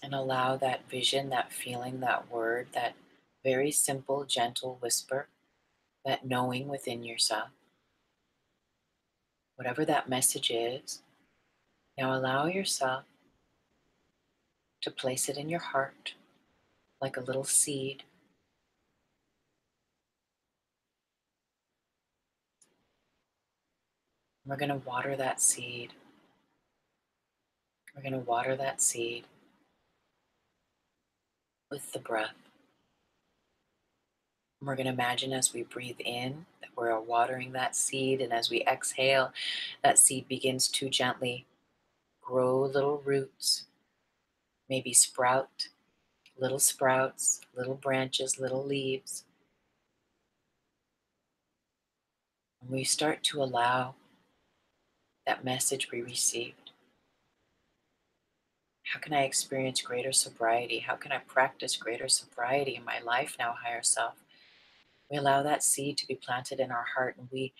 And allow that vision, that feeling, that word, that very simple, gentle whisper, that knowing within yourself, whatever that message is, now allow yourself to place it in your heart like a little seed. We're going to water that seed. We're going to water that seed with the breath. And we're going to imagine as we breathe in that we're watering that seed, and as we exhale, that seed begins to gently grow little roots, maybe sprout, little sprouts, little branches, little leaves. And we start to allow that message we received. How can I experience greater sobriety? How can I practice greater sobriety in my life now, higher self? We allow that seed to be planted in our heart, and we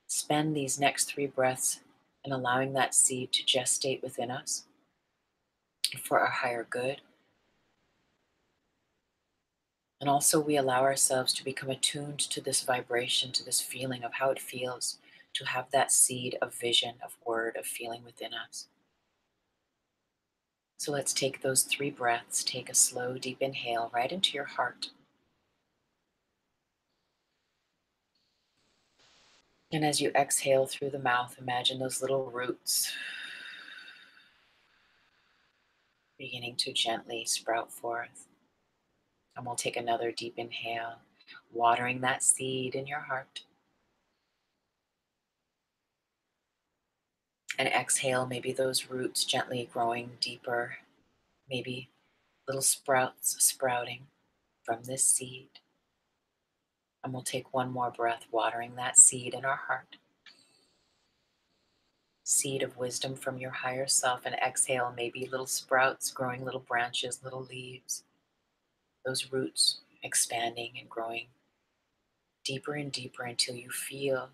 spend these next 3 breaths in allowing that seed to gestate within us for our higher good. And also, we allow ourselves to become attuned to this vibration, to this feeling of how it feels to have that seed of vision, of word, of feeling within us. So let's take those 3 breaths. Take a slow, deep inhale right into your heart. And as you exhale through the mouth, imagine those little roots beginning to gently sprout forth. And we'll take another deep inhale, watering that seed in your heart. And exhale, maybe those roots gently growing deeper, maybe little sprouts sprouting from this seed. And we'll take one more breath, watering that seed in our heart. Seed of wisdom from your higher self. And exhale, maybe little sprouts growing, little branches, little leaves. Those roots expanding and growing deeper and deeper until you feel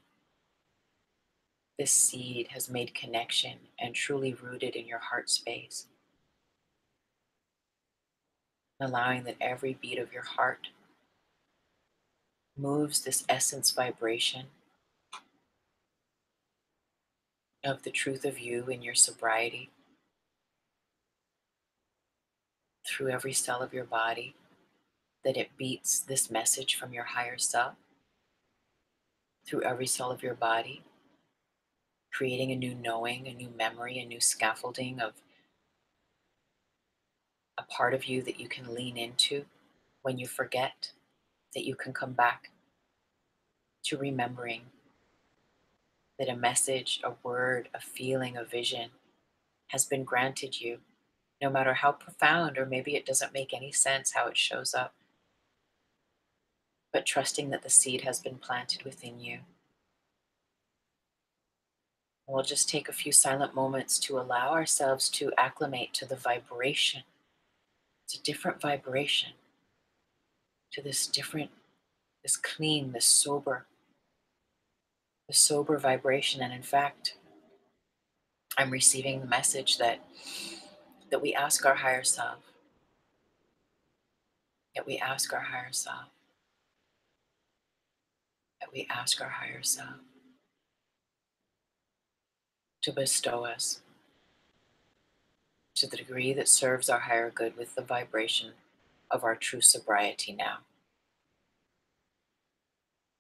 this seed has made connection and truly rooted in your heart space. Allowing that every beat of your heart moves this essence vibration of the truth of you in your sobriety through every cell of your body, that it beats this message from your higher self through every cell of your body, creating a new knowing, a new memory, a new scaffolding of a part of you that you can lean into when you forget, that you can come back to remembering that a message, a word, a feeling, a vision has been granted you, no matter how profound, or maybe it doesn't make any sense how it shows up, but trusting that the seed has been planted within you. We'll just take a few silent moments to allow ourselves to acclimate to the vibration. It's a different vibration, to this different, this clean, this sober, the sober vibration. And in fact, I'm receiving the message that we ask our higher self, that we ask our higher self, that we ask our higher self to bestow us to the degree that serves our higher good with the vibration of our true sobriety now,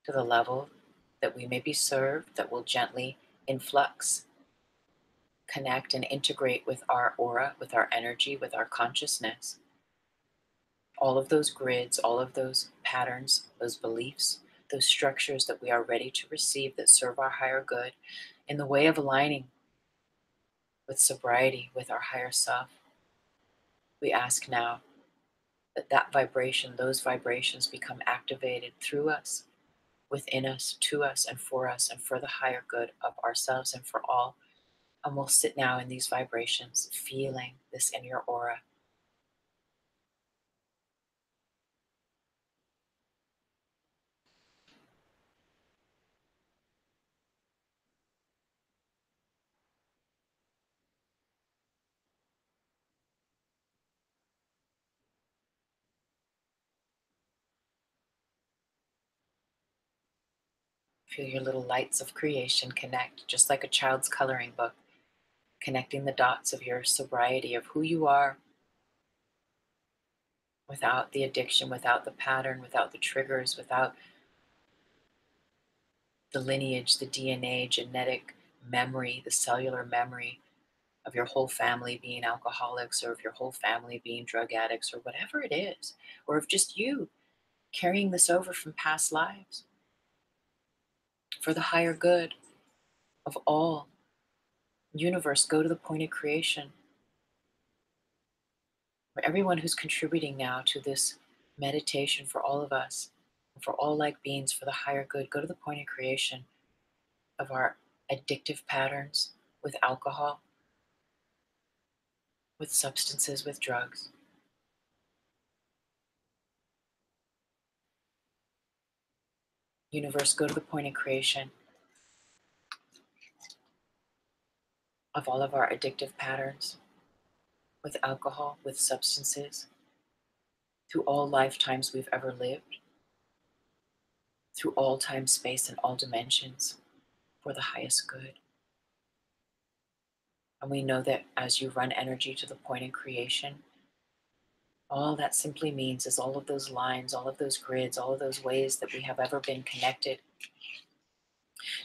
to the level that we may be served, that will gently influx, connect, and integrate with our aura, with our energy, with our consciousness. All of those grids, all of those patterns, those beliefs, those structures that we are ready to receive that serve our higher good in the way of aligning with sobriety, with our higher self. We ask now that that vibration, those vibrations become activated through us, within us, to us, and for the higher good of ourselves and for all. And we'll sit now in these vibrations, feeling this in your aura. Feel your little lights of creation connect, just like a child's coloring book, connecting the dots of your sobriety, of who you are, without the addiction, without the pattern, without the triggers, without the lineage, the DNA, genetic memory, the cellular memory of your whole family being alcoholics, or of your whole family being drug addicts, or whatever it is, or of just you carrying this over from past lives for the higher good of all. Universe, go to the point of creation. For everyone who's contributing now to this meditation, for all of us, for all like beings, for the higher good, go to the point of creation of our addictive patterns with alcohol, with substances, with drugs. Universe, go to the point of creation of all of our addictive patterns with alcohol, with substances, through all lifetimes we've ever lived, through all time, space, and all dimensions, for the highest good. And we know that as you run energy to the point in creation, all that simply means is all of those lines, all of those grids, all of those ways that we have ever been connected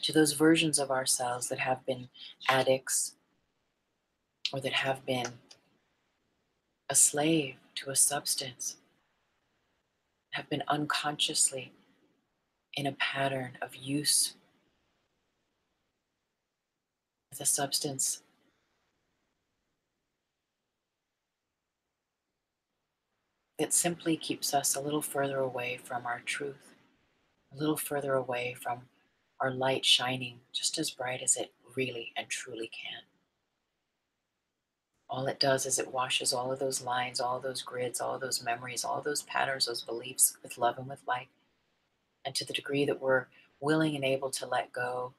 to those versions of ourselves that have been addicts, or that have been a slave to a substance, have been unconsciously in a pattern of use with a substance that simply keeps us a little further away from our truth, a little further away from our light shining just as bright as it really and truly can. All it does is it washes all of those lines, all of those grids, all of those memories, all of those patterns, those beliefs with love and with light. And to the degree that we're willing and able to let go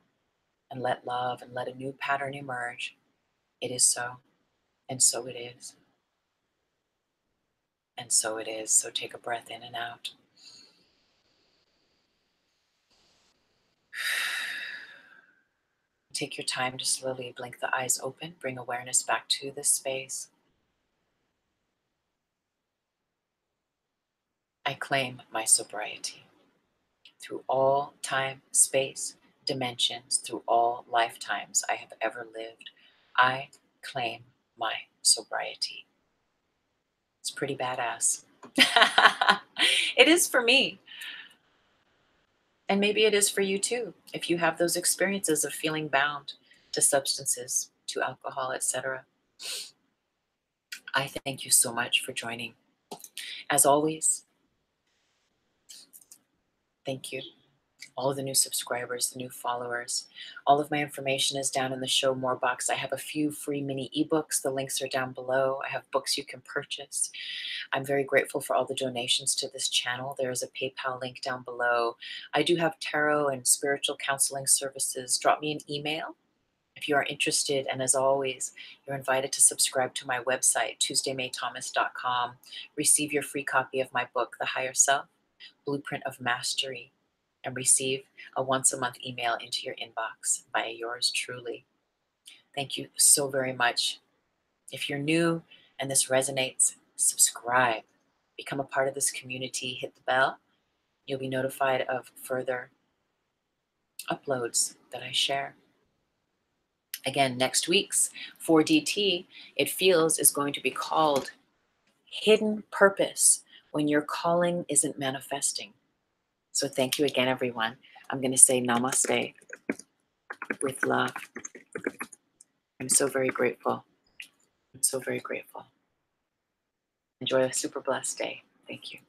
and let love and let a new pattern emerge, it is so. And so it is. And so it is. So take a breath in and out. Take your time to slowly blink the eyes open, bring awareness back to this space. I claim my sobriety through all time, space, dimensions, through all lifetimes I have ever lived. I claim my sobriety. It's pretty badass. It is for me. And maybe it is for you too, if you have those experiences of feeling bound to substances, to alcohol, etc. I thank you so much for joining. As always, thank you. All of the new subscribers, the new followers. All of my information is down in the Show More box. I have a few free mini ebooks. The links are down below. I have books you can purchase. I'm very grateful for all the donations to this channel. There is a PayPal link down below. I do have tarot and spiritual counseling services. Drop me an email if you are interested. And as always, you're invited to subscribe to my website, tuesdaymaythomas.com. Receive your free copy of my book, The Higher Self, Blueprint of Mastery, and receive a once-a-month email into your inbox by yours truly. Thank you so very much. If you're new and this resonates, subscribe. Become a part of this community. Hit the bell. You'll be notified of further uploads that I share. Again, next week's 4DT, it feels, is going to be called Hidden Purpose When Your Calling Isn't Manifesting. So thank you again, everyone. I'm going to say namaste with love. I'm so very grateful. I'm so very grateful. Enjoy a super blessed day. Thank you.